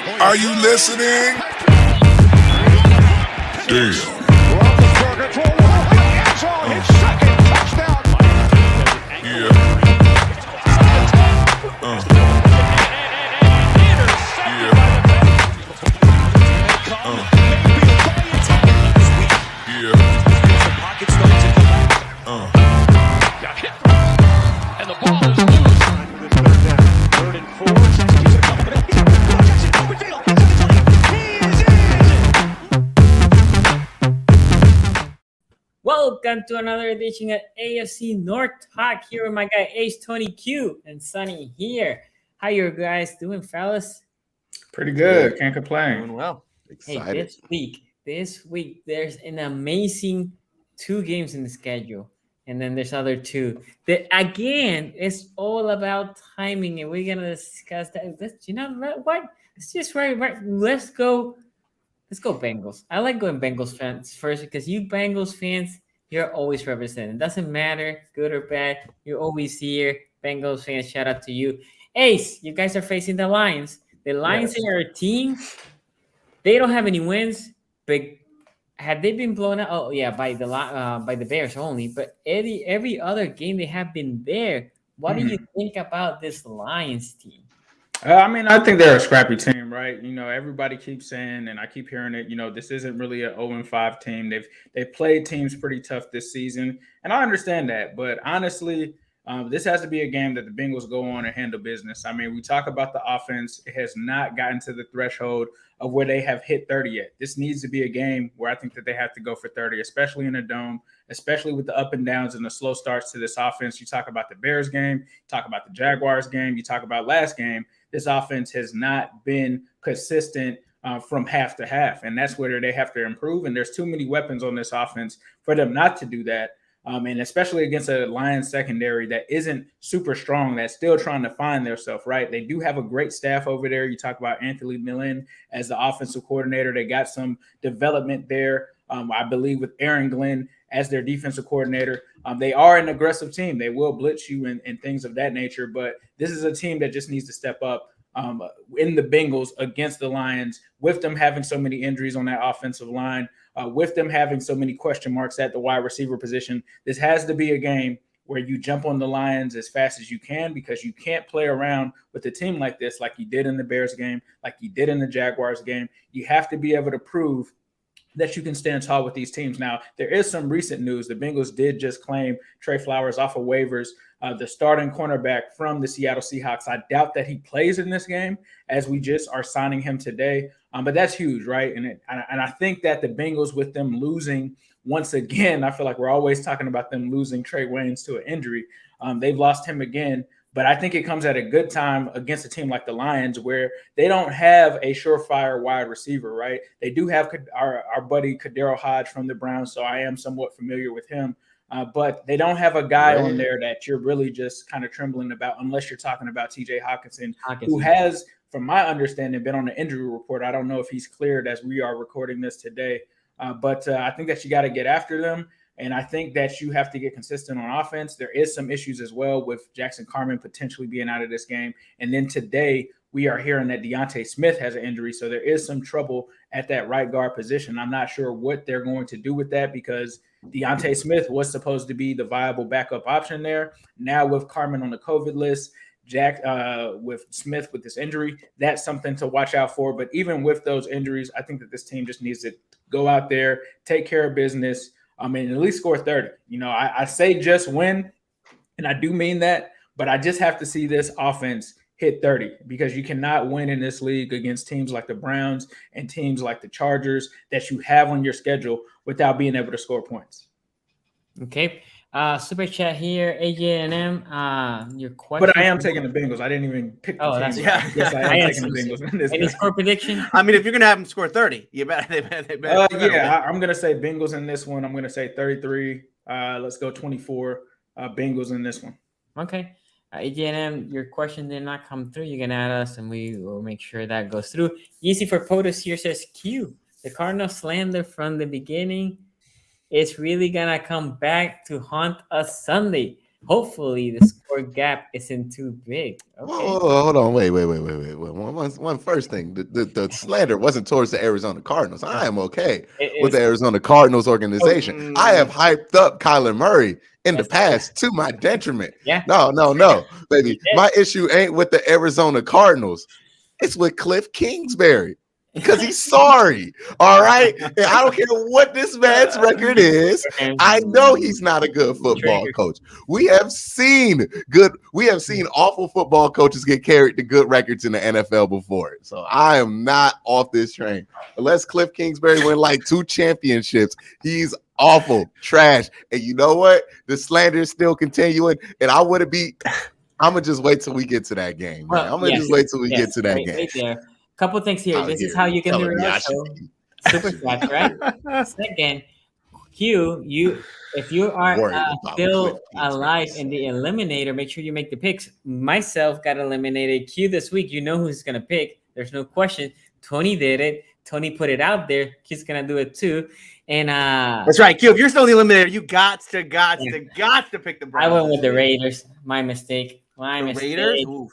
Are you listening? Damn. Yeah. Welcome to another edition of AFC North Talk here with my guy Ace, Tony Q, and Sunny here. How you guys doing, fellas? Pretty good. Can't complain. Doing well. Excited. Hey, this week there's an amazing 2 games in the schedule, and then there's other 2. Again, it's all about timing, and we're gonna discuss that. You know what? It's just right. Let's go Bengals. I like going Bengals fans first because you Bengals fans, you're always representing. It doesn't matter, good or bad. You're always here. Bengals fans, shout out to you. Ace, you guys are facing the Lions. The Lions are a team. They don't have any wins, but had they been blown out? Oh yeah, by the Bears only. But every other game they have been there. What do you think about this Lions team? I think they're a scrappy team, right? You know, everybody keeps saying, and I keep hearing it, you know, this isn't really an 0-5 team. They've played teams pretty tough this season, and I understand that. But honestly, this has to be a game that the Bengals go on and handle business. I mean, we talk about the offense. It has not gotten to the threshold of where they have hit 30 yet. This needs to be a game where I think that they have to go for 30, especially in a dome, especially with the up and downs and the slow starts to this offense. You talk about the Bears game, you talk about the Jaguars game, you talk about last game. This offense has not been consistent from half to half, and that's where they have to improve. And there's too many weapons on this offense for them not to do that. And especially against a Lions secondary that isn't super strong, that's still trying to find themselves, right? They do have a great staff over there. You talk about Anthony Millen as the offensive coordinator. They got some development there, I believe, with Aaron Glenn as their defensive coordinator. They are an aggressive team. They will blitz you and things of that nature, but this is a team that just needs to step up in the Bengals against the Lions, with them having so many injuries on that offensive line, with them having so many question marks at the wide receiver position. This has to be a game where you jump on the Lions as fast as you can, because you can't play around with a team like this, like you did in the Bears game, like you did in the Jaguars game. You have to be able to prove that you can stand tall with these teams. Now, there is some recent news. The Bengals did just claim Trey Flowers off of waivers, the starting cornerback from the Seattle Seahawks. I doubt that he plays in this game, as we just are signing him today. But that's huge, right? And I think that the Bengals, with them losing once again, I feel like we're always talking about them losing Trey Waynes to an injury. They've lost him again. But I think it comes at a good time against a team like the Lions, where they don't have a surefire wide receiver, right? They do have our buddy Kadero Hodge from the Browns, so I am somewhat familiar with him. But they don't have a guy on there that you're really just kind of trembling about, unless you're talking about TJ Hawkinson, who has, from my understanding, been on the injury report. I don't know if he's cleared as we are recording this today. But I think that you got to get after them. And I think that you have to get consistent on offense. There is some issues as well with Jackson Carman potentially being out of this game. And then today we are hearing that Deontay Smith has an injury. So there is some trouble at that right guard position. I'm not sure what they're going to do with that, because Deontay Smith was supposed to be the viable backup option there. Now with Carman on the COVID list, with Smith with this injury, that's something to watch out for. But even with those injuries, I think that this team just needs to go out there, take care of business, and at least score 30. You know, I say just win, and I do mean that, but I just have to see this offense hit 30, because you cannot win in this league against teams like the Browns and teams like the Chargers that you have on your schedule without being able to score points. Okay. Super chat here, AJNM. Your question. But I am taking the Bengals. I didn't even pick the team. That's right. Yes, I am taking the Bengals in this. Any score prediction? I mean, if you're gonna have them score 30, you better. I'm gonna say Bengals in this one. I'm gonna say 33. Let's go 24. Bengals in this one. Okay. AJNM, your question did not come through. You can add us, and we will make sure that goes through. Easy for POTUS here says Q. The Cardinals slander from the beginning. It's really gonna come back to haunt us Sunday. hopefully the score gap isn't too big. Okay. Whoa, hold on, wait. One first thing, the slander wasn't towards the Arizona Cardinals. I am okay with the Arizona Cardinals organization. I have hyped up Kyler Murray in the past to my detriment. Yeah. No, baby. My issue ain't with the Arizona Cardinals. It's with Cliff Kingsbury. Because he's sorry. All right. And I don't care what this man's record is. I know he's not a good football coach. We have seen awful football coaches get carried to good records in the NFL before. So I am not off this train. Unless Cliff Kingsbury win like 2 championships, he's awful, trash. And you know what? The slander is still continuing. And I'm gonna just wait till we get to that game. Man. I'm gonna just wait till we get to that game. Right there. Couple things here. This is how you can do it. Super chat, right? Second, Q, if you are still alive in the eliminator, make sure you make the picks. Myself got eliminated. Q this week, you know who's gonna pick. There's no question. Tony did it. Tony put it out there. Q's gonna do it too. And that's right, Q. If you're still in the eliminator, you got to pick the Browns. I went with the Raiders. My mistake. Raiders. Oof.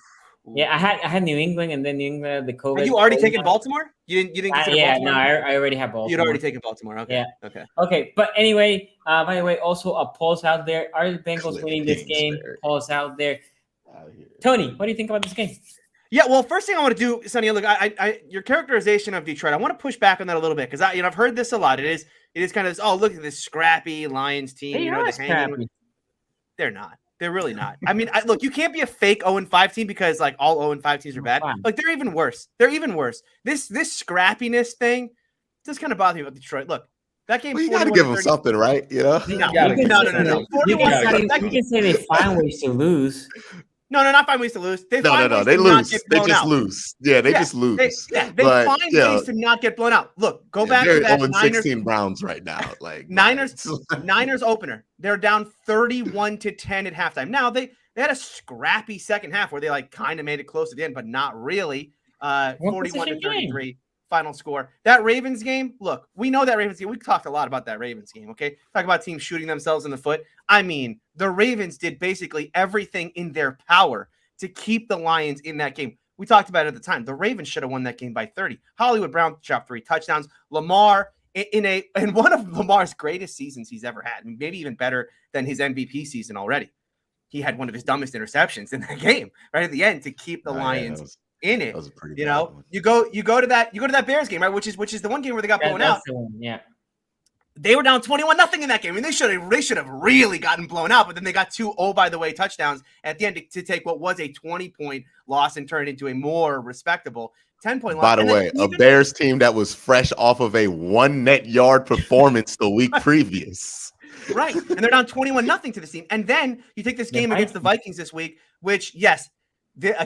Yeah, I had New England, and then New England had the COVID. Have you already taken Baltimore? You didn't consider Baltimore? No, I already have Baltimore. You'd already taken Baltimore. Okay. Yeah. Okay. But anyway, by the way, also a pulse out there. Are the Bengals winning this game? Pulse out there. Tony, what do you think about this game? Yeah, well, first thing I want to do, Sonny, look, I your characterization of Detroit, I want to push back on that a little bit because I've heard this a lot. It is kind of this, look at this scrappy Lions team. They are scrappy. They're not. They're really not. I mean, look, you can't be a fake 0-5 team because like all 0-5 teams are bad. Like they're even worse. This scrappiness thing just kind of bothers me about Detroit. Look, that game. Well, you got to give them something, right? You know. No. You can say they find ways to lose. No, not find ways to lose. They lose. They just lose. Yeah, they just lose. They find ways to not get blown out. Look, go back to that 16 Browns right now. Like Niners opener. They're down 31-10 at halftime. Now they had a scrappy second half where they like kind of made it close at the end, but not really. 41-33 final score. That Ravens game, look, we know that Ravens game. We talked a lot about that Ravens game, okay? Talk about teams shooting themselves in the foot. I mean, the Ravens did basically everything in their power to keep the Lions in that game. We talked about it at the time. The Ravens should have won that game by 30. Hollywood Brown chopped 3 touchdowns. Lamar in one of Lamar's greatest seasons he's ever had, maybe even better than his MVP season already. He had one of his dumbest interceptions in that game right at the end to keep the Lions in it. You know, you go to that Bears game, right? Which is the one game where they got blown out. Yeah. They were down 21-0 in that game. I mean, they should have really gotten blown out, but then they got 2 by the way touchdowns at the end to take what was a 20-point loss and turn it into a more respectable 10-point loss. By the way, a Bears team that was fresh off of a 1 net yard performance the week previous. Right. And they're down 21-0 to this team. And then you take this game against the Vikings this week, which, yes,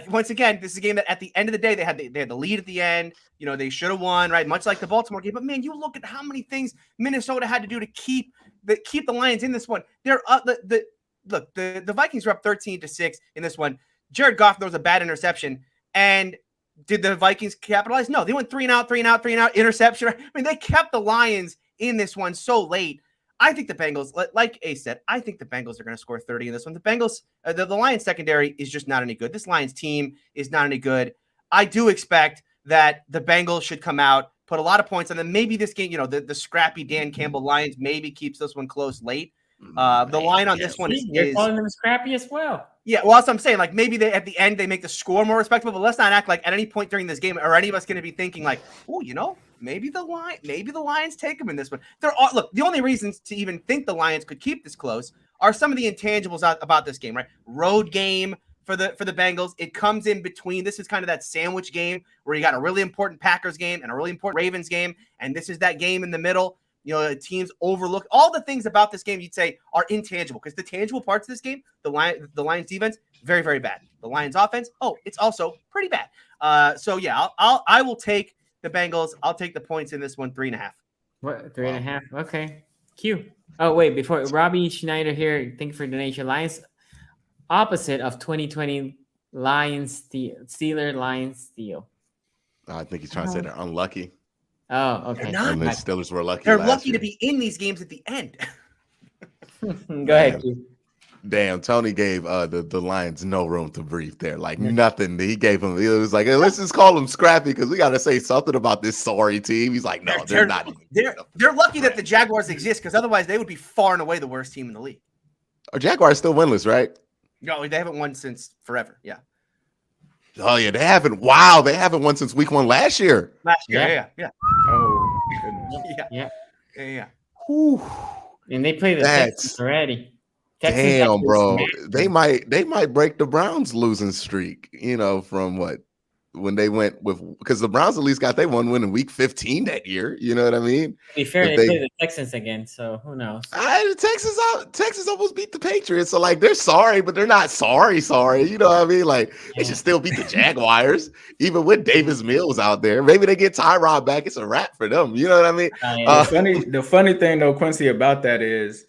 once again, this is a game that at the end of the day, they had the lead at the end. You know, they should have won, right? Much like the Baltimore game. But man, you look at how many things Minnesota had to do to keep the Lions in this one. They're the Vikings were up 13-6 in this one. Jared Goff throws a bad interception, and did the Vikings capitalize? No, they went 3 and out, interception. I mean, they kept the Lions in this one so late. I think the Bengals, like Ace said, I think the Bengals are going to score 30 in this one. The Bengals, the Lions secondary is just not any good. This Lions team is not any good. I do expect that the Bengals should come out, put a lot of points on them. Maybe this game, the scrappy Dan Campbell Lions maybe keeps this one close late. The line on this one is you're calling them scrappy as well. Yeah, well, that's what I'm saying. Like maybe at the end they make the score more respectable, but let's not act like at any point during this game are any of us going to be thinking like, oh, maybe the Lions take them in this one. Look, the only reasons to even think the Lions could keep this close are some of the intangibles about this game, right? Road game for the Bengals. It comes in between. This is kind of that sandwich game where you got a really important Packers game and a really important Ravens game, and this is that game in the middle. Teams overlook all the things about this game you'd say are intangible, because the tangible parts of this game, the Lions defense, very, very bad. The Lions offense, it's also pretty bad. So yeah, I will take the Bengals. I'll take the points in this one, 3.5. What, 3.5? Okay. Q. Oh, wait, before Robbie Schneider here, thank you for donation. Lions, opposite of 2020 Steelers Lions steal. I think he's trying to say they're unlucky. Oh, okay. They're not. And the Steelers were lucky. They're lucky to be in these games at the end. Go ahead, Q. Damn, Tony gave the Lions no room to breathe there. Like nothing. He gave him. It was like, hey, let's just call them scrappy because we got to say something about this sorry team. He's like, no, they're not. They're lucky that the Jaguars exist because otherwise they would be far and away the worst team in the league. Our Jaguars still winless, right? No, they haven't won since forever. Yeah. Oh yeah, they haven't. Wow, they haven't won since week 1 last year. Yeah. Oh goodness. Yeah. Whew. And they play the Texans already. Texans Damn, bro. smacked They might break the Browns losing streak, from when they went with, because the Browns at least got they one win in week 15 that year. You know what I mean? To be fair, they play the Texans again, so who knows? Texas almost beat the Patriots, so like they're sorry, but they're not sorry. You know what I mean? Like they should still beat the Jaguars, even with Davis Mills out there. Maybe they get Tyrod back, it's a wrap for them. You know what I mean? The funny thing though, Quincy, about that is,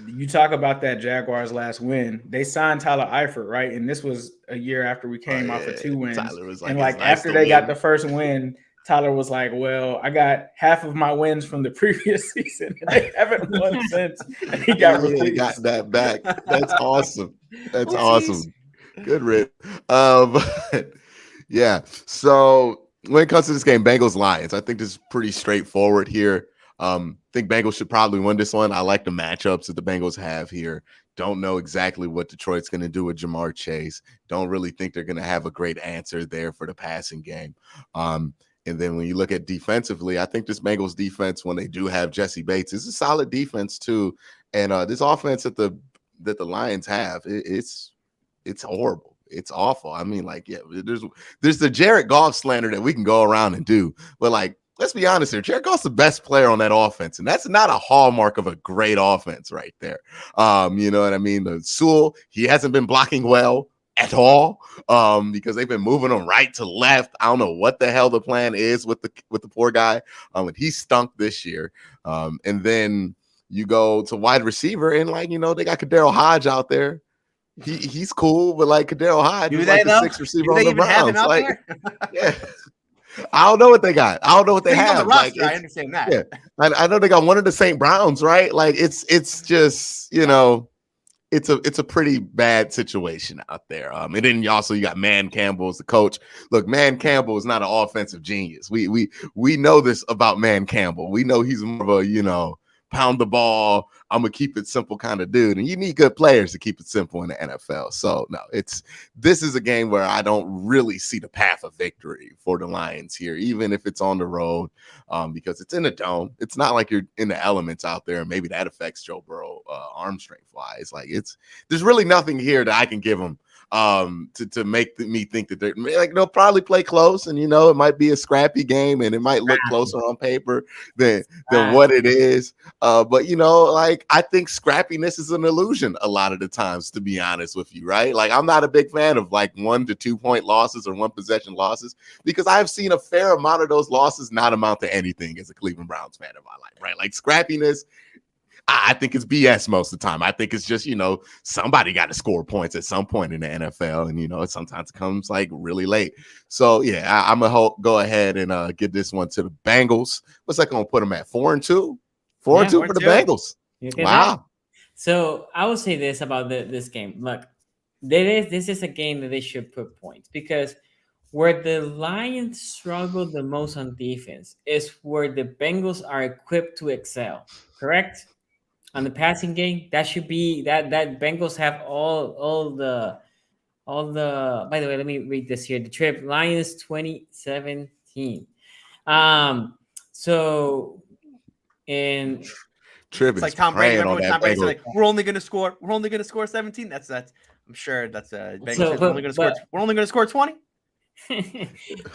you talk about that Jaguars last win. They signed Tyler Eifert, right? And this was a year after we came off of 2 wins. Tyler was like, and like after they got the first win, Tyler was like, "Well, I got half of my wins from the previous season, and they haven't won since." And he got really got that back. That's awesome. That's awesome. Good rip. But yeah. So when it comes to this game, Bengals Lions, I think this is pretty straightforward here. I think Bengals should probably win this one. I like the matchups that the Bengals have here. Don't know exactly what Detroit's going to do with Jamar Chase. Don't really think they're going to have a great answer there for the passing game. And then when you look at defensively, I think this Bengals defense, when they do have Jesse Bates, is a solid defense too. And this offense that the Lions have, it's horrible. It's awful. I mean, like, yeah, there's the Jared Goff slander that we can go around and do, but like, let's be honest here. Jared Goff's the best player on that offense, and that's not a hallmark of a great offense right there. You know what I mean? The Sewell, he hasn't been blocking well at all because they've been moving him right to left. I don't know what the hell the plan is with the poor guy. And he stunk this year. And then you go to wide receiver, and like, they got Kadero Hodge out there. He's cool, but like Kadero Hodge is like the sixth receiver on the Browns. Like, yeah. I don't know what they got. I don't know what they have. Roster, I understand that. Yeah, I know they got one of the St. Browns, right? Like it's just it's a pretty bad situation out there. And then you got Man Campbell as the coach. Look, Man Campbell is not an offensive genius. We know this about Man Campbell. We know he's more of a pound the ball, I'm gonna keep it simple kind of dude, and you need good players to keep it simple in the NFL. So no, this is a game where I don't really see the path of victory for the Lions here, even if it's on the road, because it's in a dome. It's not like you're in the elements out there, and maybe that affects Joe Burrow arm strength wise. Like there's really nothing here that I can give him to make me think that they'll probably play close, and it might be a scrappy game, and it might look closer on paper than what it is. But I think scrappiness is an illusion a lot of the times, to be honest with you, right? Like I'm not a big fan of like 1 to 2 point losses or 1 possession losses, because I've seen a fair amount of those losses not amount to anything as a Cleveland Browns fan in my life, right? Like scrappiness, I think it's BS most of the time. I think it's just, somebody got to score points at some point in the NFL. And, sometimes it comes like really late. So, yeah, I'm going to go ahead and get this one to the Bengals. What's that going to put them at? 4-2? 4-2 for the Bengals. Wow. So I will say this about this game. Look, this is a game that they should put points, because where the Lions struggle the most on defense is where the Bengals are equipped to excel. Correct? On the passing game, that should be that Bengals have all the. By the way, let me read this here. The trip Lions 2017. So in Trip it's like Tom Brady. Remember when Tom Brady's like, we're only gonna score 17. That's I'm sure that's Bengals. We're only gonna score 20.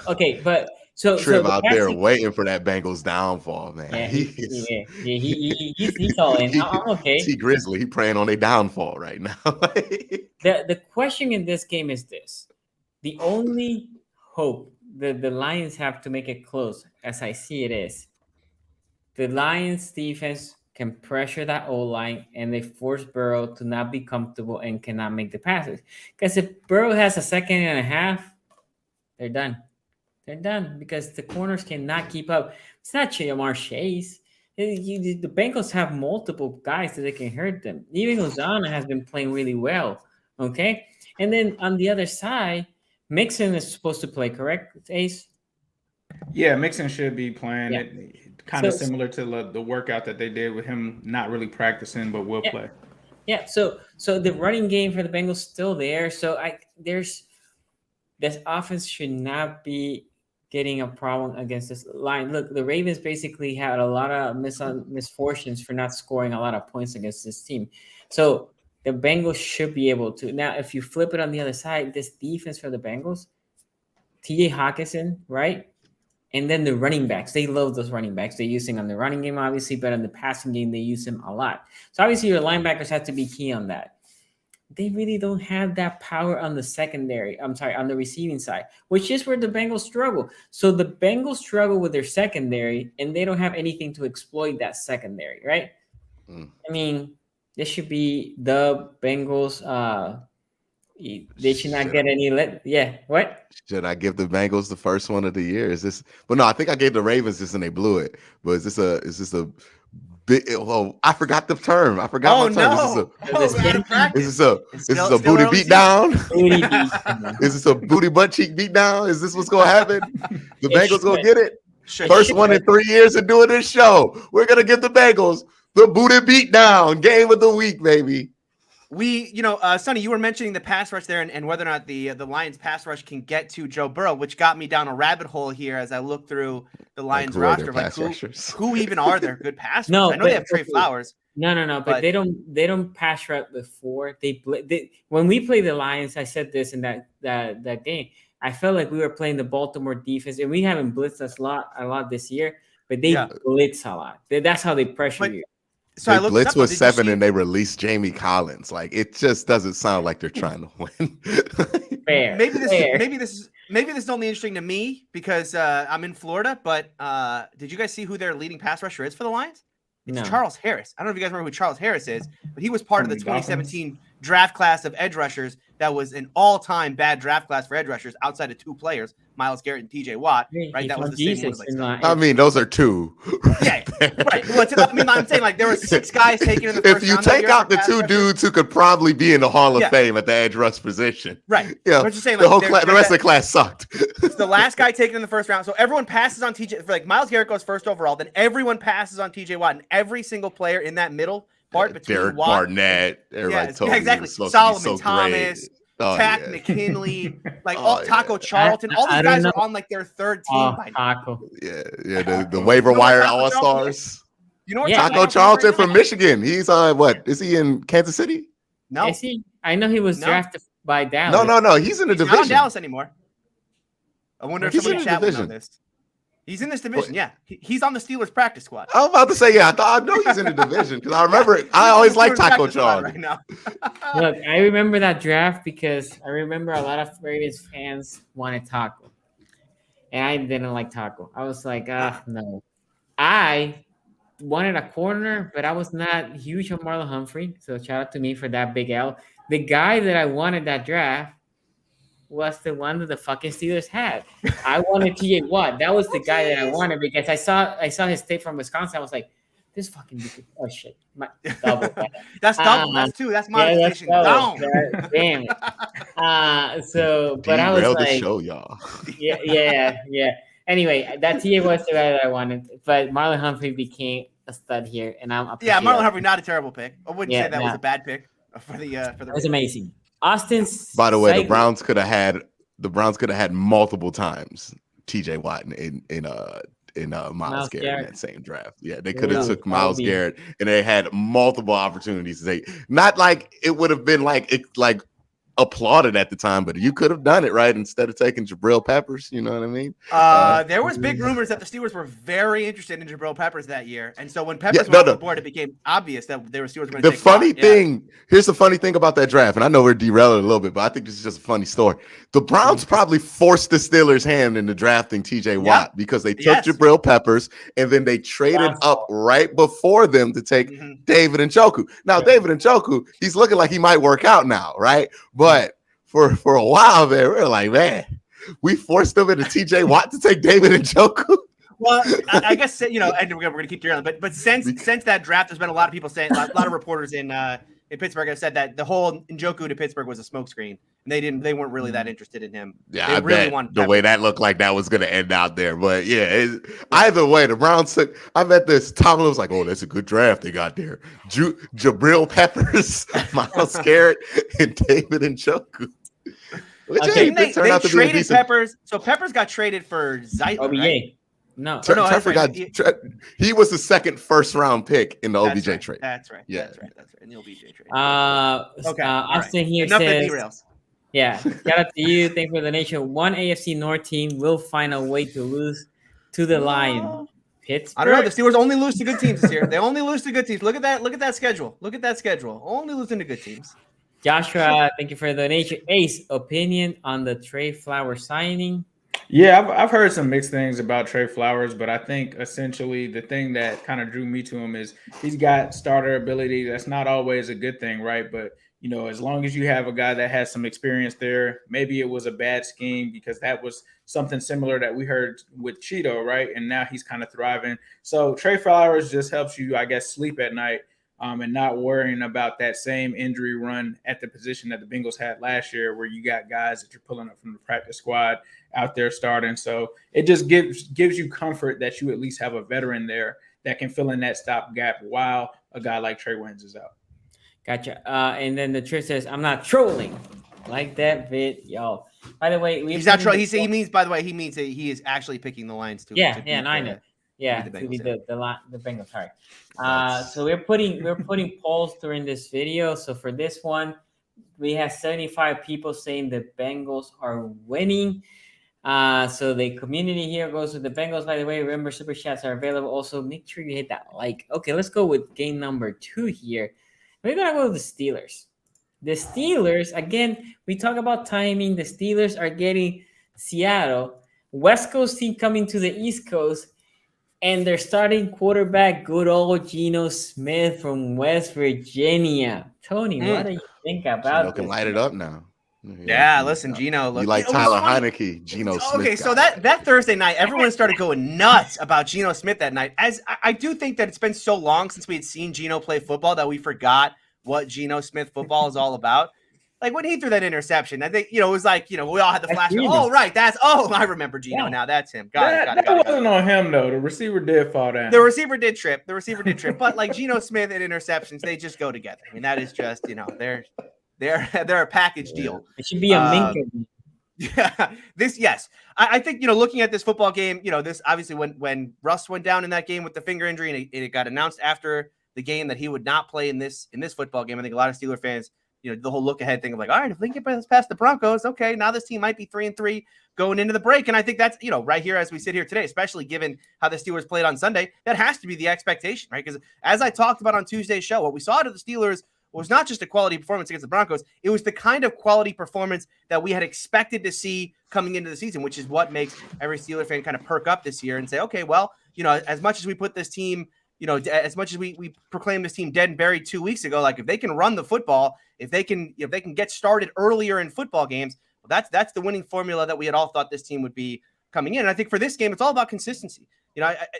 Okay, but Trip out there waiting for that Bengals downfall, man. Yeah, he's all in. I'm okay. T Grizzly, he praying on their downfall right now. The question in this game is this: the only hope that the Lions have to make it close, as I see it, is the Lions defense can pressure that O-line, and they force Burrow to not be comfortable and cannot make the passes. Because if Burrow has a second and a half, they're done. They're done because the corners cannot keep up. It's not Jamar Chase. The Bengals have multiple guys that they can hurt them. Even Hosanna has been playing really well. Okay, and then on the other side, Mixon is supposed to play, correct, Ace? Yeah, Mixon should be playing. Yeah. It kind of So- similar to the workout that they did with him not really practicing, but will play. Yeah, so the running game for the Bengals still there. So this offense should not be getting a problem against this line. Look, the Ravens basically had a lot of misfortunes for not scoring a lot of points against this team. So the Bengals should be able to. Now, if you flip it on the other side, this defense for the Bengals, T.J. Hawkinson, right? And then the running backs, they love those running backs. They're using on the running game, obviously, but in the passing game, they use them a lot. So obviously, your linebackers have to be key on that. They really don't have that power on the secondary. I'm sorry, on the receiving side, which is where the Bengals struggle. So the Bengals struggle with their secondary, and they don't have anything to exploit that secondary, right? I mean, this should be the Bengals. They should not get any. Yeah, what? Should I give the Bengals the first one of the year? Is this? But no, I think I gave the Ravens this and they blew it. But is this a big? Oh, I forgot the term. I forgot my term. No. Is this a booty beat down? Is this a booty butt cheek beat down? Is this what's gonna happen? The Bengals gonna get it? First one in 3 years of doing this show. We're gonna give the Bengals the booty beat down game of the week, baby. Sonny, you were mentioning the pass rush there and whether or not the Lions pass rush can get to Joe Burrow, which got me down a rabbit hole here as I look through the Lions roster. Who even are their good pass rush? No, I know they have Trey Flowers. No, but they don't pass rush before. When we play the Lions, I said this in that game. I felt like we were playing the Baltimore defense, and we haven't blitzed us a lot this year, but they blitz a lot. That's how they pressure you. So they blitz with 7 and they release Jamie Collins. Like, it just doesn't sound like they're trying to win. Fair. Maybe this is only interesting to me because I'm in Florida. But did you guys see who their leading pass rusher is for the Lions? It's Charles Harris. I don't know if you guys remember who Charles Harris is, but he was part of the 2017 draft class of edge rushers. That was an all-time bad draft class for edge rushers outside of 2 players, Myles Garrett and TJ Watt. Right, that was the same one. I mean, those are 2. Yeah, right. Well, I'm saying like there were 6 guys taken in the first round. If you take out the 2 dudes who could probably be in the Hall of Fame at the edge rush position, right? Yeah, I'm just saying the rest of the class sucked. It's the last guy taken in the first round, so everyone passes on TJ. Like Myles Garrett goes first overall, then everyone passes on TJ Watt, and every single player in that middle part between Derek Watt, Barnett, exactly. Solomon Thomas. Tack McKinley, Taco Charlton. All these guys are on like their 3rd team by now. Taco. Yeah, the waiver wire all-stars. You know what? Taco Charlton from Michigan. He's what? Is he in Kansas City? No. Is he? I know he was drafted by Dallas. No. He's in the division. Not on Dallas anymore. I wonder if somebody in chat would know this. He's in this division, yeah. He's on the Steelers practice squad. I was about to say, I know he's in the division because I remember I always liked Taco Charlton. Right now. Look, I remember that draft because I remember a lot of Ravens fans wanted Taco. And I didn't like Taco. I was like, no. I wanted a corner, but I was not huge on Marlon Humphrey. So shout out to me for that big L. The guy that I wanted that draft was the one that the fucking Steelers had. I wanted T.J. Watt. That was the guy that I wanted because I saw his tape from Wisconsin. I was like, this fucking dude. Oh shit. Double. That's double. That's 2. That's monetization. Down. Damn it. But I was like, show y'all. Yeah. Anyway, that T.J. was the guy that I wanted, but Marlon Humphrey became a stud here, and I'm Marlon Humphrey, not a terrible pick. I wouldn't say that was a bad pick for the. It was amazing. Austin's. By the way, the Browns could have had multiple times TJ Watt in Myles Garrett in that same draft. Yeah, they could have took Myles Garrett, and they had multiple opportunities to take. Not like it would have been like applauded at the time, but you could have done it right instead of taking Jabril Peppers. You know what I mean? There was big rumors that the Steelers were very interested in Jabril Peppers that year, and so when Peppers went off the board, it became obvious that they were Steelers going to take. Here's the funny thing about that draft, and I know we're derailing a little bit, but I think this is just a funny story. The Browns probably forced the Steelers' hand into drafting TJ Watt because they took Jabril Peppers, and then they traded up right before them to take David Njoku. Now, David Njoku, he's looking like he might work out now, right? But for a while there, we were like, man, we forced them into TJ Watt to take David Njoku. Well, I guess and we're gonna keep doing it. But since that draft, there's been a lot of people saying, a lot of reporters in Pittsburgh have said that the whole Njoku to Pittsburgh was a smokescreen, and they weren't really that interested in him. Yeah, they I really bet wanted the way that looked like that was going to end out there. But yeah, either way, the Browns took. I bet this Tomlin was like, "Oh, that's a good draft they got there." Jabril Peppers, Miles Garrett, and David Njoku. They traded Peppers. So Peppers got traded for Zeitler, right? No, he was the second first-round pick in the OBJ trade. That's right. Yeah, that's right. In the OBJ trade. Okay. Austin here Enough says, derails. Yeah, shout out to you. Thanks for the donation. One AFC North team will find a way to lose to the Lions. Pittsburgh. I don't know. The Steelers only lose to good teams this year. They only lose to good teams. Look at that schedule. Only losing to good teams. Joshua, thank you for the donation. Ace, opinion on the Trey Flowers signing? Yeah, I've heard some mixed things about Trey Flowers, but I think essentially the thing that kind of drew me to him is he's got starter ability. That's not always a good thing, right? But, as long as you have a guy that has some experience there, maybe it was a bad scheme because that was something similar that we heard with Cheeto, right? And now he's kind of thriving. So Trey Flowers just helps you, I guess, sleep at night. And not worrying about that same injury run at the position that the Bengals had last year, where you got guys that you're pulling up from the practice squad out there starting. So it just gives you comfort that you at least have a veteran there that can fill in that stopgap while a guy like Trey Waynes is out. Gotcha. And then the Trish says, "I'm not trolling." Like that vid, y'all. By the way, he's not trolling. He means that he is actually picking the Lions too. I know. Yeah, to be the Bengals. Sorry. So we're putting polls during this video. So for this one, we have 75 people saying the Bengals are winning. So the community here goes with the Bengals. By the way, remember super chats are available. Also, make sure you hit that like. Okay, let's go with game number 2 here. We're gonna go with the Steelers. The Steelers, again, we talk about timing. The Steelers are getting Seattle, West Coast team coming to the East Coast. And they're starting quarterback, good old Geno Smith from West Virginia. Tony, what do you think about Geno can light it up now. Yeah, listen, Geno. You like Tyler Heineke, Geno Smith. Okay, so that Thursday night, everyone started going nuts about Geno Smith that night. As I do think that it's been so long since we had seen Geno play football that we forgot what Geno Smith football is all about. Like when he threw that interception, I think, it was like, we all had the flash. Oh, right. I remember Geno now. That's him. Got it. That wasn't on him, though. The receiver did fall down. The receiver did trip. But like Geno Smith and interceptions, they just go together. I mean, that is just, they're a package deal. It should be a Minka. Yeah, yes. I think, looking at this football game, this obviously when Russ went down in that game with the finger injury and it got announced after the game that he would not play in this football game, I think a lot of Steeler fans, the whole look ahead thing of like, all right, if we can get past the Broncos, okay, now this team might be 3-3 going into the break. And I think that's, right here as we sit here today, especially given how the Steelers played on Sunday, that has to be the expectation, right? Because as I talked about on Tuesday's show, what we saw out of the Steelers was not just a quality performance against the Broncos. It was the kind of quality performance that we had expected to see coming into the season, which is what makes every Steeler fan kind of perk up this year and say, okay, well, as much as we put this team, as much as we proclaimed this team dead and buried 2 weeks ago, like if they can run the football, if they can get started earlier in football games, well, that's the winning formula that we had all thought this team would be coming in. And I think for this game, it's all about consistency.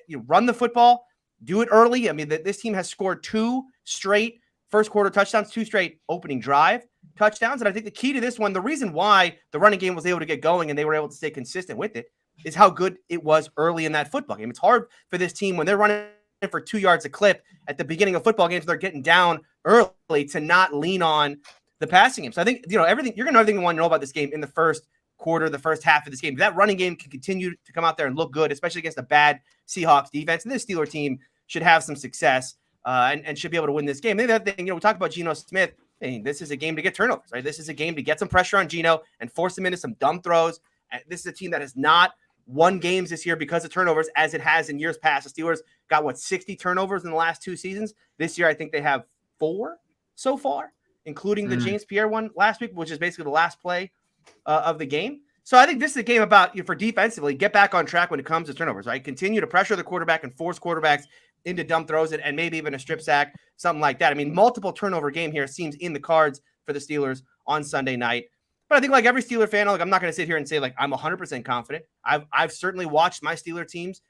You run the football, do it early. I mean, this team has scored 2 straight first quarter touchdowns, 2 straight opening drive touchdowns. And I think the key to this one, the reason why the running game was able to get going and they were able to stay consistent with it, is how good it was early in that football game. It's hard for this team when they're running for 2 yards a clip at the beginning of football games, they're getting down early to not lean on the passing game. So I think, everything you're going to know everything you want to know about this game in the first quarter, the first half of this game. That running game can continue to come out there and look good, especially against a bad Seahawks defense. And this Steeler team should have some success and should be able to win this game. Maybe that thing, we talk about Geno Smith. This is a game to get turnovers, right? This is a game to get some pressure on Geno and force him into some dumb throws. And this is a team that has not won games this year because of turnovers as it has in years past. The Steelers got 60 turnovers in the last 2 seasons. This year, I think they have 4 so far, including the James Pierre one last week, which is basically the last play of the game. So I think this is a game about, for defensively, get back on track when it comes to turnovers, right? Continue to pressure the quarterback and force quarterbacks into dumb throws and maybe even a strip sack, something like that. I mean, multiple turnover game here seems in the cards for the Steelers on Sunday night. But I think like every Steeler fan, I'm not going to sit here and say I'm 100% confident. I've certainly watched my Steeler teams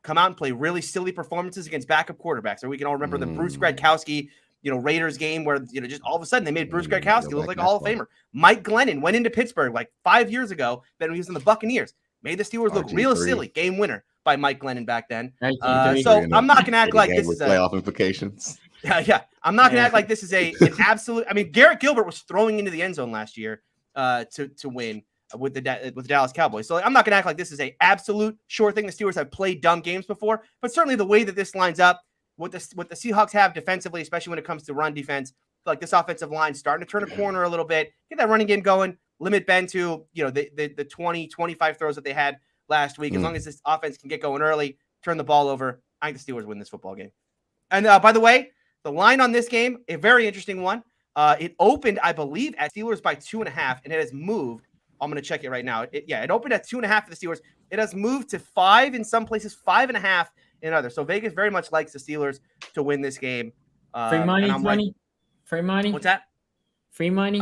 come out and play really silly performances against backup quarterbacks. Or we can all remember the Bruce Gradkowski, Raiders game where, just all of a sudden they made Bruce Gradkowski look like a Hall of Famer. Mike Glennon went into Pittsburgh like 5 years ago, then when he was in the Buccaneers, made the Steelers look real silly. Game winner by Mike Glennon back then. So I'm not going to act like this is playoff implications. Yeah. I'm not going to act like this is an absolute. I mean, Garrett Gilbert was throwing into the end zone last year to win with the Dallas Cowboys. So I'm not going to act like this is a absolute sure thing. The Steelers have played dumb games before, but certainly the way that this lines up, what the Seahawks have defensively, especially when it comes to run defense, like this offensive line starting to turn a corner a little bit, get that running game going, limit Ben to the 20, 25 throws that they had last week. As long as this offense can get going early, turn the ball over, I think the Steelers win this football game. And by the way, the line on this game, a very interesting one. It opened, I believe, at Steelers by 2.5, and it has moved. I'm going to check it right now. It opened at 2.5 for the Steelers. It has moved to 5 in some places, 5.5 in others. So Vegas very much likes the Steelers to win this game. Free money, free money. What's that? Free money.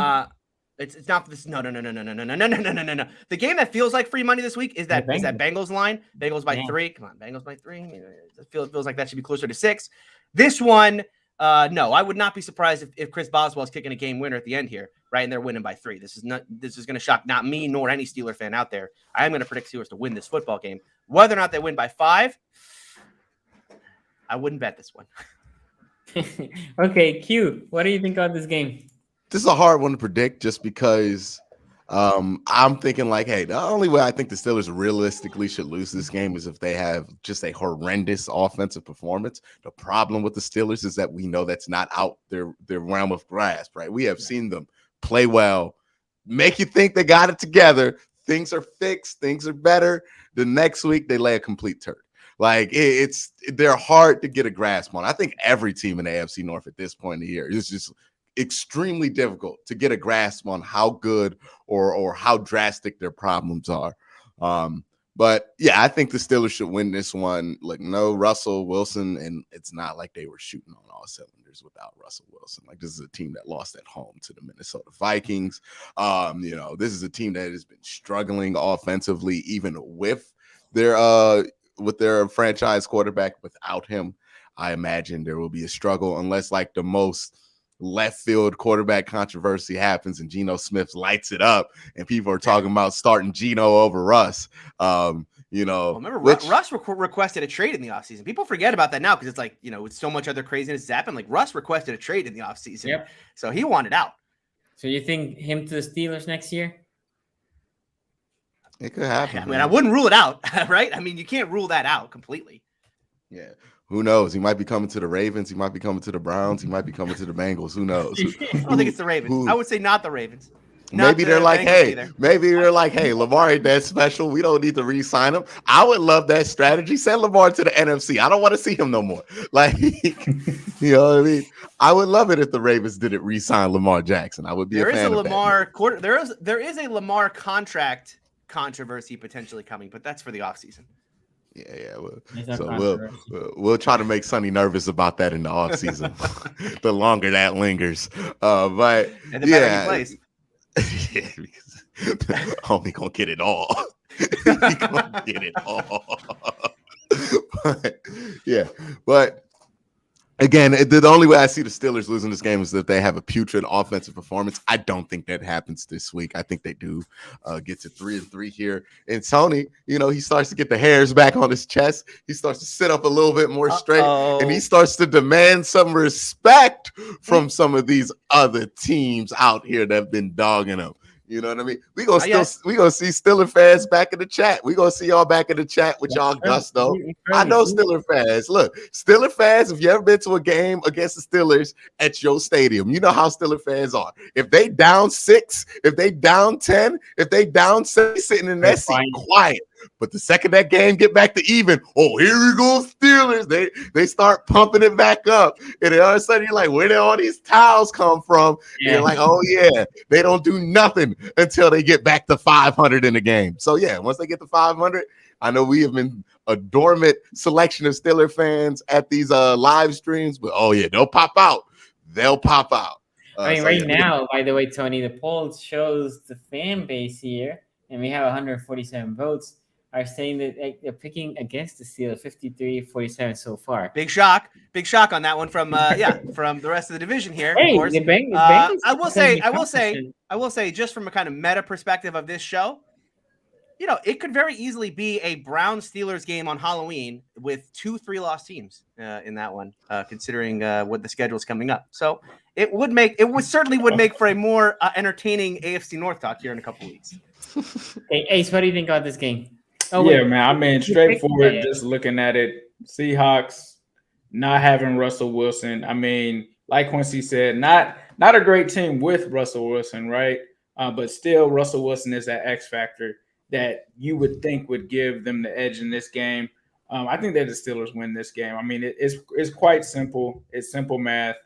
It's not this. No. The game that feels like free money this week is that Bengals line. Bengals by 3. Come on, Bengals by 3. It feels like that should be closer to 6. This one, no, I would not be surprised if Chris Boswell's kicking a game winner at the end here, right? And they're winning by 3. This is going to shock not me nor any Steeler fan out there. I am going to predict Steelers to win this football game. Whether or not they win by 5, I wouldn't bet this one. Okay, Q, what do you think of this game? This is a hard one to predict just because I'm thinking like, hey, the only way I think the Steelers realistically should lose this game is if they have just a horrendous offensive performance. The problem with the Steelers is that we know that's not out their realm of grasp, right? We have seen them play well, make you think they got it together. Things are fixed. Things are better. The next week, they lay a complete turd. Like they're hard to get a grasp on. I think every team in the AFC North at this point in the year is just extremely difficult to get a grasp on how good or how drastic their problems are. But yeah, I think the Steelers should win this one. Like, no Russell Wilson, and it's not like they were shooting on all cylinders without Russell Wilson. Like, this is a team that lost at home to the Minnesota Vikings. This is a team that has been struggling offensively, even with their franchise quarterback. Without him, I imagine there will be a struggle unless like the most left field quarterback controversy happens and Geno Smith lights it up and people are talking about starting Geno over Russ. Remember Russ requested a trade in the offseason. People forget about that now because it's like, with so much other craziness happened. Like Russ requested a trade in the offseason. Yep. So he wanted out. So you think him to the Steelers next year? It could happen. I mean, I wouldn't rule it out, right? I mean, you can't rule that out completely. Yeah. Who knows? He might be coming to the Ravens. He might be coming to the Browns. He might be coming to the Bengals. Who knows? I don't think it's the Ravens. I would say not the Ravens. Maybe they're like, hey, Lamar ain't that special. We don't need to re-sign him. I would love that strategy. Send Lamar to the NFC. I don't want to see him no more. Like, you know what I mean? I would love it if the Ravens didn't re-sign Lamar Jackson. I would be a fan of that. There is a Lamar contract controversy potentially coming, but that's for the offseason. Yeah. We'll try to make Sonny nervous about that in the offseason. The longer that lingers, but and the better he plays. Yeah, because homie gonna get it all. He gonna get it all. but again, the only way I see the Steelers losing this game is that they have a putrid offensive performance. I don't think that happens this week. I think they do get to 3-3 here. And Tony, he starts to get the hairs back on his chest. He starts to sit up a little bit more straight, and he starts to demand some respect from some of these other teams out here that have been dogging him. You know what I mean? We gonna see Steeler fans back in the chat. We gonna see y'all back in the chat with y'all gusto. I know Steeler fans. Look, Steeler fans, if you ever been to a game against the Steelers at your stadium, you know how Steeler fans are. If they down 6, if they down 10, if they down 6, sitting in that seat quiet. But the second that game get back to even, here we go Steelers. They start pumping it back up. And then all of a sudden you're like, where did all these towels come from? Yeah. You're like, oh yeah, they don't do nothing until they get back to 500 in the game. So yeah, once they get to 500, I know we have been a dormant selection of Steeler fans at these live streams, but they'll pop out. Now, by the way, Tony, the poll shows the fan base here, and we have 147 votes. are saying that they're picking against the Steelers 53-47 so far. Big shock on that one from from the rest of the division here. Hey, of course. the Bengals I will say, just from a kind of meta perspective of this show, it could very easily be a Browns-Steelers game on Halloween with 2 3-loss teams in that one, considering what the schedule is coming up. So it would certainly make for a more entertaining AFC North talk here in a couple weeks. Hey, Ace, what do you think about this game? Yeah, man. I mean, straightforward, just looking at it, Seahawks not having Russell Wilson. I mean, like Quincy said, not a great team with Russell Wilson, right? But still, Russell Wilson is that X factor that you would think would give them the edge in this game. I think that the Steelers win this game. I mean, it's quite simple. It's simple math.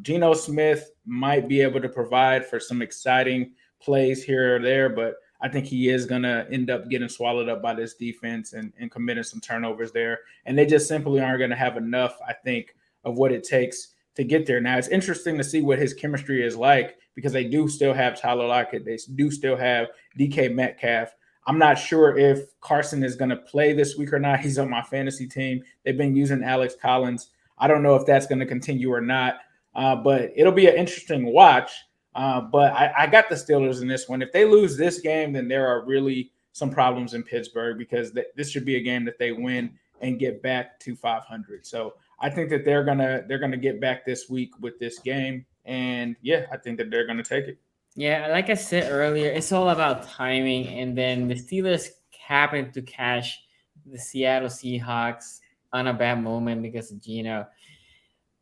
Geno Smith might be able to provide for some exciting plays here or there, but I think he is going to end up getting swallowed up by this defense and committing some turnovers there. And they just simply aren't going to have enough, I think, of what it takes to get there. Now, it's interesting to see what his chemistry is like because they do still have Tyler Lockett. They do still have DK Metcalf. I'm not sure if Carson is going to play this week or not. He's on my fantasy team. They've been using Alex Collins. I don't know if that's going to continue or not, but it'll be an interesting watch. But I got the Steelers in this one. If they lose this game, then there are really some problems in Pittsburgh because this should be a game that they win and get back to 500. So I think that they're gonna get back this week with this game, and yeah, I think that they're gonna take it. Yeah, like I said earlier, it's all about timing, and then the Steelers happened to catch the Seattle Seahawks on a bad moment because of Geno.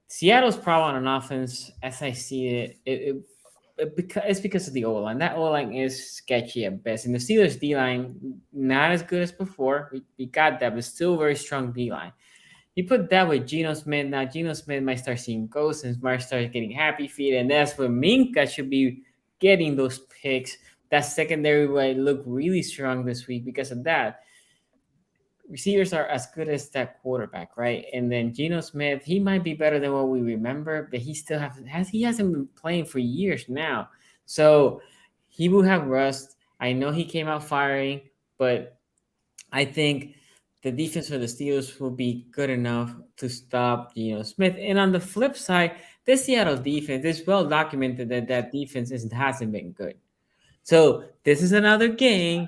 Seattle's problem on offense, as I see it, it's because of the O-line. That O-line is sketchy at best. And the Steelers D-line, not as good as before. We got that, but still very strong D-line. You put that with Geno Smith. Now, Geno Smith might start seeing ghosts and might start getting happy feet. And that's where Minka should be getting those picks. That secondary might look really strong this week because of that. Receivers are as good as that quarterback, right? And then Geno Smith, he might be better than what we remember, but he still hasn't been playing for years now. So he will have rust. I know he came out firing, but I think the defense for the Steelers will be good enough to stop Geno Smith. And on the flip side, the Seattle defense is well documented that defense hasn't been good. So this is another game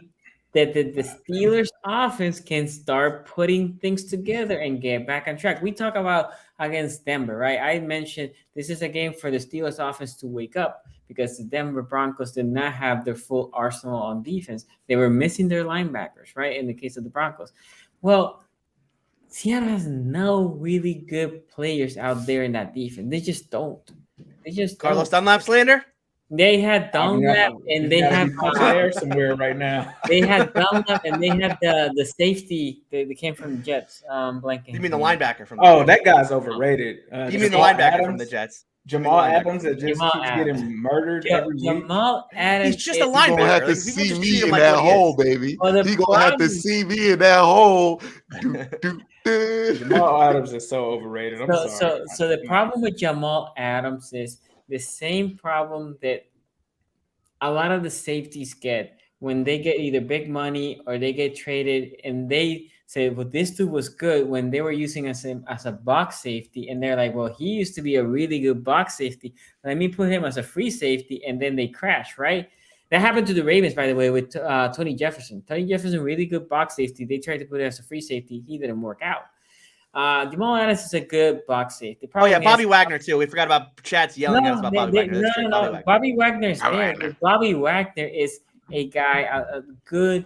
that the Steelers offense can start putting things together and get back on track. We talk about against Denver, right? I mentioned this is a game for the Steelers offense to wake up because the Denver Broncos did not have their full arsenal on defense. They were missing their linebackers, right? In the case of the Broncos. Well, Seattle has no really good players out there in that defense. They just don't. Carlos Dunlap slander? They had Dunlap and they have there somewhere right now. They had Dunlap and they had the safety that came from the Jets. Blanking. You mean the linebacker from? That guy's overrated. You mean the linebacker from the Jets? Jamal Adams that just keeps getting murdered every week. Jamal Adams. He's just a linebacker. You're gonna have to see me in that hole, baby. You're gonna have to see me in that hole. Jamal Adams is so overrated. I'm sorry. So the problem with Jamal Adams is the same problem that a lot of the safeties get when they get either big money or they get traded and they say, well, this dude was good when they were using as a box safety. And they're like, well, he used to be a really good box safety. Let me put him as a free safety. And then they crash, right? That happened to the Ravens, by the way, with Tony Jefferson. Tony Jefferson, really good box safety. They tried to put him as a free safety. He didn't work out. Jamal Adams is a good box safety. Bobby Wagner too. We forgot about Chad's yelling at us about Bobby Wagner. No. Bobby Wagner's there. Bobby Wagner is a guy, a good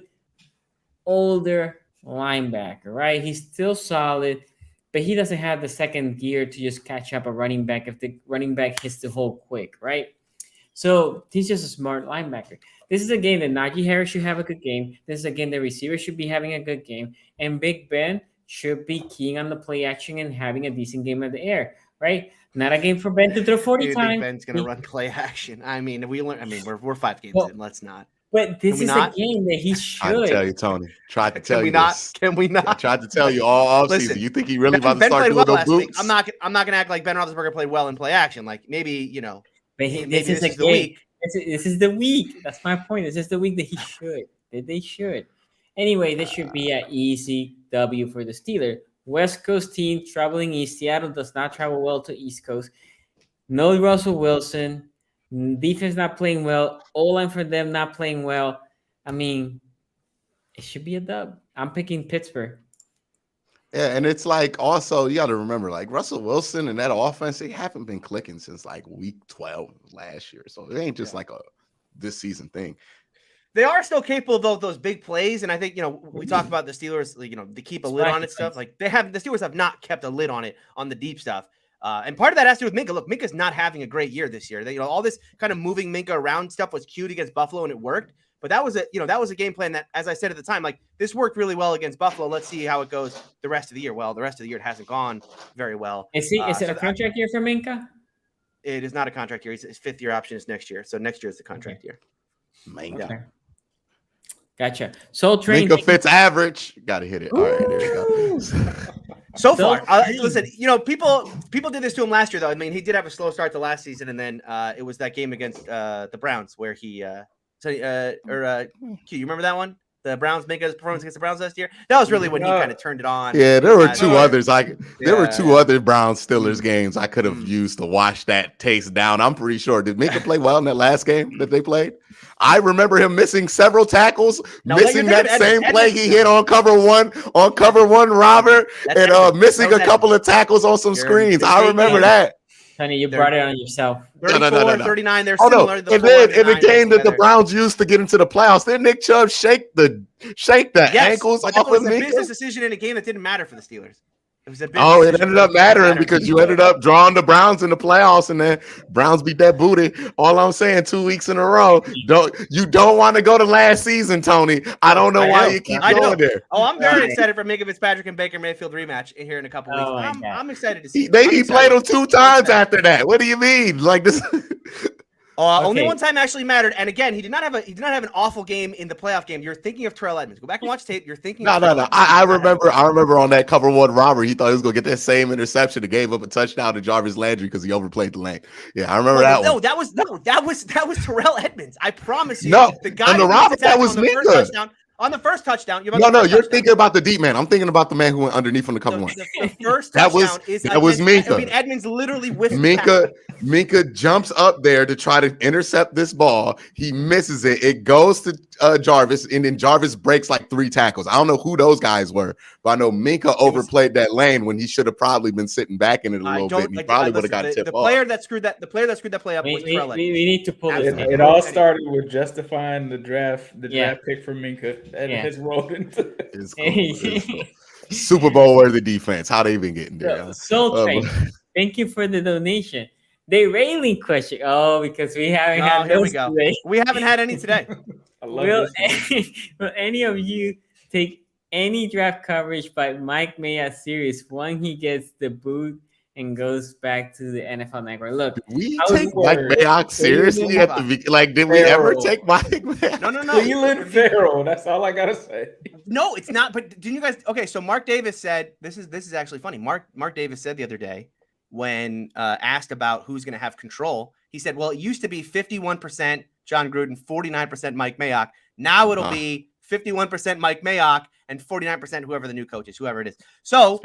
older linebacker, right? He's still solid, but he doesn't have the second gear to just catch up a running back if the running back hits the hole quick, right? So he's just a smart linebacker. This is a game that Najee Harris should have a good game. This is a game the receiver should be having a good game, and Big Ben should be keying on the play action and having a decent game in the air, right? Not a game for Ben to throw 40 times. Ben's going to run play action. We're 5 games in. Let's not. But this is a game that he should. I tell you, Tony. Tried to tell you this. Can we not? I tried to tell you all offseason. You think he really about to start doing those boots? I'm not going to act like Ben Roethlisberger played well in play action. Like maybe, this is the week. This is the week. That's my point. This is the week that he should. That they should. Anyway, this should be an easy W for the Steelers. West Coast team traveling east. Seattle does not travel well to East Coast. No Russell Wilson. Defense not playing well. O-line for them not playing well. I mean, it should be a dub. I'm picking Pittsburgh. Yeah, and it's like also you got to remember, like Russell Wilson and that offense, they haven't been clicking since like week 12 last year. So it ain't just like a this season thing. They are still capable of those big plays, and I think we talk about the Steelers, they keep a lid on it stuff. Like the Steelers have not kept a lid on it on the deep stuff, and part of that has to do with Minka. Look, Minka's not having a great year this year. All this kind of moving Minka around stuff was cute against Buffalo, and it worked. But that was a game plan that, as I said at the time, like this worked really well against Buffalo. Let's see how it goes the rest of the year. Well, the rest of the year it hasn't gone very well. Is it a contract year for Minka? It is not a contract year. His fifth year option is next year, so next year is the contract year. Minka. Okay. Gotcha. Soul Train. Minka fits average. Got to hit it. All right, there you go. So far, listen, people did this to him last year, though. I mean, he did have a slow start to last season, and then it was that game against the Browns where he Q, you remember that one? The Browns make his performance against the Browns last year. That was really when he kind of turned it on. Yeah, there were two others. There were two other Browns Steelers games I could have used to wash that taste down. I'm pretty sure. Did Minka play well in that last game that they played? I remember him missing several tackles, missing that same play he hit on cover one, Robert, and missing a couple of tackles on some screens. I remember that. Honey, you brought it on yourself. 34, 39, they're similar. And then in the game that the Browns used to get into the playoffs, then Nick Chubb shake the ankles off of Minka. It was a business decision in a game that didn't matter for the Steelers. It was a it ended up mattering because you ended up drawing the Browns in the playoffs, and then Browns beat that booty. All I'm saying, 2 weeks in a row. You don't want to go to last season, Tony. I don't know why you keep going there. Oh, I'm very excited for Minka Fitzpatrick and Baker Mayfield rematch here in a couple weeks. I'm excited to see. He played them 2 times after that. What do you mean? Like this? Only one time actually mattered, and again, he did not have an awful game in the playoff game. You're thinking of Terrell Edmonds. Go back and watch tape. You're thinking. No. I remember on that cover one robber, he thought he was gonna get that same interception and gave up a touchdown to Jarvis Landry because he overplayed the lane. Yeah, I remember that one. That was Terrell Edmonds. I promise you. No, the guy on the robber that was Minka. On the first touchdown, you're thinking about the deep man. I'm thinking about the man who went underneath on the cover one. The first touchdown that was Minka. I mean, Edmonds literally whiffed. Minka jumps up there to try to intercept this ball. He misses it. It goes to Jarvis, and then Jarvis breaks like 3 tackles. I don't know who those guys were, but I know Minka overplayed that lane when he should have probably been sitting back in it a little bit. And he probably would have got a tip off. The player that screwed that play up was Terrell Edmonds. We need to pull this. It all started with justifying the draft pick for Minka and his role into it's cool. Super Bowl worthy defense. How they even getting there? Soul Train. Thank you for the donation. The railing question. Oh, because we haven't had those today. We haven't had any today. Will any of you take any draft coverage by Mike Mayock series when he gets the boot and goes back to the NFL Network? Look, we take Mike Mayock seriously at the did we ever take Mike Mayock? No. Cleveland Farrell. That's all I gotta say. No, it's not. But didn't you guys? Okay, so Mark Davis said this is actually funny. Mark Davis said the other day when asked about who's going to have control, he said, "Well, it used to be 51% John Gruden, 49% Mike Mayock. Now it'll be 51% Mike Mayock and 49% whoever the new coach is, whoever it is." So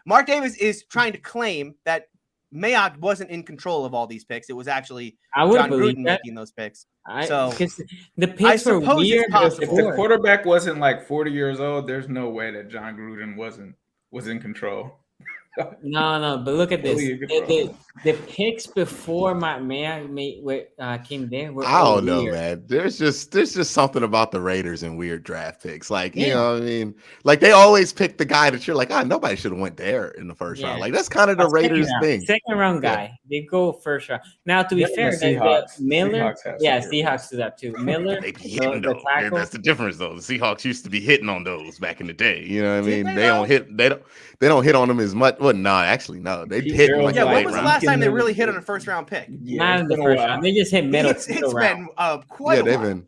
Mark Davis is trying to claim that Mayock wasn't in control of all these picks. It was actually John Gruden making those picks. Because the picks were weird. If the quarterback wasn't like 40 years old, there's no way that John Gruden was in control. No, but look at this. The picks before Mayock came there were I don't know, man. There's just something about the Raiders and weird draft picks. Like, you know what I mean? Like they always pick the guy that you're like, nobody should have went there in the first round. Like that's kind of the Raiders thing. Second round guy. They go first round. Now to be fair, Miller, Seahawks do that too. Miller, they be hitting those. That's the difference though. The Seahawks used to be hitting on those back in the day. You know what I mean? They don't hit on them as much. Well, no, actually, no. They hit. When was the last time they really hit on a first round pick? Not in the first round. They just hit middle. It's been quite a while. They've been.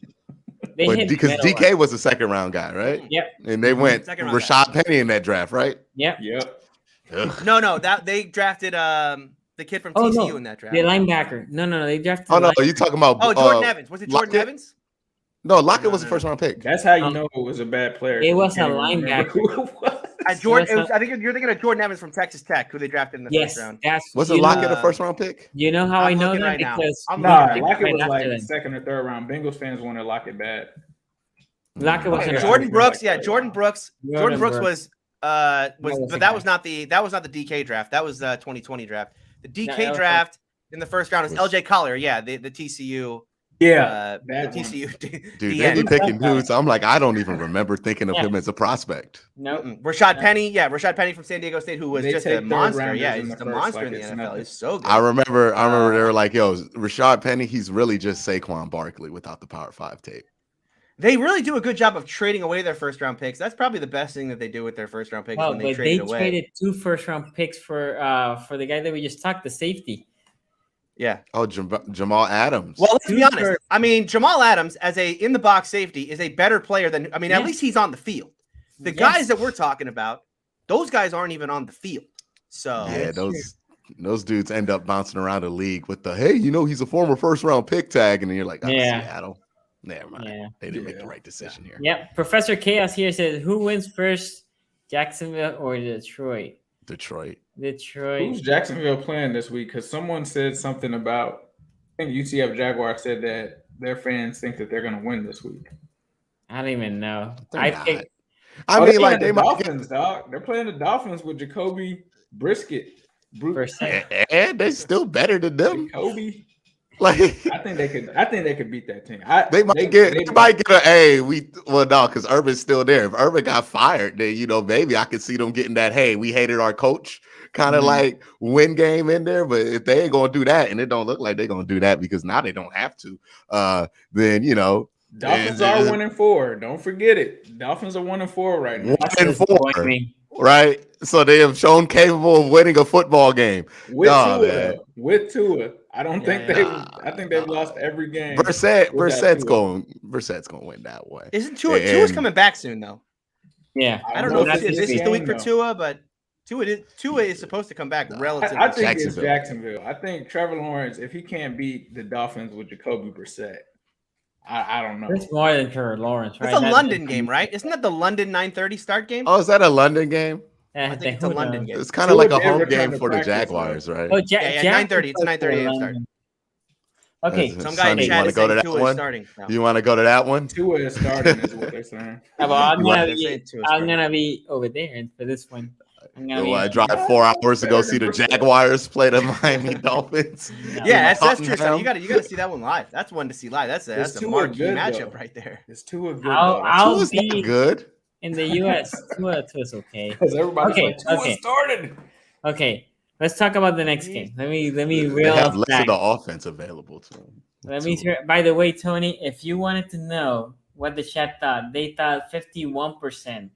Because DK was the second round guy, right? Yep. And they went Rashad Penny in that draft, right? Yep. No, that they drafted the kid from TCU in that draft. The linebacker. No, they drafted. Oh no, are you talking about? Jordan Evans. Was it Jordan Evans? No, Lockett was a first round pick. That's how you know it was a bad player. It was a You can't even remember linebacker. who it was. I think you're thinking of Jordan Evans from Texas Tech, who they drafted in the first round. Wasn't Lockett a first round pick? You know how I'm I know looking that? right now. Because I'm Lockett right was after like them. second or third round. Bengals fans wanted Lockett bad. Lockett was Okay, in Jordan the Brooks. like Yeah, third Jordan round. Brooks. Jordan Brooks was was but a that guy. was not the DK draft. That was the 2020 draft. The that DK was draft in the first round is Was- LJ Collier. Yeah, the TCU. Yeah, the that one. TCU. Dude, they be DN. picking dudes. I'm like, I don't even remember thinking of Yeah. him as a prospect. Nope. Rashad Penny. Yeah, Rashad Penny from San Diego State, who was They just take a third monster. rounders Yeah, in he's the a first, monster like in the it's NFL. nothing. He's so good. I remember they were like, yo, Rashad Penny, he's really just Saquon Barkley without the Power 5 tape. They really do a good job of trading away their first round picks. That's probably the best thing that they do with their first round picks Well, when they but trade they it away. traded 2 first round picks for the guy that we just talked, the safety. Yeah. Oh, Jamal Adams. Well, let's be Two honest. first. I mean, Jamal Adams as a in the box safety is a better player than at Yes. least he's on the field. The Yes. guys that we're talking about, those guys aren't even on the field. So yeah, that's those dudes end up bouncing around the league with the hey, he's a former first round pick tag, and then you're like, oh, Yeah. Seattle. Never mind. Yeah. They didn't make the right decision here. Yep. Professor Chaos here says, who wins first, Jacksonville or Detroit? Detroit. Who's Jacksonville playing this week? Because someone said something about, I think UCF Jaguar said that their fans think that they're going to win this week. I don't even know. They're I not. think I mean, like the they might Dolphins, dog. They're playing the Dolphins with Jacoby Brisket. first. and they're still better than them. Jacoby. Like I think they could beat that team. they might get a hey, because Urban's still there. If Urban got fired, then maybe I could see them getting that, hey, we hated our coach kind of like win game in there. But if they ain't gonna do that, and it don't look like they're gonna do that because now they don't have to, then Dolphins are 1-4. Don't forget it. Dolphins are 1-4 right now. 1-4. Right, so they have shown capable of winning a football game With Tua. I don't think I think they've lost every game. Brissett's going to win that way. Isn't Tua's coming back soon though? Yeah, I don't know if this is the week for though. Tua, but Tua is supposed to come back relatively. I think it's Jacksonville. I think Trevor Lawrence, if he can't beat the Dolphins with Jacoby Brissett, I don't know. It's more than Trevor Lawrence, right? It's a London game, right? Isn't that the London 9:30 start game? Oh, is that a London game? I think it's a London game. It's kind of like a Tua did home return game to for the practice, Jaguars, right? Oh, yeah, 9:30. It's a 9:30 a.m. start. Okay, Some Some guy in Sonny, you chat wanna is go to saying that Tua is one? starting. No. You want to go to that one? Tua is starting, is what they're saying. well, I'm wanna gonna be over there for this one. I'm gonna So be I drive 4 hours to go see the Jaguars play the Miami Dolphins. Yeah, that's true. So Tottenham. you got to see that one live. That's one to see live. That's a Tua marquee good, matchup though. right there. It's Tua good. I'll Tua's not be good. in the U.S. Tua's okay. Because everybody's Okay, like, Tua okay. started. Okay, let's talk about the next game. Let me They reel have us less back. of the offense available to them. Let me hear. By the way, Tony, if you wanted to know what the chat thought, they thought 51%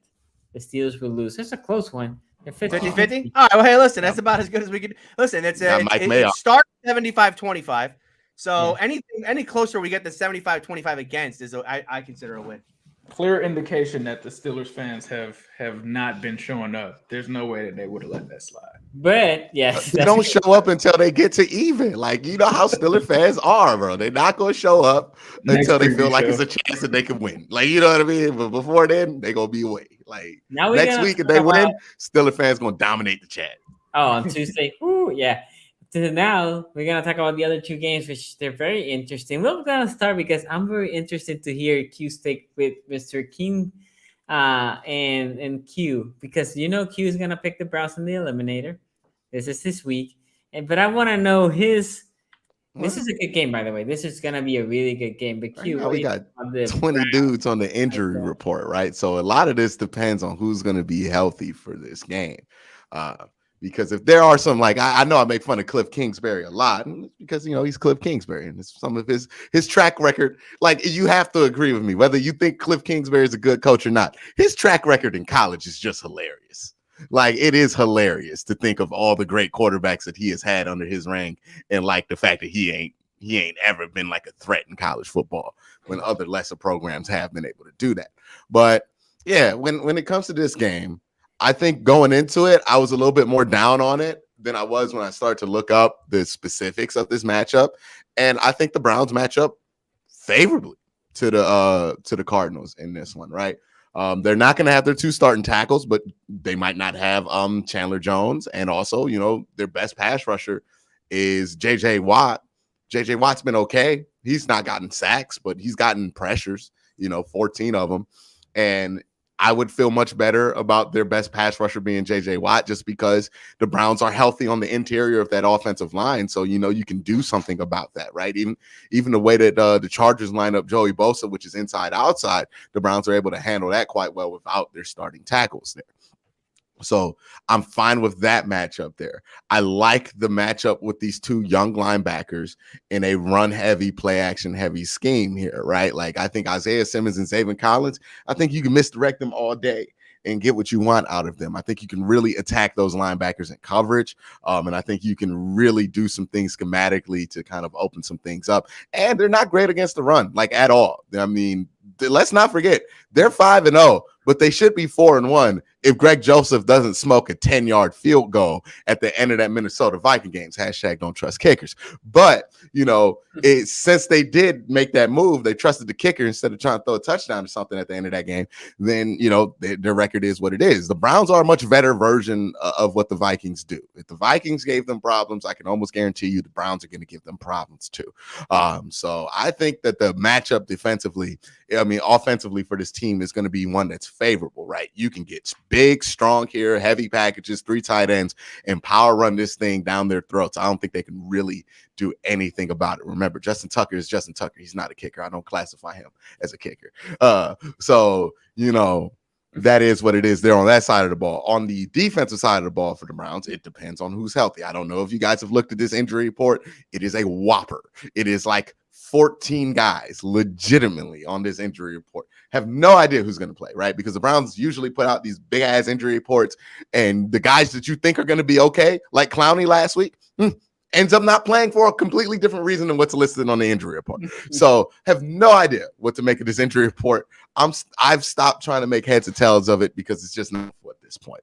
the Steelers would lose. It's a close one. 50-50? All right. Well, hey, listen, that's about as good as we could. Listen, it's Got Mike Mayock. it starts 75-25. So any closer we get to 75-25 against is I consider a win. Clear indication that the Steelers fans have not been showing up. There's no way that they would have let that slide. But yes, They don't show up until they get to even. Like, you know how Steelers fans are, bro. They're not going to show up until they feel like it's a chance that they can win. Like, you know what I mean? But before then, they're going to be away. Like, Now next week, if they win, Steelers fans going to dominate the chat. Oh, on Tuesday. Ooh, yeah. So now we're gonna talk about the other 2 games, which they're very interesting. We're gonna start because I'm very interested to hear Q stick with Mr. King and Q, because Q is gonna pick the Browns in the eliminator. This is his week, but I want to know his. This is a good game, by the way. This is gonna be a really good game. But Q, Right now, we got 20 dudes on the injury report, right? So a lot of this depends on who's going to be healthy for this game. Because if there are some, like, I know I make fun of Cliff Kingsbury a lot because, he's Cliff Kingsbury and it's some of his track record. Like, you have to agree with me, whether you think Cliff Kingsbury is a good coach or not. His track record in college is just hilarious. Like, it is hilarious to think of all the great quarterbacks that he has had under his reign, and like the fact that he ain't ever been like a threat in college football when other lesser programs have been able to do that. But yeah, when it comes to this game, I think going into it, I was a little bit more down on it than I was when I started to look up the specifics of this matchup. And I think the Browns match up favorably. to the Cardinals in this one, right? They're not going to have their 2 starting tackles, but they might not have Chandler Jones, and also, their best pass rusher is JJ Watt. JJ Watt's been okay. He's not gotten sacks, but he's gotten pressures, 14 of them. And I would feel much better about their best pass rusher being JJ Watt, just because the Browns are healthy on the interior of that offensive line. So, you can do something about that, right? Even the way that the Chargers line up Joey Bosa, which is inside outside, the Browns are able to handle that quite well without their starting tackles there. So I'm fine with that matchup there. I like the matchup with these 2 young linebackers in a run-heavy, play-action-heavy scheme here, right? Like, I think Isaiah Simmons and Zaven Collins, I think you can misdirect them all day and get what you want out of them. I think you can really attack those linebackers in coverage, and I think you can really do some things schematically to kind of open some things up. And they're not great against the run, like, at all. I mean, let's not forget, they're 5-0, but they should be 4-1 if Greg Joseph doesn't smoke a 10-yard field goal at the end of that Minnesota Viking games. # don't trust kickers. But, since they did make that move, they trusted the kicker instead of trying to throw a touchdown or something at the end of that game, then, their record is what it is. The Browns are a much better version of what the Vikings do. If the Vikings gave them problems, I can almost guarantee you the Browns are going to give them problems too. So I think that the matchup offensively for this team is going to be one that's favorable, right? You can get big, strong here, heavy packages, 3 tight ends, and power run this thing down their throats. I don't think they can really do anything about it. Remember, Justin Tucker is Justin Tucker. He's not a kicker. I don't classify him as a kicker. So that is what it is there on that side of the ball. On the defensive side of the ball for the Browns, it depends on who's healthy. I don't know if you guys have looked at this injury report. It is a whopper. It is like 14 guys legitimately on this injury report. Have no idea who's going to play, right? Because the Browns usually put out these big ass injury reports, and the guys that you think are going to be okay, like Clowney last week, ends up not playing for a completely different reason than what's listed on the injury report. So have no idea what to make of this injury report. I've stopped trying to make heads or tails of it because it's just not at this point.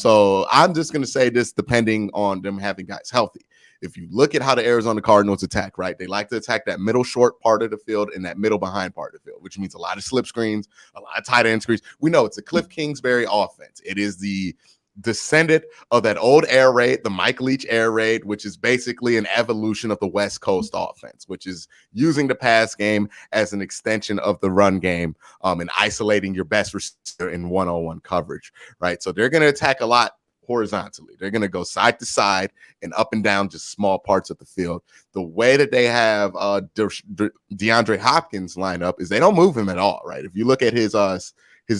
So I'm just going to say this, depending on them having guys healthy. If you look at how the Arizona Cardinals attack, right, they like to attack that middle short part of the field and that middle behind part of the field, which means a lot of slip screens, a lot of tight end screens. We know it's a Cliff Kingsbury offense. It is the descendant of that old air raid, the Mike Leach air raid, which is basically an evolution of the West Coast offense, which is using the pass game as an extension of the run game, and isolating your best receiver in one-on-one coverage, right? So they're going to attack a lot horizontally. They're going to go side to side and up and down just small parts of the field. The way that they have DeAndre Hopkins line up is they don't move him at all, right? If you look at his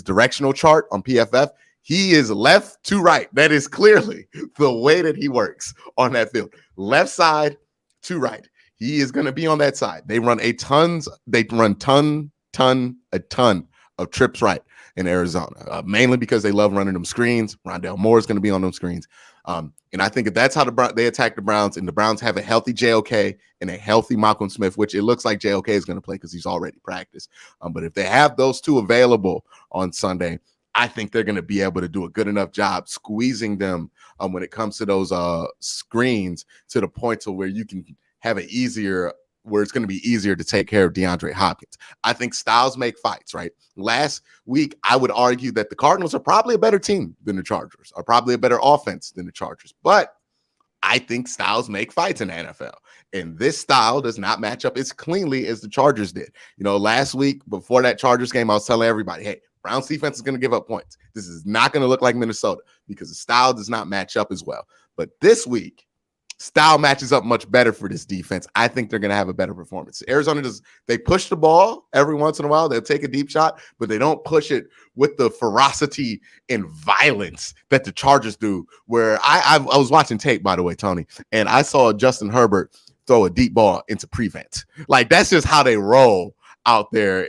directional chart on PFF, he is left to right. That is clearly the way that he works on that field. Left side to right. He is going to be on that side. They run a ton of trips right in Arizona, mainly because they love running them screens. Rondale Moore is going to be on them screens. And I think if that's how they attack the Browns, and the Browns have a healthy JOK and a healthy Malcolm Smith, which it looks like JOK is going to play because he's already practiced. But if they have those 2 available on Sunday, I think they're going to be able to do a good enough job squeezing them when it comes to those screens to the point to where you can have where it's going to be easier to take care of DeAndre Hopkins. I think styles make fights, right? Last week, I would argue that the Cardinals are probably a better team than the Chargers, are probably a better offense than the Chargers. But I think styles make fights in the NFL. And this style does not match up as cleanly as the Chargers did. Last week, before that Chargers game, I was telling everybody, hey, Browns defense is going to give up points. This is not going to look like Minnesota because the style does not match up as well. But this week, style matches up much better for this defense. I think they're going to have a better performance. Arizona they push the ball every once in a while. They'll take a deep shot, but they don't push it with the ferocity and violence that the Chargers do, where I was watching tape, by the way, Tony, and I saw Justin Herbert throw a deep ball into prevent. Like, that's just how they roll out there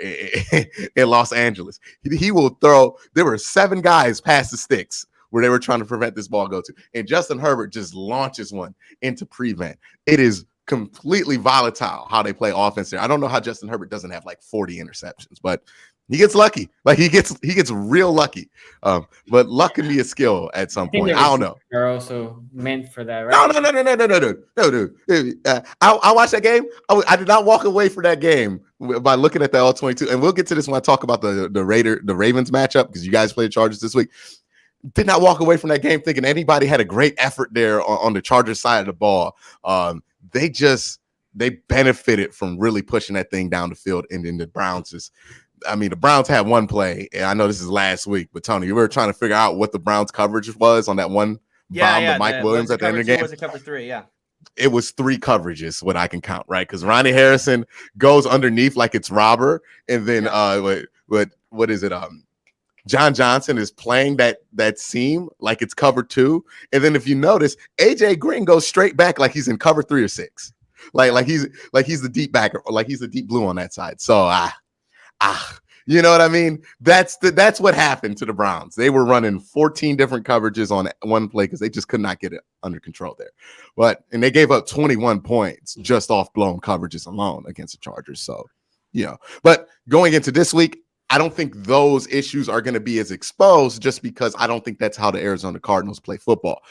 in Los Angeles. He will throw. There were 7 guys past the sticks where they were trying to prevent this ball go to. And Justin Herbert just launches one into prevent. It is completely volatile how they play offense there. I don't know how Justin Herbert doesn't have like 40 interceptions, but He gets lucky. Like he gets real lucky. But luck can be a skill at some I think point. the I don't know. receivers are also meant for that, No, right? no, dude. I watched that game. I did not walk away from that game by looking at the All-22. And we'll get to this when I talk about the Ravens matchup because you guys played Chargers this week. Did not walk away from that game thinking anybody had a great effort there on the Chargers side of the ball. They benefited from really pushing that thing down the field, and then the Browns the Browns had one play, and I know this is last week, but Tony, you were trying to figure out what the Browns coverage was on that one bomb to Mike Williams at the end of the game. Was it cover 3? Yeah. It was 3 coverages, what I can count, right? Because Ronnie Harrison goes underneath like it's robber, and then what is it? John Johnson is playing that seam like it's cover 2, and then if you notice, AJ Green goes straight back like he's in cover 3 or 6, like he's the deep backer, or like he's the deep blue on that side. So you know what I mean? That's what happened to the Browns. They were running 14 different coverages on one play because they just could not get it under control there. And they gave up 21 points just off blown coverages alone against the Chargers. So, but going into this week, I don't think those issues are going to be as exposed just because I don't think that's how the Arizona Cardinals play football.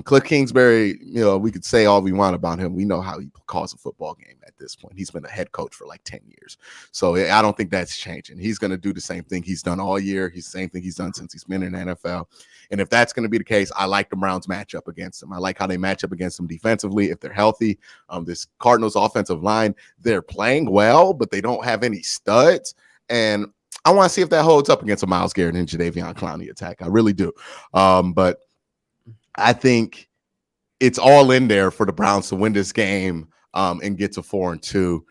Cliff Kingsbury, we could say all we want about him. We know how he calls a football game at this point. He's been a head coach for like 10 years. So I don't think that's changing. He's going to do the same thing he's done all year. He's the same thing he's done since he's been in the NFL. And if that's going to be the case, I like the Browns matchup against them. I like how they match up against them defensively if they're healthy. This Cardinals offensive line, they're playing well, but they don't have any studs. And I want to see if that holds up against a Myles Garrett and Jadeveon Clowney attack. I really do. But I think it's all in there for the Browns to win this game and get to 4-2.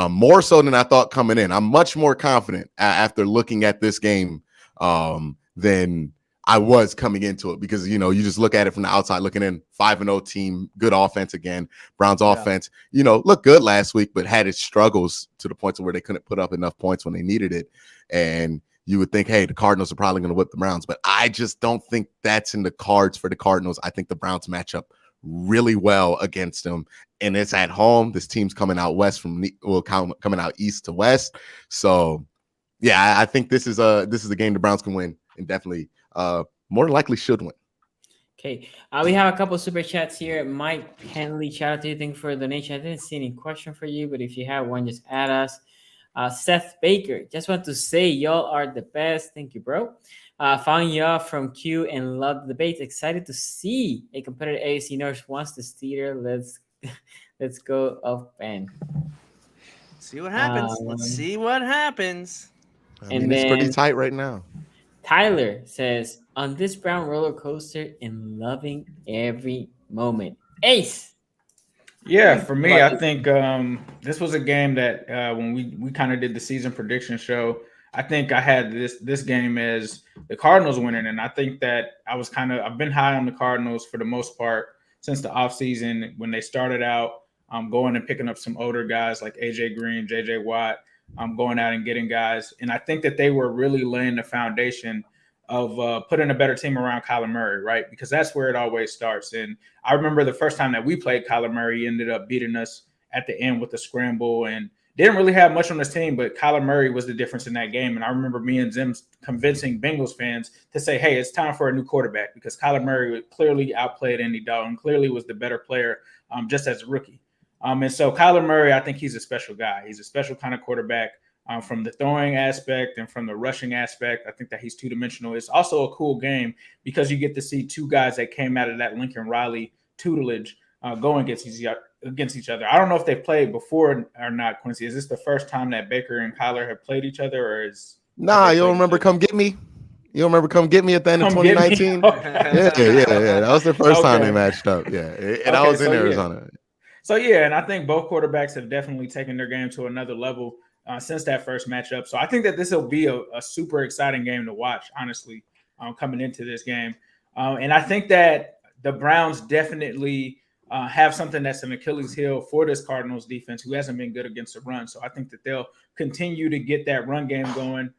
More so than I thought coming in. I'm much more confident after looking at this game than I was coming into it because, you just look at it from the outside looking in, 5-0 team, good offense again. Browns offense, looked good last week, but had its struggles to the point to where they couldn't put up enough points when they needed it. And you would think, hey, the Cardinals are probably going to whip the Browns, but I just don't think that's in the cards for the Cardinals. I think the Browns match up really well against them, and it's at home. This team's coming out coming out east to west. So, yeah, I think this is a game the Browns can win and definitely more likely should win. Okay, we have a couple super chats here. Mike Henley, shout out to you. Thank you for the donation. I didn't see any question for you, but if you have one, just add us. Seth Baker, just want to say y'all are the best. Thank you, bro. Found y'all from Q and love the debates. Excited to see a competitive AFC North once the Steelers. Let's go up and see what happens. Let's see what happens. It's pretty tight right now. Tyler says, on this Brown roller coaster and loving every moment. Ace. Yeah, for me, I think this was a game that when we kind of did the season prediction show, I think I had this game as the Cardinals winning, and I think that I've been high on the Cardinals for the most part since the offseason when they started out going and picking up some older guys like AJ Green, JJ Watt, going out and getting guys, and I think that they were really laying the foundation of putting a better team around Kyler Murray, right? Because that's where it always starts. And I remember the first time that we played Kyler Murray, he ended up beating us at the end with a scramble and didn't really have much on his team, but Kyler Murray was the difference in that game. And I remember me and Zim convincing Bengals fans to say, hey, it's time for a new quarterback because Kyler Murray clearly outplayed Andy Dalton, clearly was the better player just as a rookie. And so Kyler Murray, I think he's a special guy. He's a special kind of quarterback. From the throwing aspect and from the rushing aspect, I think that he's two-dimensional. It's also a cool game because you get to see two guys that came out of that Lincoln Riley tutelage going against each other. I don't know if they've played before or not, Quincy. Is this the first time that Baker and Kyler have played each other, or is? Nah, you don't remember Come Get Me? You don't remember Come Get Me at the end of 2019? Yeah. That was the first time they matched up. Yeah, and I was in Arizona. Yeah. So, yeah, and I think both quarterbacks have definitely taken their game to another level since that first matchup. So I think that this will be a super exciting game to watch, honestly, coming into this game. And I think that the Browns definitely have something that's an Achilles heel for this Cardinals defense who hasn't been good against the run. So I think that they'll continue to get that run game going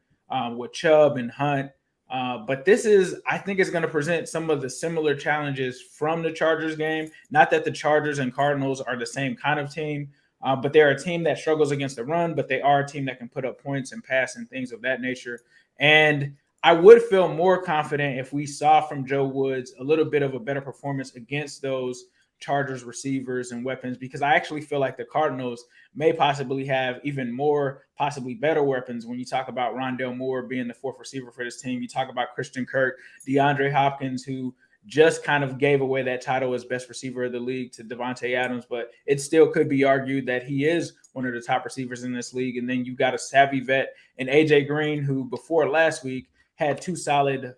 with Chubb and Hunt. But I think it's going to present some of the similar challenges from the Chargers game. Not that the Chargers and Cardinals are the same kind of team, But they're a team that struggles against the run, but they are a team that can put up points and pass and things of that nature. And I would feel more confident if we saw from Joe Woods a little bit of a better performance against those Chargers receivers and weapons, because I actually feel like the Cardinals may possibly have even more, possibly better weapons. When you talk about Rondale Moore being the fourth receiver for this team, you talk about Christian Kirk, DeAndre Hopkins, who just kind of gave away that title as best receiver of the league to Devontae Adams, but it still could be argued that he is one of the top receivers in this league. And then you got a savvy vet in AJ Green, who before last week had two solid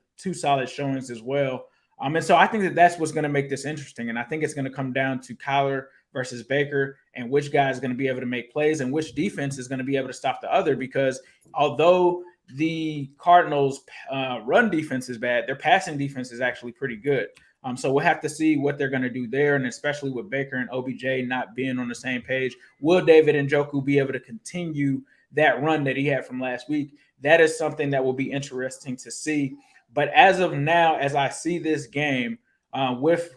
showings as well. And so I think that that's what's going to make this interesting. And I think it's going to come down to Kyler versus Baker and which guy is going to be able to make plays and which defense is going to be able to stop the other. Because although the Cardinals' run defense is bad, their passing defense is actually pretty good. So we'll have to see what they're going to do there. And especially with Baker and OBJ not being on the same page, will David Njoku be able to continue that run that he had from last week? That is something that will be interesting to see. But as of now, as I see this game, with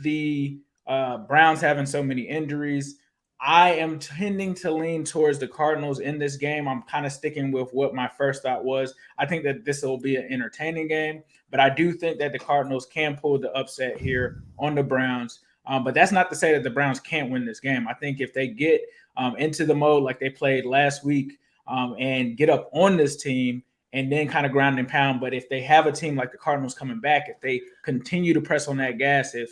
the Browns having so many injuries, I am tending to lean towards the Cardinals in this game. I'm kind of sticking with what my first thought was. I think that this will be an entertaining game, but I do think that the Cardinals can pull the upset here on the Browns. But that's not to say that the Browns can't win this game. I think if they get into the mode like they played last week and get up on this team, and then kind of ground and pound. But if they have a team like the Cardinals coming back, if they continue to press on that gas, if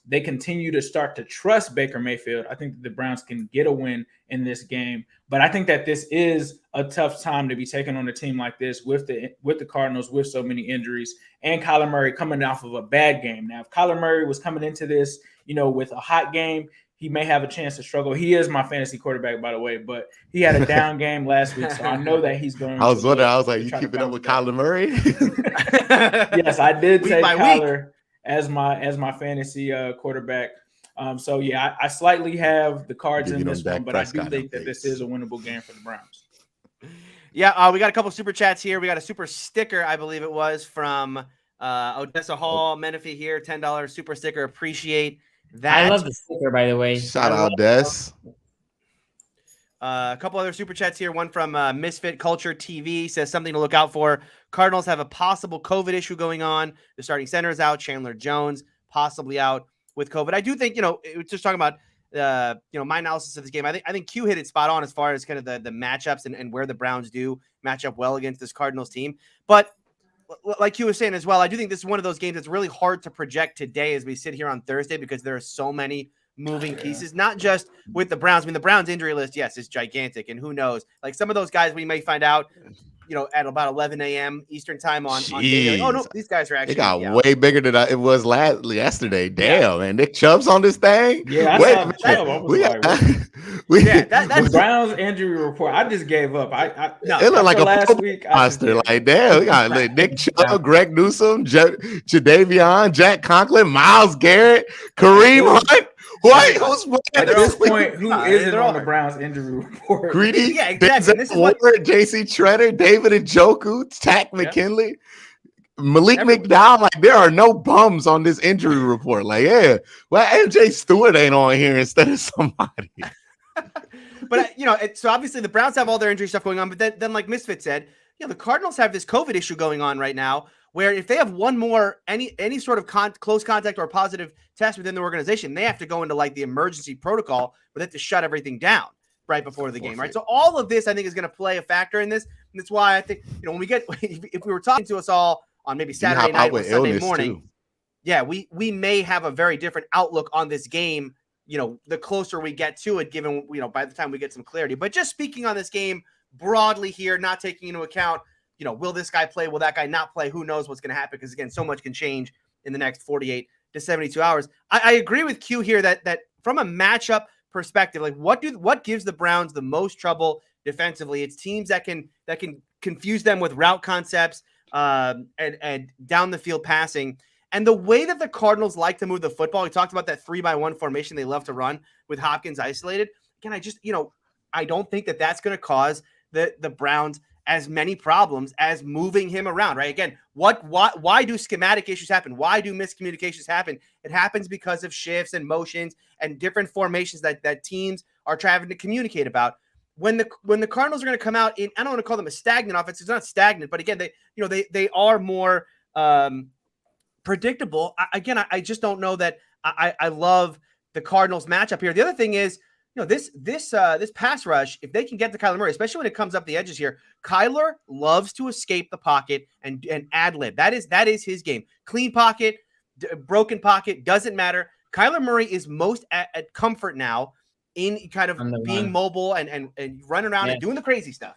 they continue to start to trust Baker Mayfield, I think that the Browns can get a win in this game. But I think that this is a tough time to be taking on a team like this with the Cardinals with so many injuries and Kyler Murray coming off of a bad game. Now, if Kyler Murray was coming into this, with a hot game, he may have a chance to struggle. He is my fantasy quarterback, by the way, but he had a down game last week, so I know that he's going. I was wondering. I was like, you keeping up with Kyler Murray? Yes, I did take Kyler as my fantasy quarterback. So yeah, I slightly have the Cards in this one, but I do think that this is a winnable game for the Browns. Yeah, we got a couple super chats here. We got a super sticker, I believe it was, from Odessa Hall Menifee here. $10 super sticker. Appreciate that. I love the sticker, by the way. Shout out, Des. A couple other super chats here. One from Misfit Culture TV says something to look out for. Cardinals have a possible COVID issue going on. The starting center is out. Chandler Jones possibly out with COVID. I do think, just talking about, my analysis of this game. I think Q hit it spot on as far as kind of the matchups and where the Browns do match up well against this Cardinals team. But like Q was saying as well, I do think this is one of those games that's really hard to project today as we sit here on Thursday because there are so many moving pieces, not just with the Browns. I mean, the Browns injury list, yes, is gigantic. And who knows, like some of those guys we may find out, at about 11 a.m. Eastern time on day. Like, oh, no, these guys are actually. It got way bigger than it was yesterday. Damn, man. Nick Chubb's on this thing? Yeah, the Browns injury report, I just gave up. It looked like a last week monster. Like, damn, we got Nick Chubb, Greg Newsome, Jadavion, Jack Conklin, Myles Garrett, Kareem Hunt. What? At this point, who isn't on the Browns injury report? Greedy, yeah, exactly. Denzel Ward, J.C. Treader, David Njoku, Tack McKinley, Malik McDowell. Like, there are no bums on this injury report. Like, yeah, well, MJ Stewart ain't on here instead of somebody. But so obviously the Browns have all their injury stuff going on. But then like Misfit said, the Cardinals have this COVID issue going on right now, where if they have one more any sort of close contact or positive test within the organization, they have to go into like the emergency protocol, but they have to shut everything down right before the game, right? So all of this, I think, is going to play a factor in this, and that's why I think when we get if we were talking to us all on maybe Saturday night or Sunday morning, we may have a very different outlook on this game. The closer we get to it, given by the time we get some clarity. But just speaking on this game broadly here, not taking into account, will this guy play? Will that guy not play? Who knows what's going to happen? Because again, so much can change in the next 48 to 72 hours. I agree with Q here that from a matchup perspective, like what gives the Browns the most trouble defensively? It's teams that can confuse them with route concepts and down the field passing. And the way that the Cardinals like to move the football, we talked about that 3-by-1 formation they love to run with Hopkins isolated. Again, I don't think that that's going to cause the Browns as many problems as moving him around, right? Again, why do schematic issues happen? Why do miscommunications happen? It happens because of shifts and motions and different formations that teams are trying to communicate about. When the Cardinals are going to come out in, I don't want to call them a stagnant offense. It's not stagnant, but again, they are more predictable. I just don't know that I love the Cardinals matchup here. The other thing is, this pass rush, if they can get to Kyler Murray, especially when it comes up the edges here, Kyler loves to escape the pocket and ad lib. That is his game. Clean pocket, broken pocket, doesn't matter. Kyler Murray is most at comfort now in kind of being mobile and running around and doing the crazy stuff.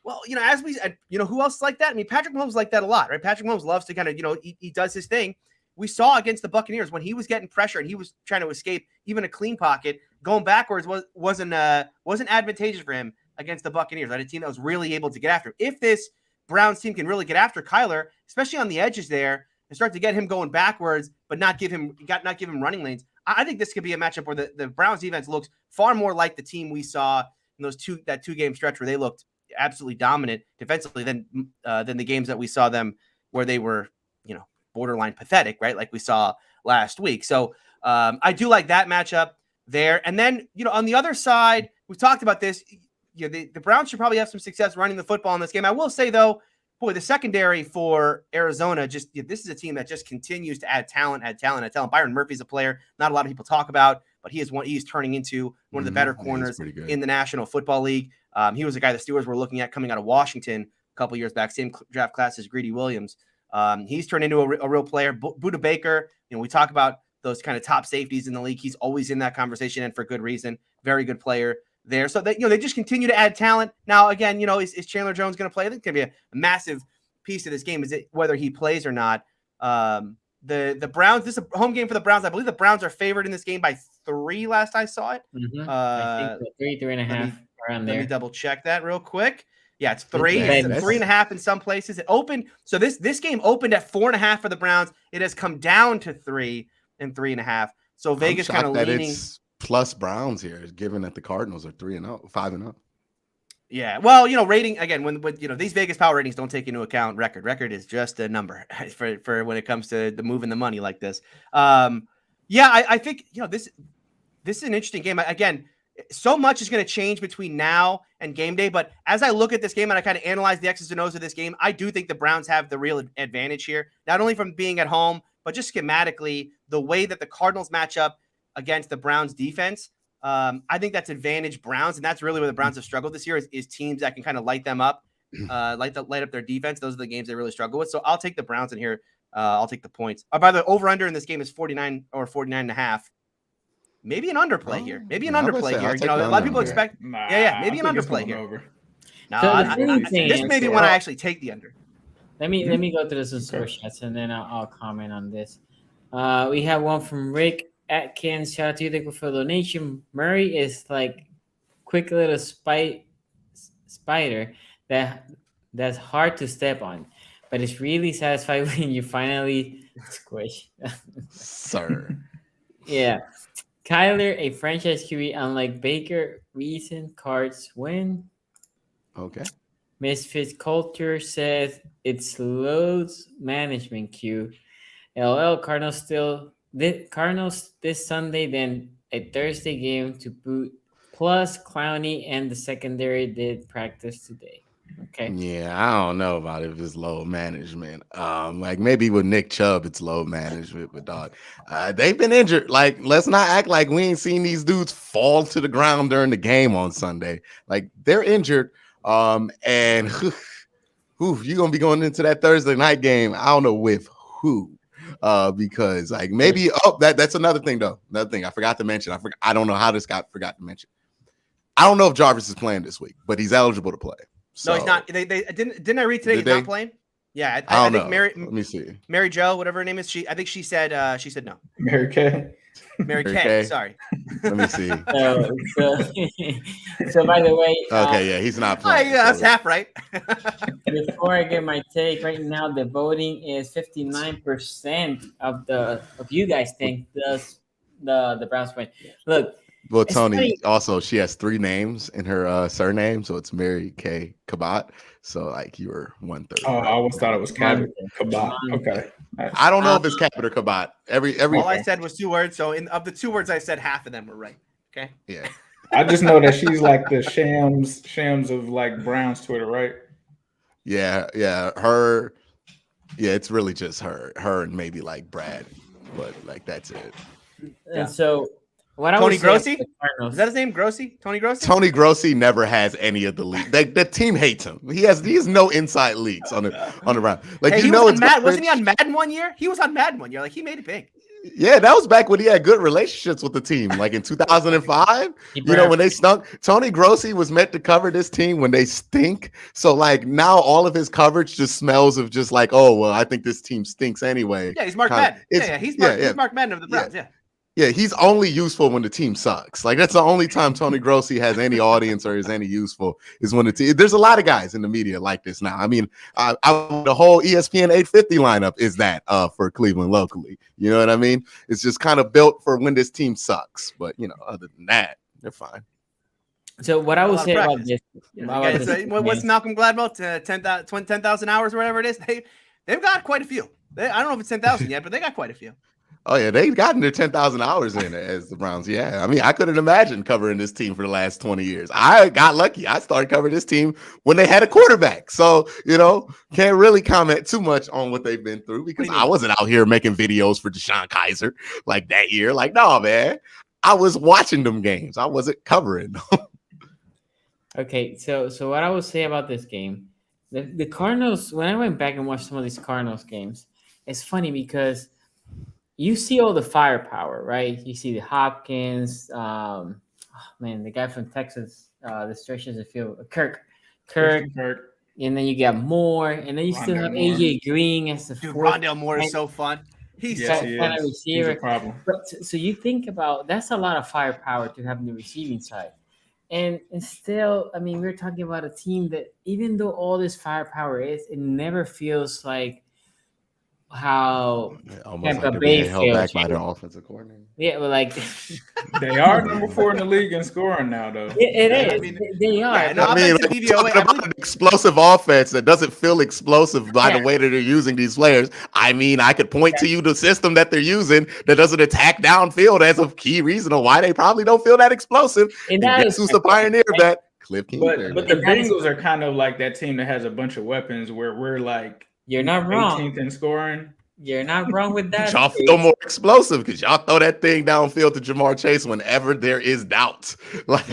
Well, as we, who else is like that? I mean, Patrick Mahomes like that a lot, right? Patrick Mahomes loves to kind of, he does his thing. We saw against the Buccaneers when he was getting pressure and he was trying to escape even a clean pocket, going backwards wasn't advantageous for him against the Buccaneers, right? A team that was really able to get after him. If this Browns team can really get after Kyler, especially on the edges there, and start to get him going backwards, but not give him running lanes, I think this could be a matchup where the Browns defense looks far more like the team we saw in that 2-game stretch where they looked absolutely dominant defensively than the games that we saw them where they were, borderline pathetic, right? Like we saw last week. So I do like that matchup there. And then, on the other side, we've talked about this. The Browns should probably have some success running the football in this game. I will say, though, the secondary for Arizona, this is a team that just continues to add talent. Byron Murphy's a player not a lot of people talk about, but he's turning into one of the better corners in the National Football League. He was a guy the Steelers were looking at coming out of Washington a couple years back, same draft class as Greedy Williams. He's turned into a real player. Budda Baker, we talk about those kind of top safeties in the league. He's always in that conversation, and for good reason. Very good player there. So that they just continue to add talent. Now, again, is Chandler Jones going to play? I think it's going to be a massive piece of this game. Is it whether he plays or not? The Browns. This is a home game for the Browns. I believe the Browns are favored in this game by 3. Last I saw it. Mm-hmm. I think 3.5 around there. Let me double check that real quick. Yeah, it's 3. It's 3.5 in some places. It opened. So this game opened at 4.5 for the Browns. It has come down to 3 and 3.5. So Vegas kind of leaning. It's plus Browns here, given that the Cardinals are 3-0, 5-0. Yeah, well, rating again when these Vegas power ratings don't take into account record. Record is just a number for when it comes to the moving the money like this. I think this is an interesting game. Again, so much is going to change between now and game day. But as I look at this game and I kind of analyze the X's and O's of this game, I do think the Browns have the real advantage here, not only from being at home, but just schematically, the way that the Cardinals match up against the Browns defense. I think that's advantage Browns. And that's really where the Browns have struggled this year is teams that can kind of light them up, light up their defense. Those are the games they really struggle with. So I'll take the Browns in here. I'll take the points. By the way, over under in this game is 49 or 49.5. Maybe an underplay here. Maybe an underplay here. A lot of people expect. Maybe an underplay here. Over. No, this may be when I actually take the under. Let me go through some super chats and then I'll comment on this. We have one from Rick Atkins. Shout out to you, thank you for the donation. Murray is like quick little spider that's hard to step on, but it's really satisfying when you finally squish. Sir. Yeah. Kyler, a franchise QB, unlike Baker, recent cards win. Okay. Misfits Culture says it's loads management Q. LL Cardinals this Sunday, then a Thursday game to boot. Plus Clowney and the secondary did practice today. Okay. Yeah, I don't know about if it's load management. Like maybe with Nick Chubb, it's load management, but dog, they've been injured. Like, let's not act like we ain't seen these dudes fall to the ground during the game on Sunday. Like, they're injured. And you're gonna be going into that Thursday night game. I don't know with who. Because like maybe that's another thing though. Another thing I forgot to mention. I don't know how this got forgot to mention. I don't know if Jarvis is playing this week, but he's eligible to play. So, no, he's not. They didn't I read today he's not playing? Yeah, I think know. Let me see. Mary Jo, whatever her name is, she said no. Mary Kay. Mary Kay, sorry. Let me see. So by the way, okay, yeah, he's not playing. That's half right. Before I get my take, right now the voting is 59% of you guys think the Browns win. Look, Well, It's Tony, funny. also, she has 3 names in her surname, so it's Mary Kay Kabat. So, like, you were 1/3. Oh, I always thought it was Cabot. Kabat. Monte. Okay. Nice. I don't know if it's Cabot or Kabat. Every All I said was 2 words. So of the 2 words I said, half of them were right. Okay. yeah. I just know that she's like the shams of like Brown's Twitter, right? Yeah, her. Yeah, it's really just her and maybe like Brad, but like that's it. And so what I Tony would say about Grossi? the Cardinals- Is that his name? Grossi? Tony Grossi? Tony Grossi never has any of the leaks. The team hates him. He has no inside leaks on the round. Like, Hey, you he know, was it's on Madden. garbage. Wasn't he on Madden one year? He was on Madden one year. Like, he made it big. Yeah, that was back when he had good relationships with the team, like in 2005. You know, when they stunk. Tony Grossi was meant to cover this team when they stink. So, like, now all of his coverage just smells of just like, oh, well, I think this team stinks anyway. Yeah, he's Mark Madden. He's Mark Madden of the Browns. Yeah, he's only useful when the team sucks. Like, that's the only time Tony Grossi has any audience or is any useful is when the team. There's a lot of guys in the media like this now. I mean, the whole ESPN 850 lineup is that for Cleveland locally. You know what I mean? It's just kind of built for when this team sucks. But, you know, other than that, they're fine. So what I will say about this, what's Malcolm Gladwell to 10,000 hours or whatever it is? They've got quite a few. I don't know if it's 10,000 yet, but they got quite a few. Oh, yeah, they've gotten their 10,000 hours in as the Browns. Yeah, I mean, I couldn't imagine covering this team for the last 20 years. I got lucky. I started covering this team when they had a quarterback. So, you know, can't really comment too much on what they've been through because I wasn't out here making videos for Deshaun Kaiser like that year. Like, no, man, I was watching them games. I wasn't covering them. Okay, so what I will say about this game, the Cardinals, when I went back and watched some of these Cardinals games, it's funny because you see all the firepower, right? You see the Hopkins, the guy from Texas, the stretches the field, Kirk, and then you got Moore, and then you still have AJ Green as the fourth. Rondale Moore is so fun. He's kind of receiver. He's a problem. But so you think about that's a lot of firepower to have on the receiving side. And still, I mean, we're talking about a team that even though all this firepower is, it never feels like how Tampa Bay held back by their offensive coordinator. Yeah, but like they are number 4 in the league in scoring now, though. It is. I mean, they are. Yeah, I mean, like, talking about an explosive offense that doesn't feel explosive by the way that they're using these players. I mean, I could point to you the system that they're using that doesn't attack downfield as a key reason of why they probably don't feel that explosive. And guess who's the pioneer of that? Cliff Kingsbury. But the Bengals are kind of like that team that has a bunch of weapons where we're like, you're not wrong. 18th in scoring. You're not wrong with that. Y'all feel more explosive because y'all throw that thing downfield to Jamar Chase whenever there is doubt. Like,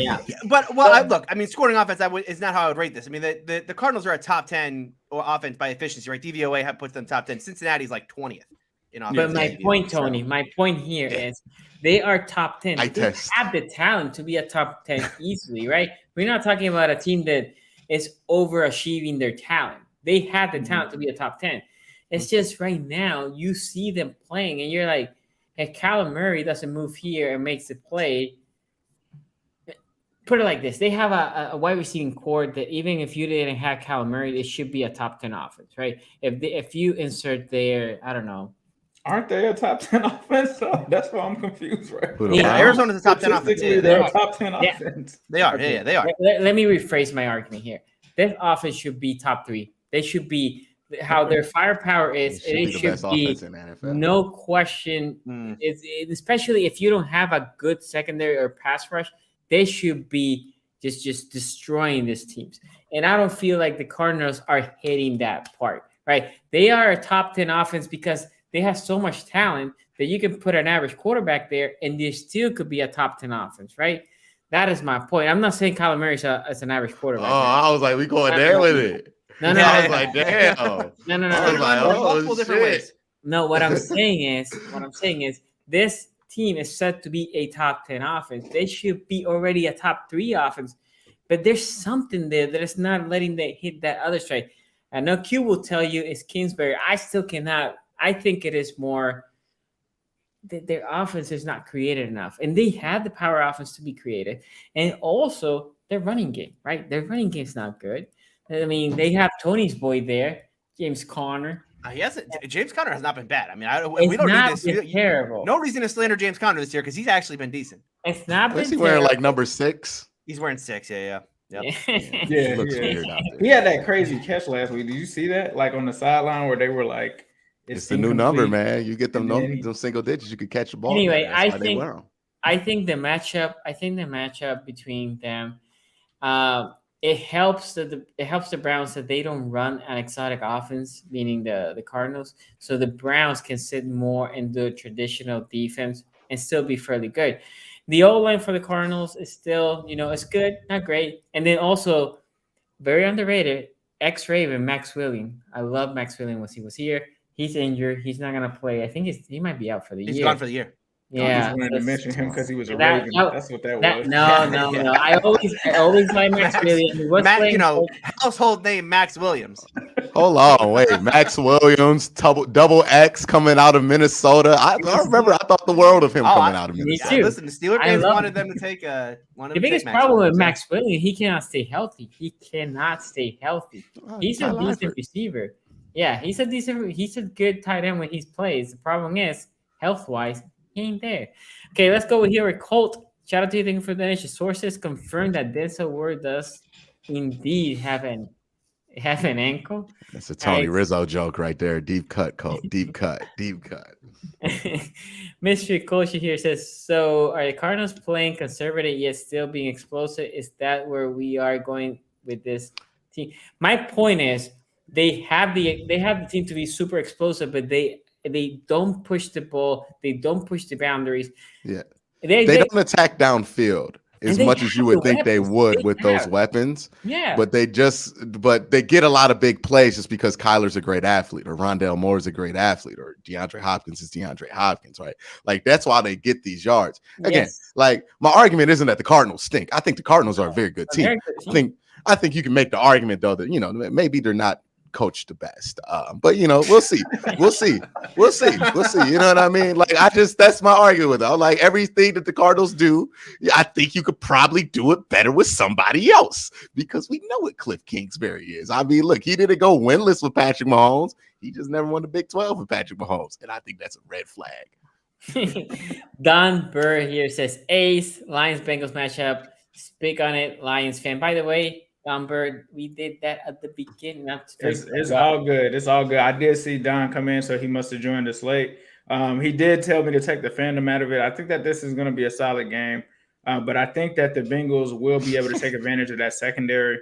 but look, I mean, scoring offense is not how I would rate this. I mean, the Cardinals are a top 10 offense by efficiency, right? DVOA puts them top 10. Cincinnati's like 20th in offense. But my point, Tony, my point here is they are top 10. They have the talent to be a top 10 easily, right? We're not talking about a team that is overachieving their talent. They have the talent to be a top 10. It's just right now you see them playing and you're like, if Kyler Murray doesn't move here and makes the play, put it like this. They have a wide receiving core that even if you didn't have Kyler Murray, it should be a top 10 offense, right? If you insert there, I don't know. Aren't they a top 10 offense? That's why I'm confused, right? Yeah, Arizona's a top 10 offense. They're a top 10 offense. They are. Yeah, they are. Let me rephrase my argument here. This offense should be top 3. They should be how their firepower is. It should be no question. Especially if you don't have a good secondary or pass rush, they should be just destroying these teams. And I don't feel like the Cardinals are hitting that part, right? They are a top 10 offense because they have so much talent that you can put an average quarterback there and they still could be a top 10 offense, right? That is my point. I'm not saying Kyler Murray is an average quarterback. Oh, I was like, we going there with it. No. I was like, damn. No. I was like, multiple different ways. No, what I'm saying is this team is set to be a top 10 offense. They should be already a top 3 offense, but there's something there that is not letting them hit that other strike. I know Q will tell you it's Kingsbury. I still cannot. I think it is more that their offense is not creative enough, and they had the power offense to be creative, and also their running game, right? Their running game is not good. I mean, they have Tony's boy there, James Conner, He hasn't. James Conner has not been bad. I mean, It's we don't not need this. been terrible. No reason to slander James Conner this year because he's actually been decent. It's not Was been he wearing terrible. like number 6? He's wearing 6. Yeah. Yep. Yeah, He looks yeah. weird out He there. had that crazy catch last week. Did you see that? Like on the sideline where they were like, It's the new number, incomplete. man. You get them And then them single digits, you could catch the ball. Anyway, better. That's why they wear 'em. I think the matchup between them, it helps the Browns that they don't run an exotic offense, meaning the Cardinals. So the Browns can sit more in the traditional defense and still be fairly good. The O-line for the Cardinals is still, it's good, not great. And then also very underrated, ex-Raven Max Williams. I love Max Williams when he was here. He's injured. He's not gonna play. I think he might be out for the year. He's gone for the year. Yeah, I just wanted to mention him because he was a That- Raven. that- That's what that was. No. I always like Max Williams. He was playing household name Max Williams. Hold on, wait. Max Williams, double X coming out of Minnesota. I remember I thought the world of him coming out of me Minnesota. too. Listen, the Steelers fans wanted them to take the biggest problem with Max Williams, he cannot stay healthy. He's a decent receiver. Yeah, he's a good tight end when he plays. The problem is, health-wise, he ain't there. Okay, let's go here with Colt. Shout out to you. Thank you for the donation. Sources confirm that Denzel Ward does indeed have an ankle. That's a Tony Rizzo joke right there. Deep cut, Colt. Deep cut. Mystery Coach here says, so are the Cardinals playing conservative yet still being explosive? Is that where we are going with this team? My point is they have the team to be super explosive, but they don't push the ball. They don't push the boundaries. Yeah. They don't attack downfield as much as you would think they would with those weapons. Yeah. But they get a lot of big plays just because Kyler's a great athlete, or Rondale Moore's a great athlete, or DeAndre Hopkins is DeAndre Hopkins, right? Like that's why they get these yards. Again, like my argument isn't that the Cardinals stink. I think the Cardinals are a very good team. I think you can make the argument though that maybe they're not coached the best, but we'll see. You know what I mean? Like that's my argument with it. Like everything that the Cardinals do, I think you could probably do it better with somebody else because we know what Cliff Kingsbury is. I mean, look, he didn't go winless with Patrick Mahomes. He just never won the Big 12 with Patrick Mahomes, and I think that's a red flag. Don Burr here says Ace Lions Bengals matchup. Speak on it, Lions fan. By the way, Don Bird, we did that at the beginning. It's all good. It's all good. I did see Don come in, so he must have joined us late. He did tell me to take the fandom out of it. I think that this is going to be a solid game, but I think that the Bengals will be able to take advantage of that secondary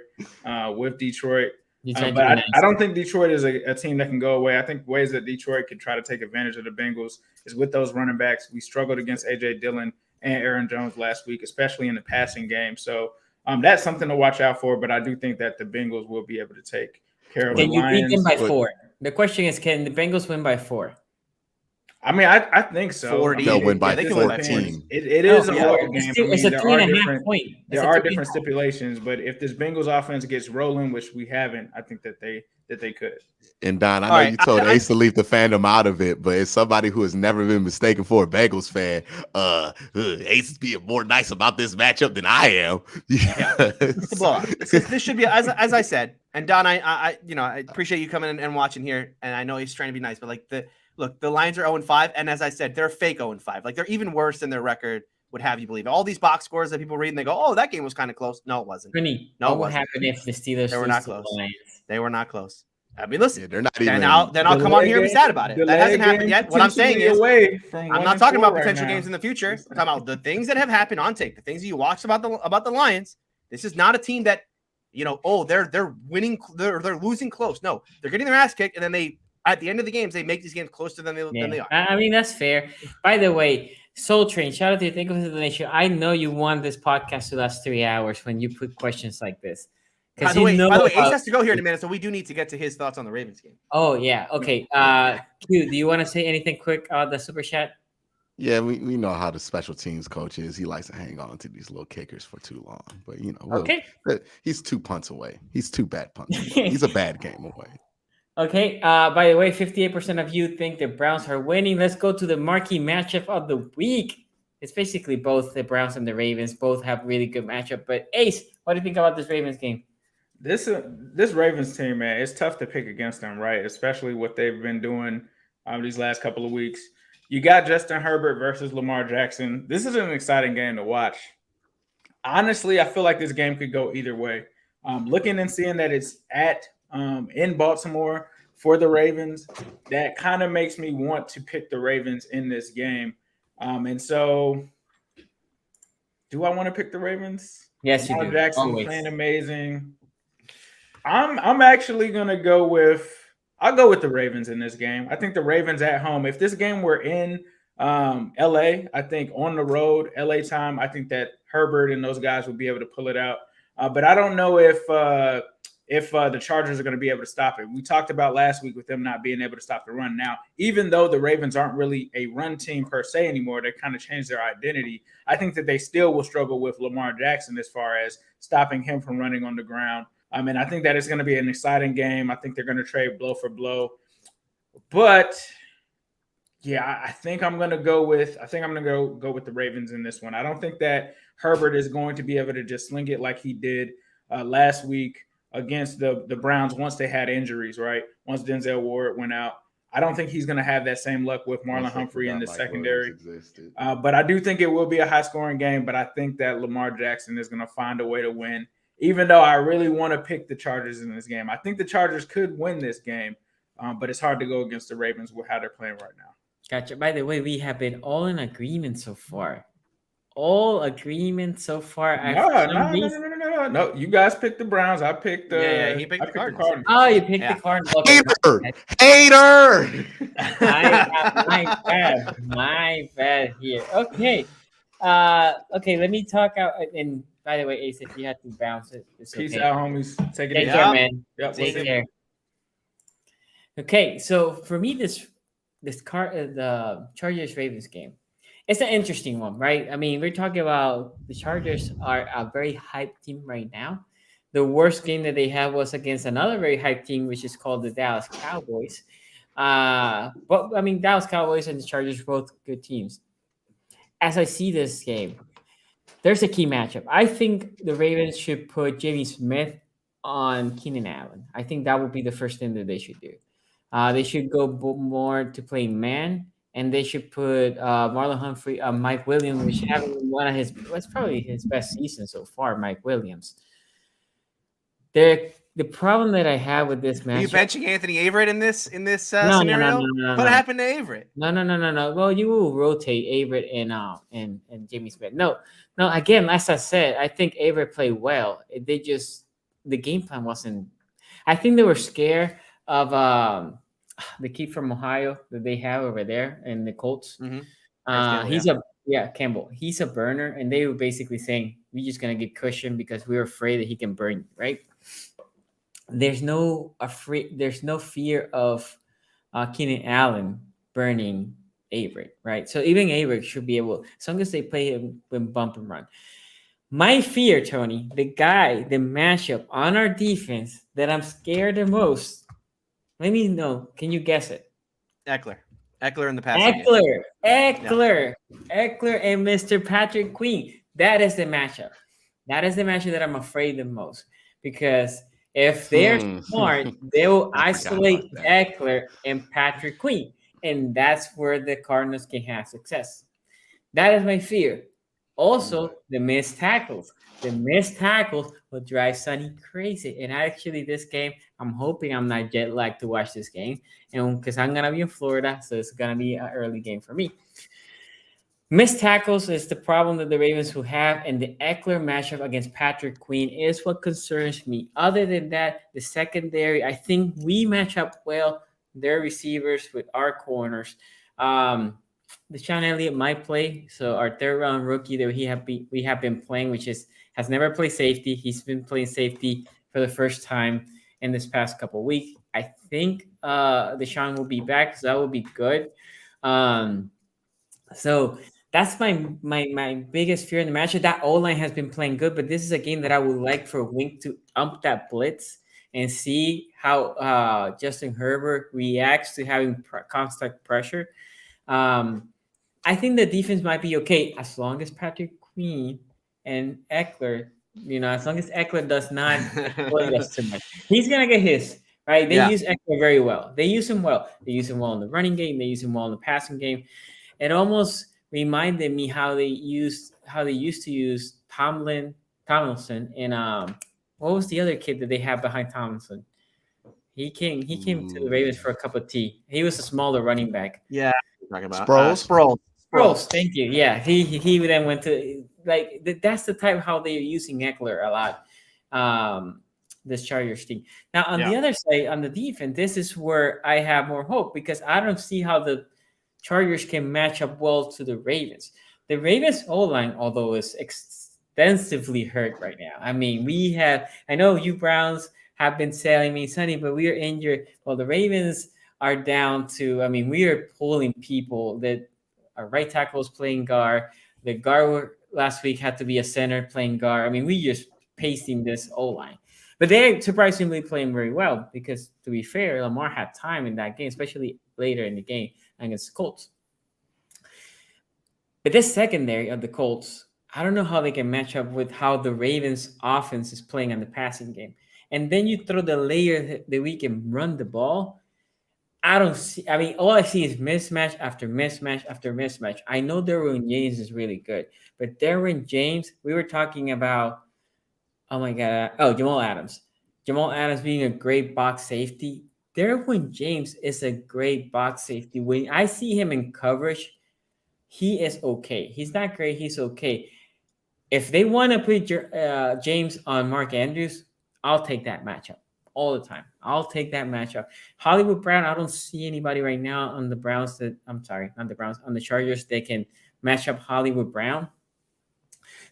with Detroit. But I don't think Detroit is a team that can go away. I think ways that Detroit could try to take advantage of the Bengals is with those running backs. We struggled against A.J. Dillon and Aaron Jones last week, especially in the passing game. So that's something to watch out for, but I do think that the Bengals will be able to take care of the Lions. Can you beat them by 4? The question is, can the Bengals win by 4? I mean, I think so. They'll win by 14. It is a hard game. It's a 3.5 point. There are different stipulations, but if this Bengals offense gets rolling, which we haven't, I think that they could. And Don, I know you told Ace to leave the fandom out of it, but as somebody who has never been mistaken for a Bengals fan, Ace is being more nice about this matchup than I am. It's a blowout. This should be, as I said, and Don, I appreciate you coming in and watching here, and I know he's trying to be nice, but the Lions are 0-5, and as I said, they're fake 0-5. Like they're even worse than their record would have you believe. All these box scores that people read and they go, "Oh, that game was kind of close." No, it wasn't. What would happen if the Steelers? They were not close. They were not close. I mean, listen. They're not even. Then I'll come on here and be sad about it. That hasn't happened yet. What I'm saying is, I'm not talking about potential games in the future. I'm talking about the things that have happened on tape, the things that you watched about the Lions. This is not a team that, they're winning, they're losing close. No, they're getting their ass kicked, and then at the end of the games, they make these games closer than they are. I mean, that's fair. By the way, Soul Train, shout out to you. Thank you for the donation. I know you want this podcast to last 3 hours when you put questions like this. By the way, Ace has to go here in a minute, so we do need to get to his thoughts on the Ravens game. Oh, yeah. Okay. Q, do you want to say anything quick on the super chat? Yeah, we know how the special teams coach is. He likes to hang on to these little kickers for too long. But, okay. He's 2 punts away. He's 2 bad punts away. He's a bad game away. Okay. By the way, 58% of you think the Browns are winning. Let's go to the marquee matchup of the week. It's basically both the Browns and the Ravens. Both have really good matchup. But Ace, what do you think about this Ravens game? This Ravens team, man, it's tough to pick against them, right? Especially what they've been doing these last couple of weeks. You got Justin Herbert versus Lamar Jackson. This is an exciting game to watch. Honestly, I feel like this game could go either way. Looking and seeing that it's at in Baltimore for the Ravens, that kind of makes me want to pick the Ravens in this game. And so, do I want to pick the Ravens? Yes, you Lamar do. Jackson Always. playing amazing. I'm actually gonna go with I'll go with the Ravens in this game. I think the Ravens at home. If this game were in LA, I think on the road, LA time, I think that Herbert and those guys would be able to pull it out. But I don't know if the Chargers are going to be able to stop it. We talked about last week with them not being able to stop the run. Now, even though the Ravens aren't really a run team per se anymore, they kind of changed their identity. I think that they still will struggle with Lamar Jackson as far as stopping him from running on the ground. I mean, I think that it's going to be an exciting game. I think they're going to trade blow for blow. But yeah, I think I'm going to go with the Ravens in this one. I don't think that Herbert is going to be able to just sling it like he did last week against the Browns once they had injuries, right? Once Denzel Ward went out. I don't think he's going to have that same luck with Marlon Humphrey in the secondary. But I do think it will be a high-scoring game, but I think that Lamar Jackson is going to find a way to win, even though I really want to pick the Chargers in this game. I think the Chargers could win this game, but it's hard to go against the Ravens with how they're playing right now. Gotcha. By the way, we have been all in agreement so far. All agreement so far. No. You guys picked the Browns. I picked he picked the Cardinals. Oh, you picked the Cardinals. Okay. Hater. My bad here. Okay. Okay, let me talk out. And by the way, Ace, if you had to bounce it, it's Peace okay. out, homies. Take care, man. Yep, Take care. Okay, so for me, the Chargers Ravens game, it's an interesting one, right? I mean, we're talking about the Chargers are a very hyped team right now. The worst game that they had was against another very hyped team, which is called the Dallas Cowboys. But I mean, Dallas Cowboys and the Chargers are both good teams. As I see this game, there's a key matchup. I think the Ravens should put Jamie Smith on Keenan Allen. I think that would be the first thing that they should do. They should go more to playing man, and they should put Marlon Humphrey, Mike Williams, which having one of that's probably his best season so far, Mike Williams. The problem that I have with this match. Are you benching Anthony Averett in this scenario? No. What happened to Averett? No. Well, you will rotate Averett and Jamie Smith. No. Again, as I said, I think Averett played well. The game plan wasn't. I think they were scared of the kid from Ohio that they have over there in the Colts. Mm-hmm. Campbell. He's a burner, and they were basically saying we're just gonna get cushion because we're afraid that he can burn you, right? There's no fear of Keenan Allen burning Averett, right? So even Averett should be able, as long as they play him with bump and run. My fear, Tony, the matchup on our defense that I'm scared the most. Let me know. Can you guess it? Eckler in the passing game. Eckler, and Mr. Patrick Queen. That is the matchup. That is the matchup that I'm afraid the most, because if they're smart, they will isolate Eckler and Patrick Queen, and that's where the Cardinals can have success. That is my fear. Also, the missed tackles. The missed tackles will drive Sonny crazy. And actually, this game, I'm hoping I'm not jet lagged to watch this game, and because I'm gonna be in Florida, so it's gonna be an early game for me. Missed tackles is the problem that the Ravens will have, and the Eckler matchup against Patrick Queen is what concerns me. Other than that, the secondary, I think we match up well, their receivers with our corners. Deshaun Elliott might play, so our third-round rookie that we have been playing, which has never played safety. He's been playing safety for the first time in this past couple of weeks. I think Deshaun will be back, so that will be good. So that's my biggest fear in the matchup. That O-line has been playing good, but this is a game that I would like for Wink to ump that blitz and see how Justin Herbert reacts to having constant pressure. I think the defense might be okay as long as Patrick Queen and Eckler as long as Eckler does not exploit us too much, he's gonna get his. Right? They use Eckler very well. They use him well. They use him well in the running game. They use him well in the passing game. It almost reminded me how they used to use Tomlinson, and what was the other kid that they had behind Tomlinson? He came to the Ravens for a cup of tea. He was a smaller running back. Yeah, talking about Sproles. Thank you. Yeah, he then went to that's the type how they're using Eckler a lot. This Chargers team. Now on the other side, on the defense, this is where I have more hope because I don't see how the Chargers can match up well to the Ravens. The Ravens O-line, although is extensively hurt right now. I mean, I know you Browns have been telling me, Sonny, but we are injured. Well, the Ravens are down to, we are pulling people that our right tackle is playing guard. The guard last week had to be a center playing guard. We just pasting this O-line. But they're surprisingly playing very well because, to be fair, Lamar had time in that game, especially later in the game against the Colts. But this secondary of the Colts, I don't know how they can match up with how the Ravens offense is playing on the passing game. And then you throw the layer that we can run the ball. I don't see. All I see is mismatch after mismatch after mismatch. I know Derwin James is really good, but Derwin James, we were talking about, oh my God. Oh, Jamal Adams. Jamal Adams being a great box safety. Derwin James is a great box safety. When I see him in coverage, he is okay. He's not great. He's okay. If they want to put James on Mark Andrews, I'll take that matchup all the time. I'll take that matchup. Hollywood Brown, I don't see anybody right now on the Browns on the Chargers that can match up Hollywood Brown.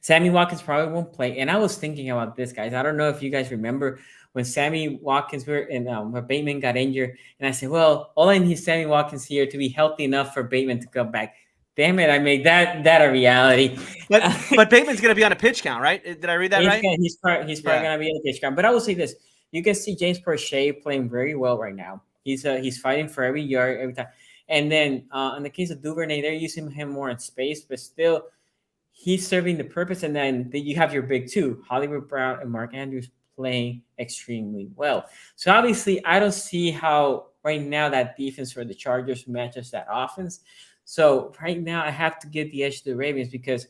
Sammy Watkins probably won't play. And I was thinking about this, guys. I don't know if you guys remember when Sammy Watkins when Bateman got injured. And I said, well, all I need is Sammy Watkins here to be healthy enough for Bateman to come back. Damn it, I made that a reality. But Bateman's going to be on a pitch count, right? Did I read that right? He's probably going to be on a pitch count. But I will say this. You can see James Prochet playing very well right now. He's fighting for every yard, every time. And then in the case of Duvernay, they're using him more in space, but still he's serving the purpose. And then you have your big two, Hollywood Brown and Mark Andrews, playing extremely well. So obviously, I don't see how right now that defense for the Chargers matches that offense. So right now, I have to give the edge to the Ravens because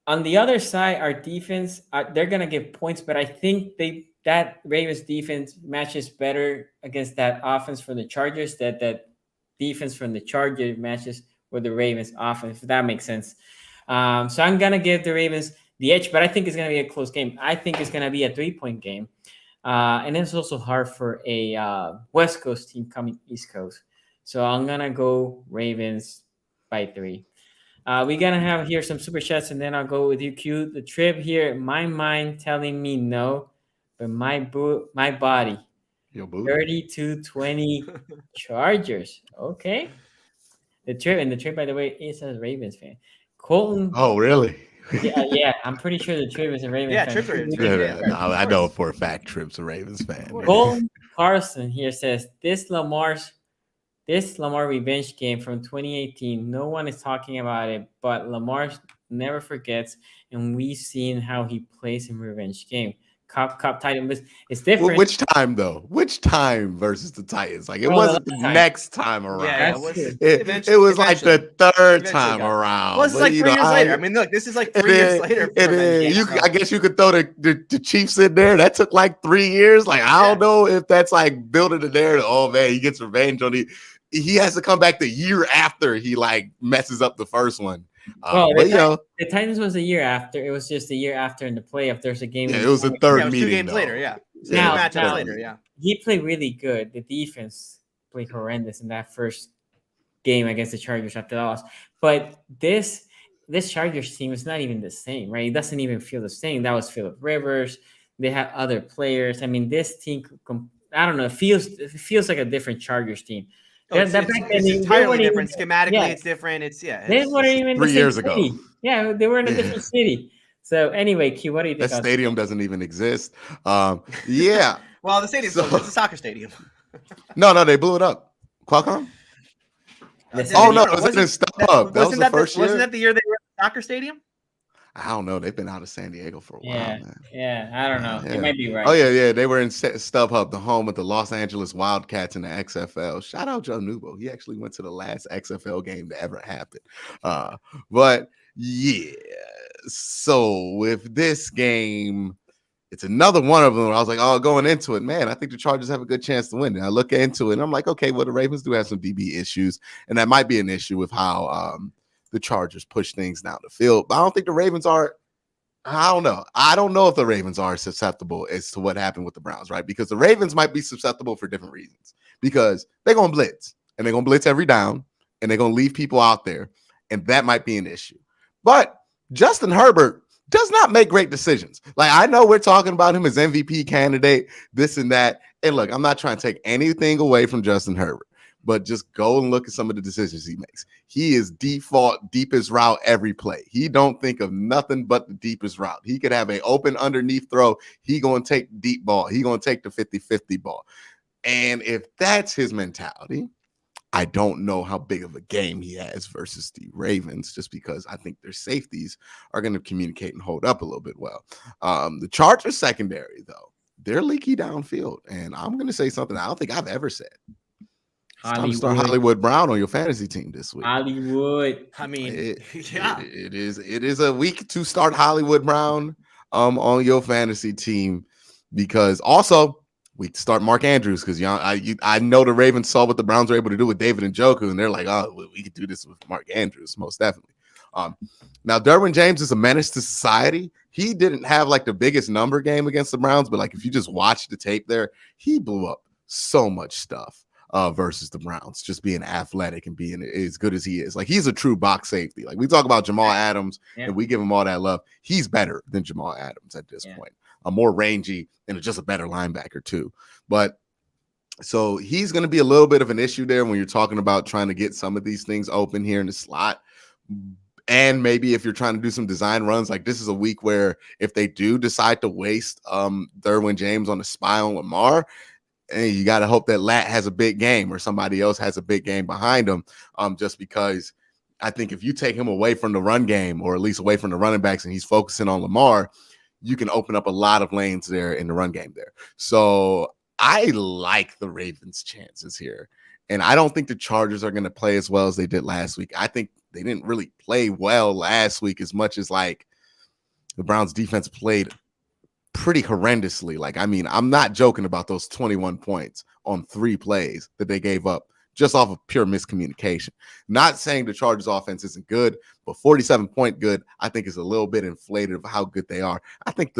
on the other side, our defense, they're going to give points, but I think that Ravens defense matches better against that offense for the Chargers, that defense from the Chargers matches with the Ravens offense, if that makes sense. So I'm going to give the Ravens the edge, but I think it's going to be a close game. I think it's going to be a 3-point game. And it's also hard for a West Coast team coming East Coast. So I'm going to go Ravens by 3. We're going to have here some super chats, and then I'll go with you, Q. The trip here, my mind telling me no, but my body, 32-20 Chargers. Okay. The trip, by the way, is a Ravens fan. Colton. Oh, really? Yeah, I'm pretty sure the Trip is a Ravens fan. Trip's a Ravens fan. No, I know for a fact Trip's a Ravens fan. Colton Carson here says, this Lamar revenge game from 2018, no one is talking about it, but Lamar never forgets, and we've seen how he plays in revenge game. Cup Titans, it's different. Which time though? Which time versus the Titans? Like it wasn't the next time around. Yeah, it was like the third time around. Well, it's like 3 years later. I mean, look, this is like 3 years later. I guess you could throw the Chiefs in there. That took like 3 years. Like I don't know if that's like building the narrative. Oh man, he gets revenge on he has to come back the year after he like messes up the first one. The Titans was a year after. It was just a year after in the playoff. There's a game. Yeah, it was a third meeting. 2 games later. Yeah. Now, later. Yeah. He played really good. The defense played horrendous in that first game against the Chargers after the loss. But this Chargers team is not even the same, right? It doesn't even feel the same. That was Phillip Rivers. They have other players. I mean, this team. I don't know. It feels like a different Chargers team. It's entirely different. Schematically, it's different. They weren't even 3 years ago. City. Yeah, they were in a different city. So anyway, Q, what do you think? That stadium doesn't even exist. Yeah. Well, the stadium it's a soccer stadium. No, they blew it up. Qualcomm? It was in StubHub. That was the first year. Wasn't that the year they were at the soccer stadium? I don't know. They've been out of San Diego for a while, man. Yeah, I don't know. Yeah. You might be right. Oh yeah. They were in StubHub, the home of the Los Angeles Wildcats in the XFL. Shout out Joe Nubo. He actually went to the last XFL game that ever happened. But yeah. So with this game, it's another one of them. I was like, oh, going into it, man, I think the Chargers have a good chance to win. And I look into it, and I'm like, okay, well, the Ravens do have some DB issues, and that might be an issue with how the Chargers push things down the field. But I don't think the Ravens are. I don't know. I don't know if the Ravens are susceptible as to what happened with the Browns, right? Because the Ravens might be susceptible for different reasons. Because they're going to blitz, and they're going to blitz every down, and they're going to leave people out there, and that might be an issue. But Justin Herbert does not make great decisions. Like, I know we're talking about him as MVP candidate, this and that. And look, I'm not trying to take anything away from Justin Herbert, but just go and look at some of the decisions he makes. He is default deepest route every play. He don't think of nothing but the deepest route. He could have an open underneath throw. He going to take deep ball. He going to take the 50-50 ball. And if that's his mentality, I don't know how big of a game he has versus the Ravens, just because I think their safeties are going to communicate and hold up a little bit well. The Chargers secondary, though, they're leaky downfield. And I'm going to say something I don't think I've ever said. It's time to start Hollywood Brown on your fantasy team this week. Hollywood. I mean, it is a week to start Hollywood Brown on your fantasy team, because also we start Mark Andrews, because I know the Ravens saw what the Browns were able to do with David Njoku, and they're like, oh, we could do this with Mark Andrews, most definitely. Now, Derwin James is a menace to society. He didn't have like the biggest number game against the Browns, but like if you just watch the tape there, he blew up so much stuff versus the Browns, just being athletic and being as good as he is. Like, he's a true box safety. Like, we talk about Jamal Adams, and we give him all that love. He's better than Jamal Adams at this point. More rangy and just a better linebacker too. But so he's going to be a little bit of an issue there when you're talking about trying to get some of these things open here in the slot. And maybe if you're trying to do some design runs, like this is a week where if they do decide to waste Derwin James on the spy on Lamar, and you got to hope that Lat has a big game or somebody else has a big game behind him, just because I think if you take him away from the run game, or at least away from the running backs, and he's focusing on Lamar, you can open up a lot of lanes there in the run game there. So I like the Ravens' chances here. And I don't think the Chargers are going to play as well as they did last week. I think they didn't really play well last week as much as like the Browns defense played pretty horrendously. Like, I mean, I'm not joking about those 21 points on 3 plays that they gave up just off of pure miscommunication. Not saying the Chargers offense isn't good, but 47-point good, I think, is a little bit inflated of how good they are. I think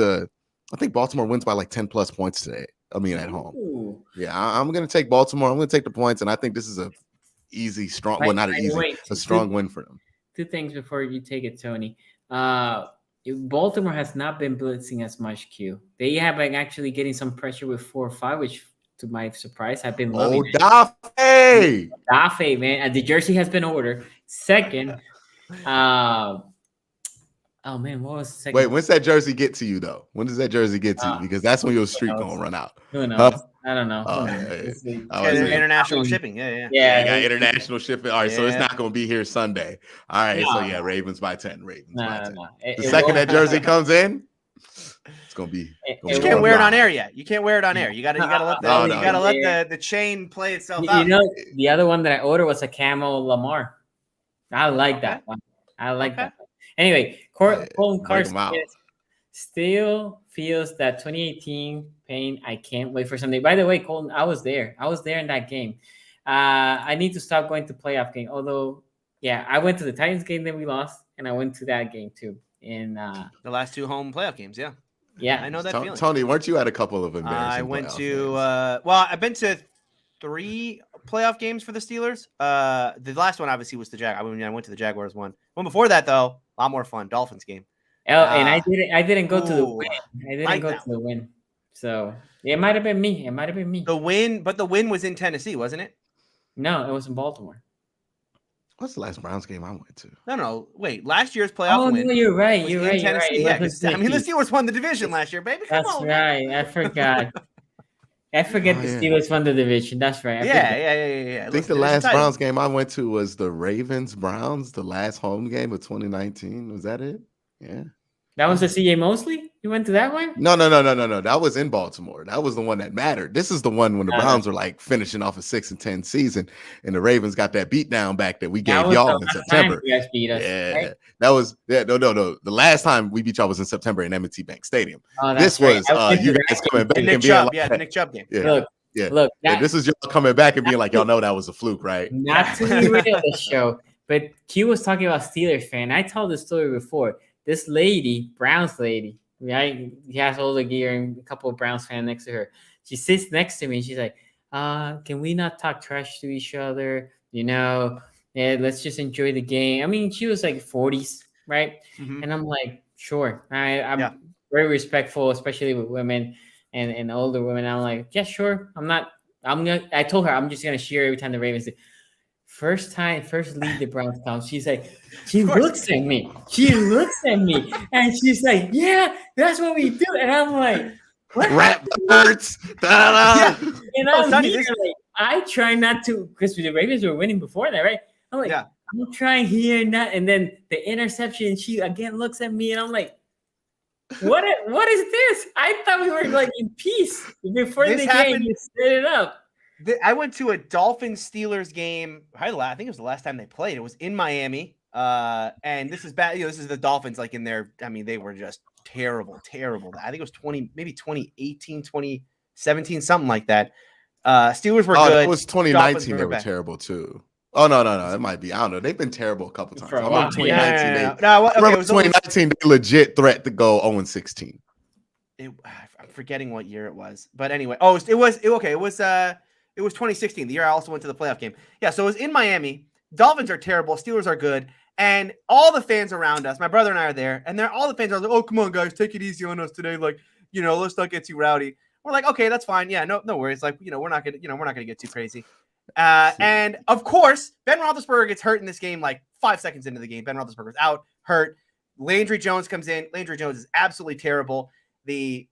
Baltimore wins by like 10 plus points today. I mean, at home. Ooh. Yeah, I'm going to take Baltimore. I'm going to take the points, and I think this is a easy, strong, well, not an easy, a strong win for them. 2 things before you take it, Tony. Baltimore has not been blitzing as much, Q. They have been actually getting some pressure with 4 or 5, which, to my surprise, I've been loving. Dafe, man. The jersey has been ordered. Second, oh man, what was the second? Wait, when's that jersey get to you though? When does that jersey get to you? Because that's when your streak gonna run out. Who knows? I don't know. International shipping. Yeah. I got international shipping. All right, so it's not gonna be here Sunday. All right, so yeah, Ravens by 10. Ravens by 10. The second that jersey comes in, it's gonna be. You can't wear it on air yet. You can't wear it on air. You gotta let the chain play itself out. You know, the other one that I ordered was a camo Lamar. I like that one. I like that one. Anyway, Colton Carson still feels that 2018 pain. I can't wait for Sunday. By the way, Colton, I was there. I was there in that game. I need to stop going to playoff game. Although, yeah, I went to the Titans game that we lost, and I went to that game too. In the last 2 home playoff games, yeah, I know that feeling. Tony, weren't you at a couple of embarrassing? I went to I've been to 3 playoff games for the Steelers. The last one obviously was the I went to the Jaguars one. One before that though, a lot more fun. Dolphins game. And I didn't go to the win. I didn't go to the win. So it might have been me. The win was in Tennessee, wasn't it? No, it was in Baltimore. What's the last Browns game I went to? No. Wait, last year's playoff win. No, you're right. You're right. Yeah, I mean, the Steelers won the division last year, baby. Come on. That's right. I forgot. The Steelers won the division. That's right. Yeah. I think the last Browns game I went to was the Ravens-Browns, the last home game of 2019. Was that it? Yeah. That was the CJ Mosley? You went to that one? No. That was in Baltimore. That was the one that mattered. This is the one when the Browns were like finishing off a 6-10 season, and the Ravens got that beat down back that we gave y'all in September. You guys beat us, right? That was no. The last time we beat y'all was in September in M&T Bank Stadium. This was you guys coming back and being Chubb, like, the Nick Chubb game. Look. This is y'all coming back and being like, y'all know that was a fluke, right? Not to derail the show, but Q was talking about Steelers fan. I told this story before. This lady, Browns lady, right? He has all the gear and a couple of Browns fans next to her. She sits next to me and she's like, can we not talk trash to each other? Let's just enjoy the game. I mean, she was like 40s, right? Mm-hmm. And I'm like, sure. I'm very respectful, especially with women and older women. I'm like, yeah, sure. I told her I'm just gonna cheer every time the Ravens do. First lead the Browns come. She's like, she looks at me, and she's like, yeah, that's what we do. And I'm like, what? Rap birds. And I'm here, like, I try not to, because the Ravens were winning before that, right? I'm like, I'm trying here and that, and then the interception. She again looks at me, and I'm like, what is this? I thought we were like in peace before the game. You set it up. I went to a Dolphins-Steelers game. I think it was the last time they played. It was in Miami. And this is bad. This is the Dolphins, like in their, I mean, they were just terrible. I think it was 2018, 2017, something like that. Steelers were good. It was 2019. They were terrible too. Oh, no. It might be. I don't know. They've been terrible a couple times. I remember 2019. 2019, they legit threat to go 0-16. I'm forgetting what year it was. But anyway, it was 2016, the year I also went to the playoff game. Yeah, so it was in Miami. Dolphins are terrible. Steelers are good. And all the fans around us, my brother and I are there, and all the fans are like, oh, come on, guys, take it easy on us today. Like, let's not get too rowdy. We're like, okay, that's fine. Yeah, no worries. Like, we're not gonna get too crazy. And of course, Ben Roethlisberger gets hurt in this game like 5 seconds into the game. Ben Roethlisberger's out, hurt. Landry Jones comes in. Landry Jones is absolutely terrible. The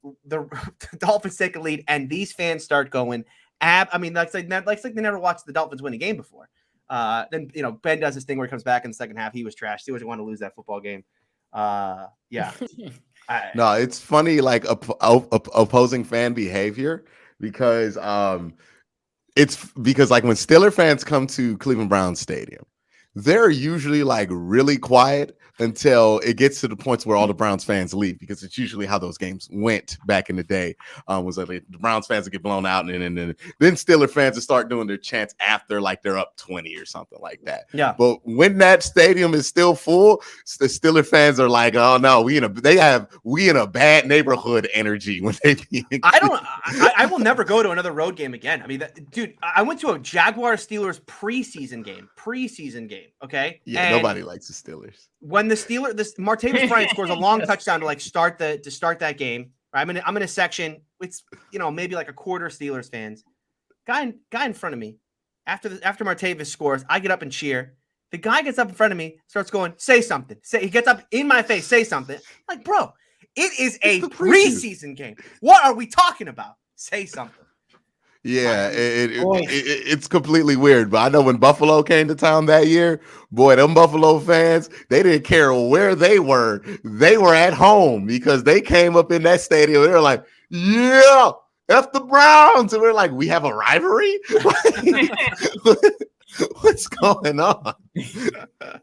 Dolphins take a lead, and these fans start going. I mean, like they never watched the Dolphins win a game before. Then Ben does this thing where he comes back in the second half. He was trashed. He wasn't want to lose that football game. Yeah. No, it's funny, like opposing fan behavior, because it's because like when Steeler fans come to Cleveland Browns Stadium, they're usually like really quiet until it gets to the points where all the Browns fans leave, because it's usually how those games went back in the day. Was like the Browns fans would get blown out, and then Steeler fans would start doing their chants after like they're up 20 or something like that. Yeah. But when that stadium is still full, the Steeler fans are like, oh no, we in a bad neighborhood energy when they be. I will never go to another road game again. I mean, dude, I went to a Jaguars Steelers preseason game. Okay. Yeah, and nobody likes the Steelers. When the Martavis Bryant scores a long touchdown to like start that game. Right? I'm in a section. It's maybe like a quarter Steelers fans. Guy in front of me. After Martavis scores, I get up and cheer. The guy gets up in front of me, starts going, say something. He gets up in my face, say something. I'm like, bro, it is a preseason game. What are we talking about? Say something. Yeah, it's completely weird. But I know when Buffalo came to town that year, boy, them Buffalo fans, they didn't care where they were. They were at home because they came up in that stadium. They were like, yeah, F the Browns. And we're like, we have a rivalry? What's going on?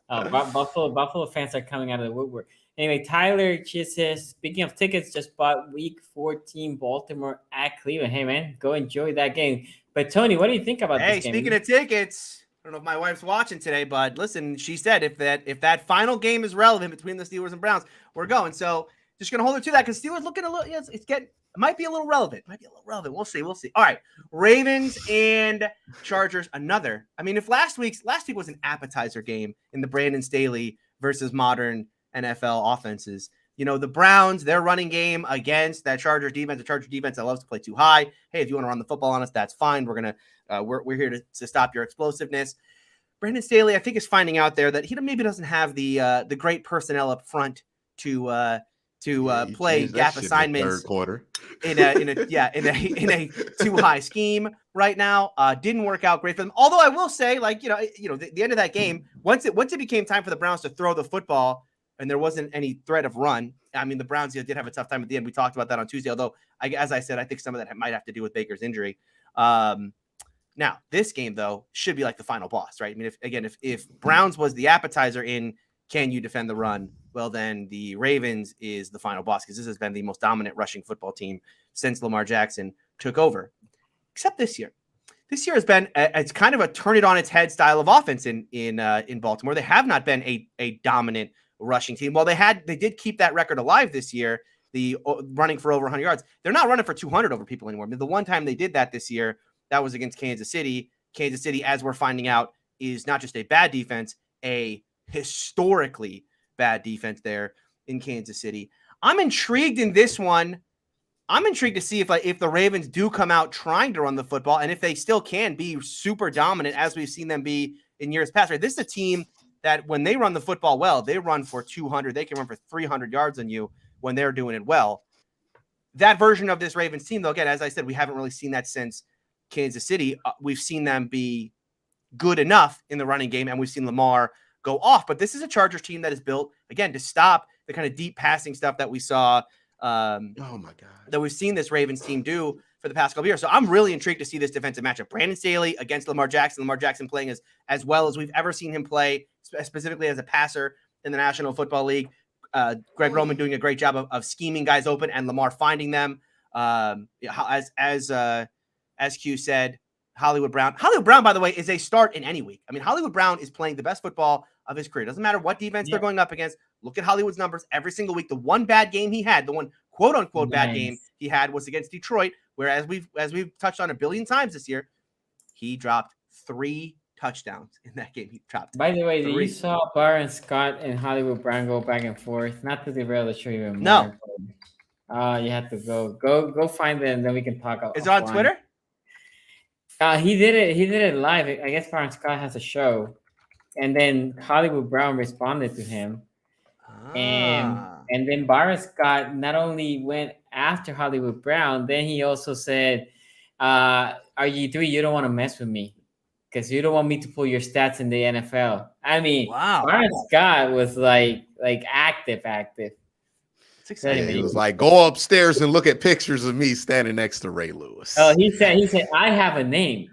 Buffalo fans are coming out of the woodwork. Anyway, Tyler just says, speaking of tickets, just bought week 14 Baltimore at Cleveland. Hey, man, go enjoy that game. But, Tony, what do you think about this game? Hey, speaking of tickets, I don't know if my wife's watching today, but listen, she said if that final game is relevant between the Steelers and Browns, we're going. So just going to hold her to that because Steelers looking a little, it might be a little relevant. We'll see. All right, Ravens and Chargers, another. I mean, if last week was an appetizer game in the Brandon Staley versus modern NFL offenses. The Browns, their running game against that Chargers defense, the Chargers defense that loves to play too high. Hey, if you want to run the football on us, that's fine. We're here to stop your explosiveness. Brandon Staley, I think, is finding out there that he maybe doesn't have the great personnel up front to play gap assignments third quarter in a too high scheme right now. Didn't work out great for them. Although I will say, the end of that game, once it became time for the Browns to throw the football, and there wasn't any threat of run. I mean, the Browns did have a tough time at the end. We talked about that on Tuesday, although, as I said, I think some of that might have to do with Baker's injury. Now, this game, though, should be like the final boss, right? I mean, if Browns was the appetizer in can you defend the run, well, then the Ravens is the final boss because this has been the most dominant rushing football team since Lamar Jackson took over, except this year. This year has been it's kind of a turn it on its head style of offense in Baltimore. They have not been a dominant rushing team. Well, they did keep that record alive this year, the running for over 100 yards. They're not running for 200 over people anymore. I mean, the one time they did that this year, that was against Kansas City. Kansas City, as we're finding out, is not just a bad defense, a historically bad defense there in Kansas City. I'm intrigued in this one. I'm intrigued to see if the Ravens do come out trying to run the football and if they still can be super dominant as we've seen them be in years past. Right? This is a team that when they run the football well, they run for 200. They can run for 300 yards on you when they're doing it well. That version of this Ravens team, though, again, as I said, we haven't really seen that since Kansas City. We've seen them be good enough in the running game, and we've seen Lamar go off. But this is a Chargers team that is built, again, to stop the kind of deep passing stuff that we saw oh my God, that we've seen this Ravens team do for the past couple of years. So I'm really intrigued to see this defensive matchup. Brandon Staley against Lamar Jackson. Lamar Jackson playing as well as we've ever seen him play, specifically as a passer in the National Football League. Greg Roman doing a great job of scheming guys open and Lamar finding them. As Q said, Hollywood Brown. Hollywood Brown, by the way, is a start in any week. I mean, Hollywood Brown is playing the best football of his career. Doesn't matter what defense they're going up against. Look at Hollywood's numbers every single week. The one bad game he had, the one quote unquote bad game he had was against Detroit, where as we've touched on a billion times this year, he dropped 3 touchdowns in that game. He dropped. By the way, 3. you saw Byron Scott and Hollywood Brown go back and forth. Not to derail the show even more. No. You have to go find it, and then we can talk. Is it on Twitter? He did it live. I guess Byron Scott has a show, and then Hollywood Brown responded to him, and then Byron Scott not only went after Hollywood Brown, then he also said, "Are you don't want to mess with me because you don't want me to pull your stats in the NFL." I mean, wow. Byron Scott was like active. It's exciting. Yeah, he was like, go upstairs and look at pictures of me standing next to Ray Lewis. Oh, he said, I have a name.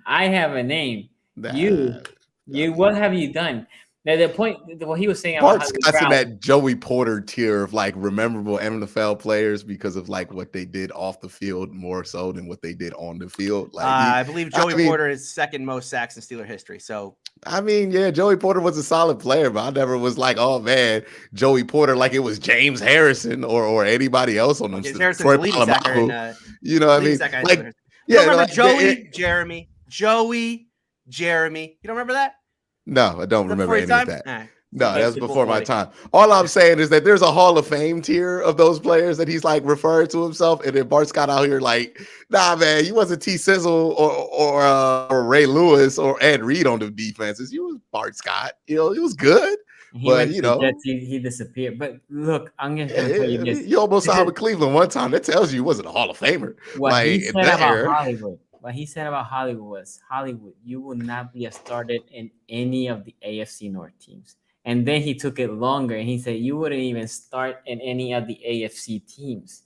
What have you done? Now, the point, what he was saying about Scott's in that Joey Porter tier of like memorable NFL players because of like what they did off the field more so than what they did on the field. Like I believe Joey Porter is second most sacks in Steeler history. So I mean, yeah, Joey Porter was a solid player, but I never was like, oh man, Joey Porter, like it was James Harrison or anybody else on them. James Harrison, the leading sacker in, you know what I mean? Like, yeah, remember like, Joey, Jeremy. You don't remember that? No, I don't remember any of that. Right. No, that was before my time. All I'm saying is that there's a Hall of Fame tier of those players that he's like referring to himself, and then Bart Scott out here like, nah, man, you wasn't T Sizzle or Ray Lewis or Ed Reed on the defenses. You was Bart Scott. You know, it was good, but you know, he disappeared. But look, I'm gonna tell you this: you almost saw him in Cleveland one time. That tells you he wasn't a Hall of Famer. What he said about Hollywood. What he said about Hollywood was, Hollywood, you will not be a starter in any of the AFC North teams. And then he took it longer, and he said, you wouldn't even start in any of the AFC teams.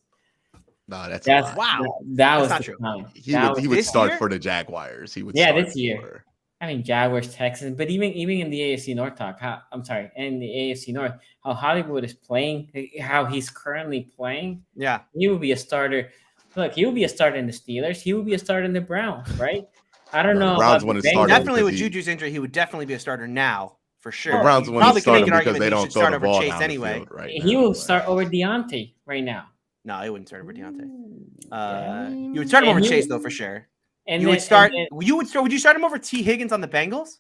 No, that's wow. That was not true. Time. He would start for the Jaguars. He would this year. I mean, Jaguars, Texans, but even in the AFC North in the AFC North, how Hollywood is playing, how he's currently playing, he will be a starter. Look, he will be a starter in the Steelers. He will be a starter in the Browns, right? I don't know. Browns want to start definitely with Juju's injury, he would definitely be a starter now for sure. The Browns want to start him because they don't throw the ball Chase down anyway. the field right he now, will start over Deontay right now. No, he wouldn't start over Deontay. You would start him over Chase though for sure. And Would you start him over T Higgins on the Bengals?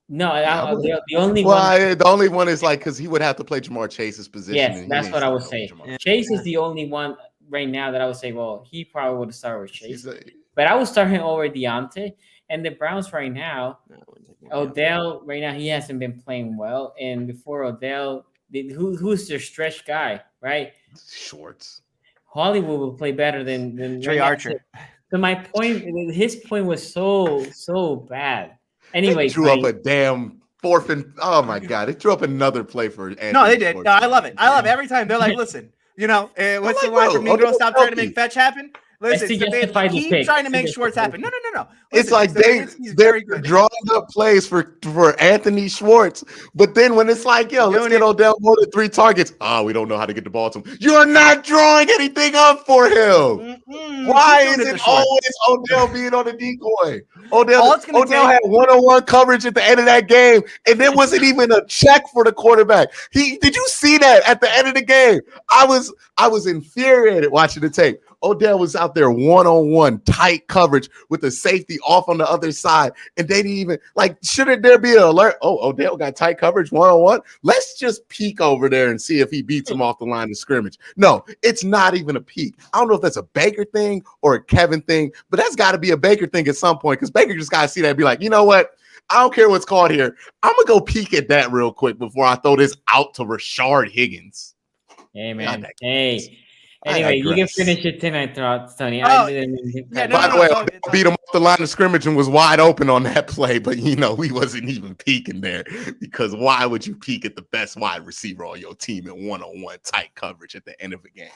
No, the only the only one is like because he would have to play Jamar Chase's position. Yes, that's what I would say. Chase is the only one right now that I would say, well, he probably would have started with Chase. But I would start him over Deontay. And the Browns right now, Odell, right now, he hasn't been playing well. And before Odell, who's their stretch guy, right? Shorts. Hollywood will play better than Trey Archer. So my point, his point was so bad. Anyway, they drew up a damn fourth and oh my god, they threw up another play for Anthony. No, they did. Schwartz. No, I love it. I love it. Every time they're like, listen, what's the line from Negro? Stop trying to make fetch happen. Listen, to justify the keep pick. trying to make Schwartz happen. No. It's Listen, like they're drawing up plays for Anthony Schwartz, but then when it's like, yo, let's get Odell more than 3 targets. We don't know how to get the ball to him. You're not drawing anything up for him. Why is it always Odell being on the decoy? Odell had one-on-one coverage at the end of that game, and there wasn't even a check for the quarterback. Did you see that at the end of the game? I was infuriated watching the tape. Odell was out there one-on-one tight coverage with the safety off on the other side, and they didn't even shouldn't there be an alert? Odell got tight coverage one-on-one. Let's just peek over there and see if he beats him off the line of scrimmage. No, it's not even a peek. I don't know if that's a Baker thing or a Kevin thing, but that's got to be a Baker thing at some point because Baker just got to see that and be like, you know what? I don't care what's called here. I'm gonna go peek at that real quick before I throw this out to Rashard Higgins. Hey man, hey. Anyway, you can finish your 10 thoughts, Tony. By the way, I beat him off the line of scrimmage and was wide open on that play, but we wasn't even peeking there because why would you peek at the best wide receiver on your team in one-on-one tight coverage at the end of a game?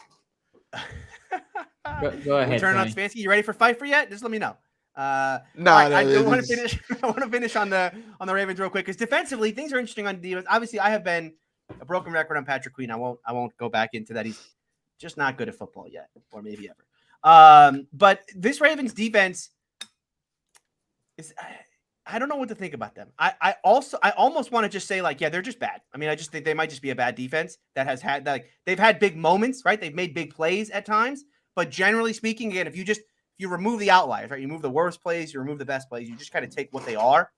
Go ahead. Turn on Stefanski. You ready for Pfeiffer yet? Just let me know. I want to finish. I want to finish on the Ravens real quick because defensively things are interesting on defense. Obviously, I have been a broken record on Patrick Queen. I won't go back into that. He's just not good at football yet, or maybe ever. But this Ravens defense is, I don't know what to think about them. I almost want to just say they're just bad. I mean, I just think they might just be a bad defense that has had they've had big moments, right? They've made big plays at times, but generally speaking, again, if you remove the outliers, right? You remove the worst plays, you remove the best plays, you just kind of take what they are.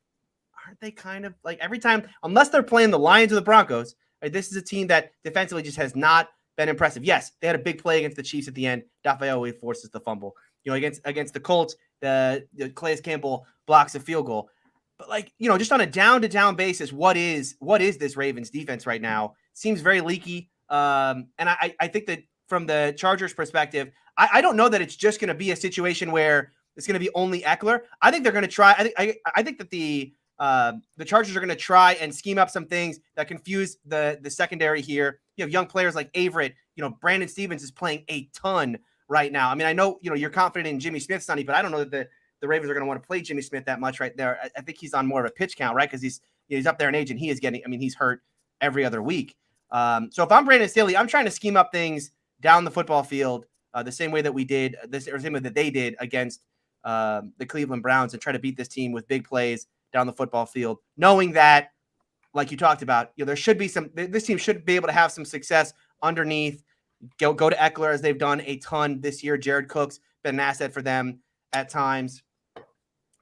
Aren't they kind of every time, unless they're playing the Lions or the Broncos, right? This is a team that defensively just has not been impressive. Yes, they had a big play against the Chiefs at the end. Dafayowe forces the fumble. Against the Colts, the Calais Campbell blocks a field goal. But just on a down-to-down basis, what is this Ravens defense right now? Seems very leaky. And I think that from the Chargers' perspective, I don't know that it's just going to be a situation where it's going to be only Eckler. I think they're going to try. I think that the Chargers are going to try and scheme up some things that confuse the secondary here. You have young players like Averett. Brandon Stevens is playing a ton right now. I mean, I know you're confident in Jimmy Smith, Sonny, but I don't know that the Ravens are going to want to play Jimmy Smith that much right there. I think he's on more of a pitch count, right? Because he's up there in age and he is getting. I mean, he's hurt every other week. So if I'm Brandon Staley, I'm trying to scheme up things down the football field the same way that we did this, or the same way that they did against the Cleveland Browns, and try to beat this team with big plays down the football field, knowing that, like you talked about, there should be this team should be able to have some success underneath. Go to Eckler, as they've done a ton this year. Jared Cook's been an asset for them at times.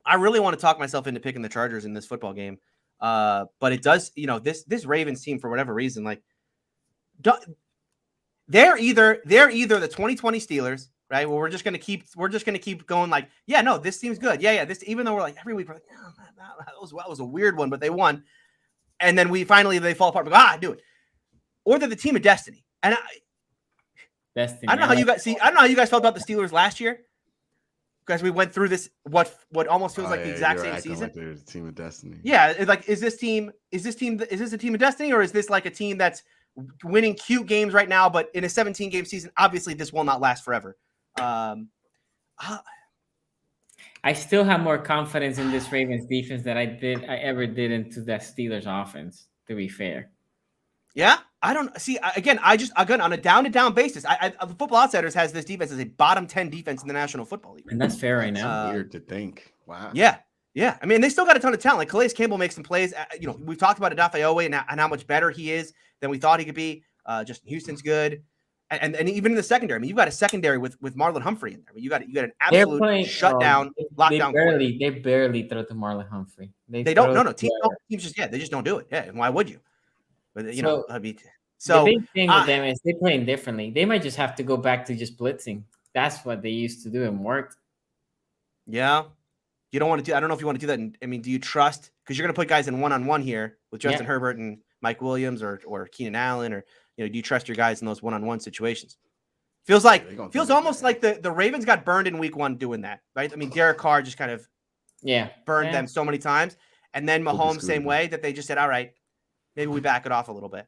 I really want to talk myself into picking the Chargers in this football game. But it does, this Ravens team, for whatever reason, they're either the 2020 Steelers, right? Well, we're just gonna keep going this team's good. Yeah. This, even though we're every week we're that was a weird one, but they won. And then they fall apart. We go, do it. Or they're the team of destiny. And I don't know how you guys I don't know how you guys felt about the Steelers last year, because we went through this what almost feels like the exact same season. They're the team of destiny. Yeah, is this a team of destiny, or is this a team that's winning cute games right now, but in a 17-game season, obviously this will not last forever. I still have more confidence in this Ravens defense than I ever did into that Steelers offense, to be fair. Yeah, I don't see. Again, on a down-to-down basis, the Football Outsiders has this defense as a bottom 10 defense in the National Football League, and that's fair right now. Weird to think. Wow. Yeah. I mean, they still got a ton of talent. Calais Campbell makes some plays. We've talked about Dafayowe and how much better he is than we thought he could be. Justin Houston's good, and even in the secondary. I mean, you've got a secondary with Marlon Humphrey in there. I mean, you got an absolute shutdown, lockdown. They barely throw to Marlon Humphrey. They don't. No. Teams they just don't do it. Yeah, and why would you? But the big thing with them is they're playing differently. They might just have to go back to just blitzing. That's what they used to do and worked. Yeah. You don't want to do. I don't know if you want to do that. I mean, do you trust? Because you're going to put guys in one-on-one here with Justin Herbert and Mike Williams or Keenan Allen, or do you trust your guys in those one-on-one situations? Feels almost like the Ravens got burned in week 1 doing that, right? I mean, Derek Carr just kind of burned them so many times. And then Don't Mahomes, disagree same with way, that they just said, all right, maybe we back it off a little bit.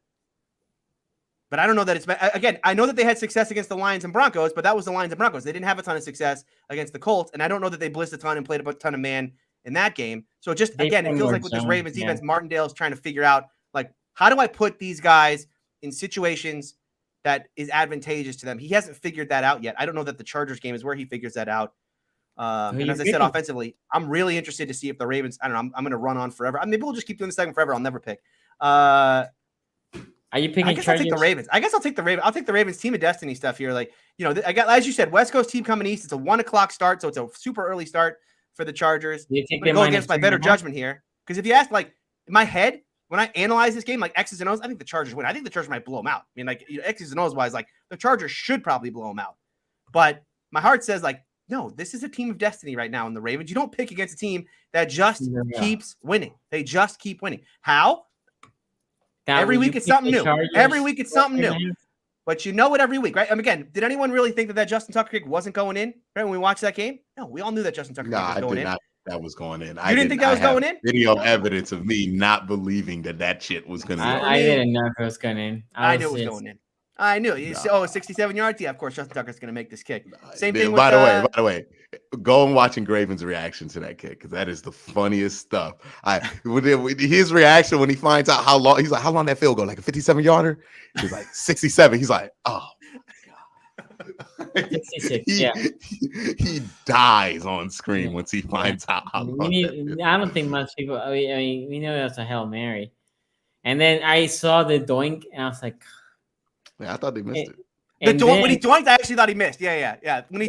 But I don't know that it's again. I know that they had success against the Lions and Broncos, but that was the Lions and Broncos. They didn't have a ton of success against the Colts, and I don't know that they blitzed a ton and played a ton of man in that game. So it feels like with this Ravens defense, Martindale is trying to figure out like how do I put these guys in situations that is advantageous to them. He hasn't figured that out yet. I don't know that the Chargers game is where he figures that out. And as I said, offensively, I'm really interested to see if the Ravens. I don't know. I'm going to run on forever. Maybe we'll just keep doing this segment forever. I'll never pick. Are you picking? I guess I'll take the Ravens. I'll take the Ravens. I'll take the Ravens team of destiny stuff here. Like, I got, as you said, West Coast team coming east. It's a 1:00 start, so it's a super early start for the Chargers. I'm gonna go against my better judgment here, because if you ask, like, in my head, when I analyze this game, like X's and O's, I think the Chargers win. I think the Chargers might blow them out. I mean, like, X's and O's wise, like the Chargers should probably blow them out. But my heart says, like, no, this is a team of destiny right now in the Ravens. You don't pick against a team that just keeps winning. They just keep winning. How? Every week it's something new. Every week it's something new. But you know it every week, right? Again, did anyone really think that Justin Tucker kick wasn't going in? Right when we watched that game? No, we all knew that Justin Tucker kick was going in. That was going in. You didn't think that was going in? Video evidence of me not believing that shit was going to. I didn't know if it was going in. I knew it was going in. I knew. 67 yards. Yeah, of course, Justin Tucker's going to make this kick. Same thing. By the way, go and watching Graven's reaction to that kick, because that is the funniest stuff. His reaction when he finds out how long, he's like, "How long that field go? Like a 57-yarder?" He's like, 67. He's like, "Oh my god." 66. He dies on screen once he finds out how long. I don't think much people. I mean, we know that's a Hail Mary, and then I saw the doink, and I was like. Yeah, I thought they missed it. When he doinked, I actually thought he missed. Yeah. When he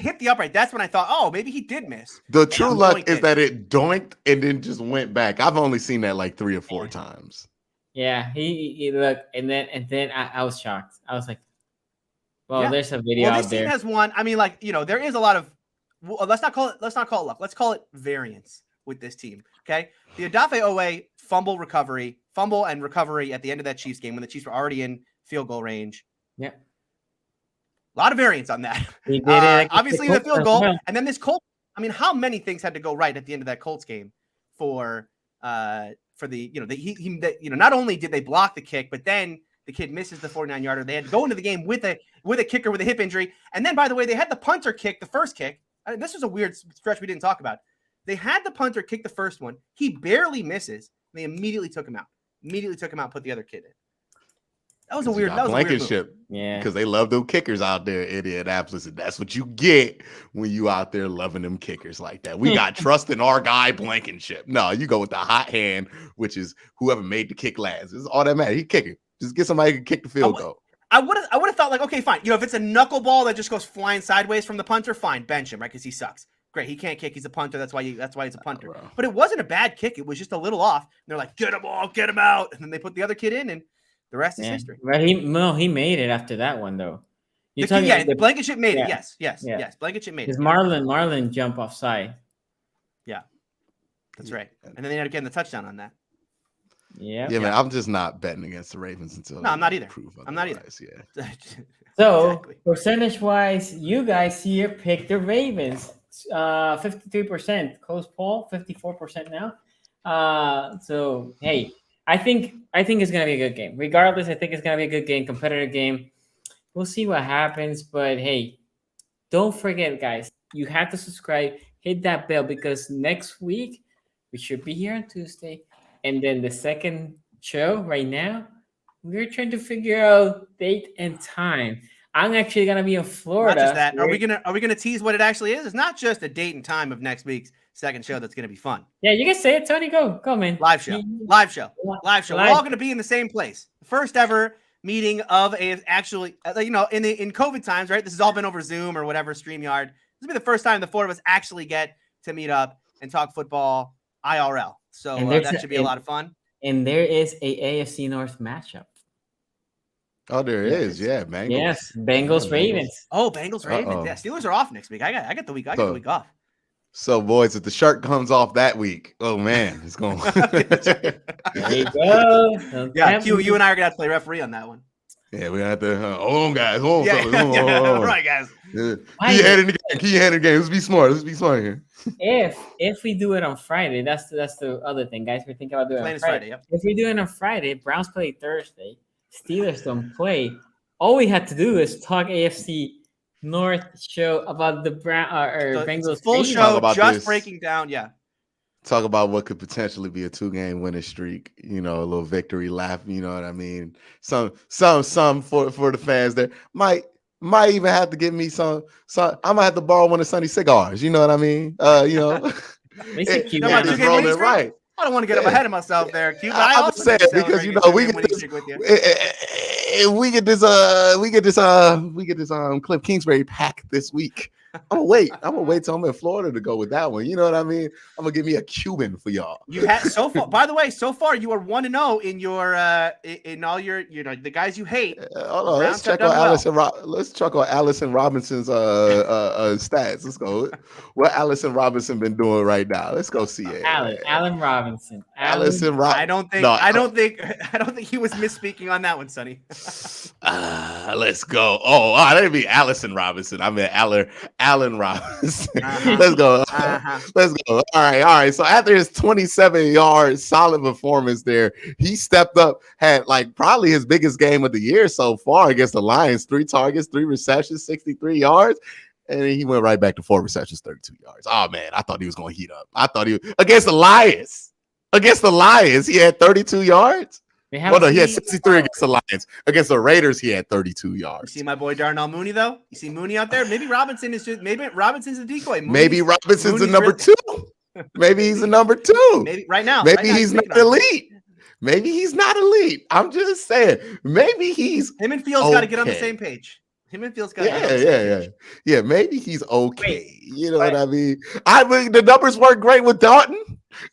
hit the upright, that's when I thought, oh, maybe he did miss. The true luck is that it doinked and then just went back. I've only seen that like 3 or 4 times. Yeah, he looked, and then I was shocked. I was like, well, there's a video out there. This team has one. I mean, like, there is a lot of. Let's not call it luck. Let's call it variance with this team. Okay, the Odafe Owe fumble and recovery at the end of that Chiefs game when the Chiefs were already in field goal range. Yeah. A lot of variance on that. He did it. Obviously the field goal. And then this Colts. I mean, how many things had to go right at the end of that Colts game for the, not only did they block the kick, but then the kid misses the 49-yarder. They had to go into the game with a kicker with a hip injury. And then, by the way, they had the punter kick the first kick. This was a weird stretch we didn't talk about. They had the punter kick the first one. He barely misses. They immediately took him out. Put the other kid in. That was a weird Blankenship. Yeah, because they love them kickers out there in Indianapolis, and that's what you get when you out there loving them kickers like that. We got trust in our guy Blankenship. No, you go with the hot hand, which is whoever made the kick last. It's all that matters. He kicking. Just get somebody who can kick the field goal. I would have thought, like, okay, fine. If it's a knuckleball that just goes flying sideways from the punter, fine, bench him, right? Because he sucks. Great, he can't kick. He's a punter. That's why he's a punter. But it wasn't a bad kick. It was just a little off. And they're like, get him off, get him out. And then they put the other kid in, and the rest is history. But he made it after that one, though. Blankenship made it. Yes. Blankenship made it. Because Marlon jumped offside. Yeah, that's right. And then they had to get the touchdown on that. Yeah, man. I'm just not betting against the Ravens until. I'm not either. I'm not either. Yeah. So percentage-wise, you guys here pick the Ravens. 53%. Close poll. 54% now. So hey. I think it's gonna be a good game. Regardless, I think it's gonna be a good game, competitive game. We'll see what happens, but hey, don't forget, guys. You have to subscribe, hit that bell, because next week we should be here on Tuesday, and then the second show right now we're trying to figure out date and time. I'm actually gonna be in Florida. Not just that. Are we gonna tease what it actually is? It's not just a date and time of next week's second show that's going to be fun. Yeah, you can say it, Tony. Go, man. Live show. We're all going to be in the same place. First ever meeting of in COVID times, right? This has all been over Zoom or whatever, StreamYard. This will be the first time the 4 of us actually get to meet up and talk football IRL. So that should be a lot of fun. And there is a AFC North matchup. Oh, there is. Yeah, Bengals. Yes, Bengals Ravens. Oh, Bengals Ravens. Yeah, Steelers are off next week. I get the week. I get the week off. So, boys, if the shark comes off that week, oh man, it's going. There you go. Yeah, Q, you and I are gonna have to play referee on that one. Yeah, we have to hold on, guys. Hold on, Yeah, fellas. Hold on, yeah, hold on. all right, guys. Yeah. Key hand in the game. Key hand in the game. Let's be smart. Let's be smart here. If we do it on Friday, that's the other thing, guys. We're thinking about doing it Plan on is Friday. Friday, yep. If we do it on Friday, Browns play Thursday. Steelers don't play. All we had to do is talk AFC North show about the So it's Bengals. a full game. show, about just this. breaking down. Yeah. Talk about what could potentially be a 2-game winning streak. You know, a little victory lap. You know what I mean? Some for the fans there. Might even have to give me some. I'm gonna have to borrow one of Sonny's cigars. You know what I mean? You know, Basically, Talking about it's 2-game winning rolling streak? right. I don't want to get up ahead of myself there, Q. But I I'm also saying need to because celebrate you a know 2-game we winning get streak with you. this Cliff Kingsbury pack this week. I'm gonna wait till I'm in Florida to go with that one. You know what I mean? I'm gonna give me a Cuban for y'all. You had so far. By the way, so far you are 1-0 in your in all your the guys you hate. Hold on, Browns have done well. let's check on Allison Robinson's stats. Let's go. What Allison Robinson been doing right now? Let's go see it. Allen Robinson. Allison I don't think I don't think he was misspeaking on that one, Sonny. Let's go. Oh, I didn't mean Allison Robinson. I meant Allen Robinson. Let's go. Let's go. All right. So after his 27-yard solid performance there, he stepped up, had like probably his biggest game of the year so far against the Lions. 3 targets, 3 receptions, 63 yards. And then he went right back to 4 receptions, 32 yards. Oh, man, I thought he was going to heat up. I thought he was against the Lions. Against the Lions, he had 32 yards. He had 63 against the Lions. Against the Raiders, he had 32 yards. You see my boy Darnell Mooney, though? You see Mooney out there? Maybe Robinson's a decoy. Maybe Robinson's a Mooney's number 2. Maybe he's a number 2. Maybe right now. Maybe right now, he's not elite. Maybe he's not elite. I'm just saying. Maybe he's him and Fields got to get on the same page. Him and Fields got Yeah. Maybe he's okay. You know what I mean? The numbers work great with Dalton.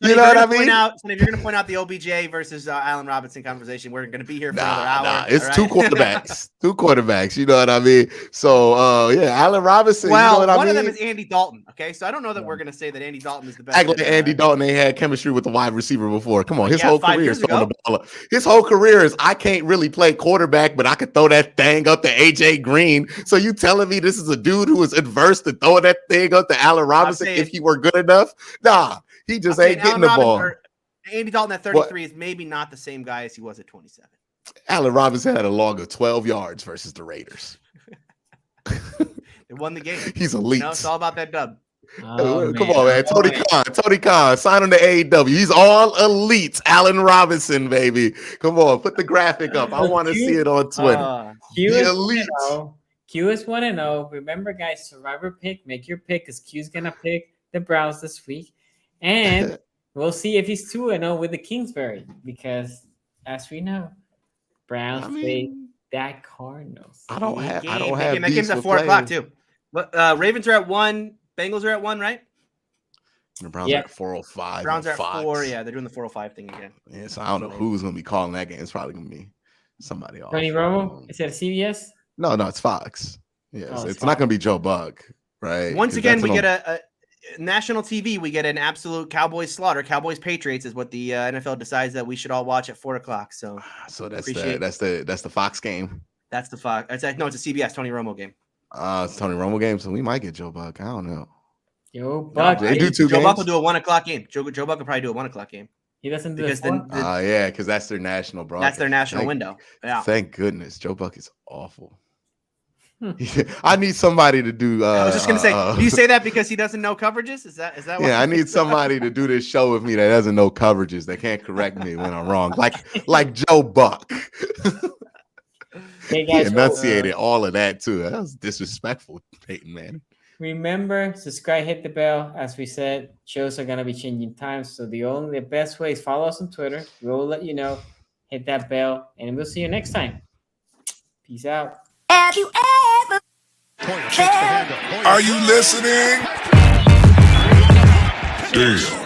You know what I mean? If you're going to point out the OBJ versus Allen Robinson conversation, we're going to be here for another hour. It's right? 2 quarterbacks. 2 quarterbacks. You know what I mean? So, Allen Robinson. Well, you know one of them is Andy Dalton. Okay, so I don't know that we're going to say that Andy Dalton is the best. Act like Andy Dalton ain't had chemistry with the wide receiver before. Come on, his whole 5 career years is throwing ago. the ball up. His whole career is I can't really play quarterback, but I could throw that thing up to AJ Green. So you telling me this is a dude who is adverse to throwing that thing up to Allen Robinson if he were good enough? Nah, he just ain't getting the ball. Andy Dalton at 33 is maybe not the same guy as he was at 27. Allen Robinson had a log of 12 yards versus the Raiders. They won the game. He's elite. It's all about that dub. Oh, come on, man. Tony Khan, sign on to AEW. He's all elite. Allen Robinson, baby. Come on, put the graphic up. I want to see it on Twitter. The elite. Q is 1-0. Remember, guys, Survivor pick. Make your pick because Q's going to pick the Browns this week. And we'll see if he's 2-0 with the Kingsbury because, as we know, Browns play that Cardinals. I don't have that game's at 4:00 too. But Ravens are at 1. Bengals are at 1, right? The Browns are at 4:05. Browns are at 4. Yeah, they're doing the 4:05 thing again. Yeah, so I don't know who's going to be calling that game. It's probably going to be somebody else. Tony Romo? Is it a CBS? No, it's Fox. Yes, it's not going to be Joe Buck, right? Once again, we get a national TV. We get an absolute Cowboys slaughter. Cowboys Patriots is what the NFL decides that we should all watch at 4:00. So that's the Fox game. That's the Fox. It's a CBS Tony Romo game. It's Tony Romo game, so we might get Joe Buck. I don't know. Joe Buck. They do 2 Joe games. Buck will do a 1:00 game. Joe Buck will probably do a 1:00 game. He doesn't do because because that's their national broadcast. That's their national window. Yeah. Thank goodness. Joe Buck is awful. I need somebody to do. I was just gonna say, do you say that because he doesn't know coverages? Is that? Yeah, I need somebody to do this show with me that doesn't know coverages. That can't correct me when I'm wrong, like Joe Buck. Hey guys, he enunciated all of that too. That was disrespectful, Peyton Manning. Remember, subscribe, hit the bell. As we said, shows are gonna be changing times, so the best way is follow us on Twitter. We'll let you know. Hit that bell, and we'll see you next time. Peace out. Have you ever? Are you listening? Damn.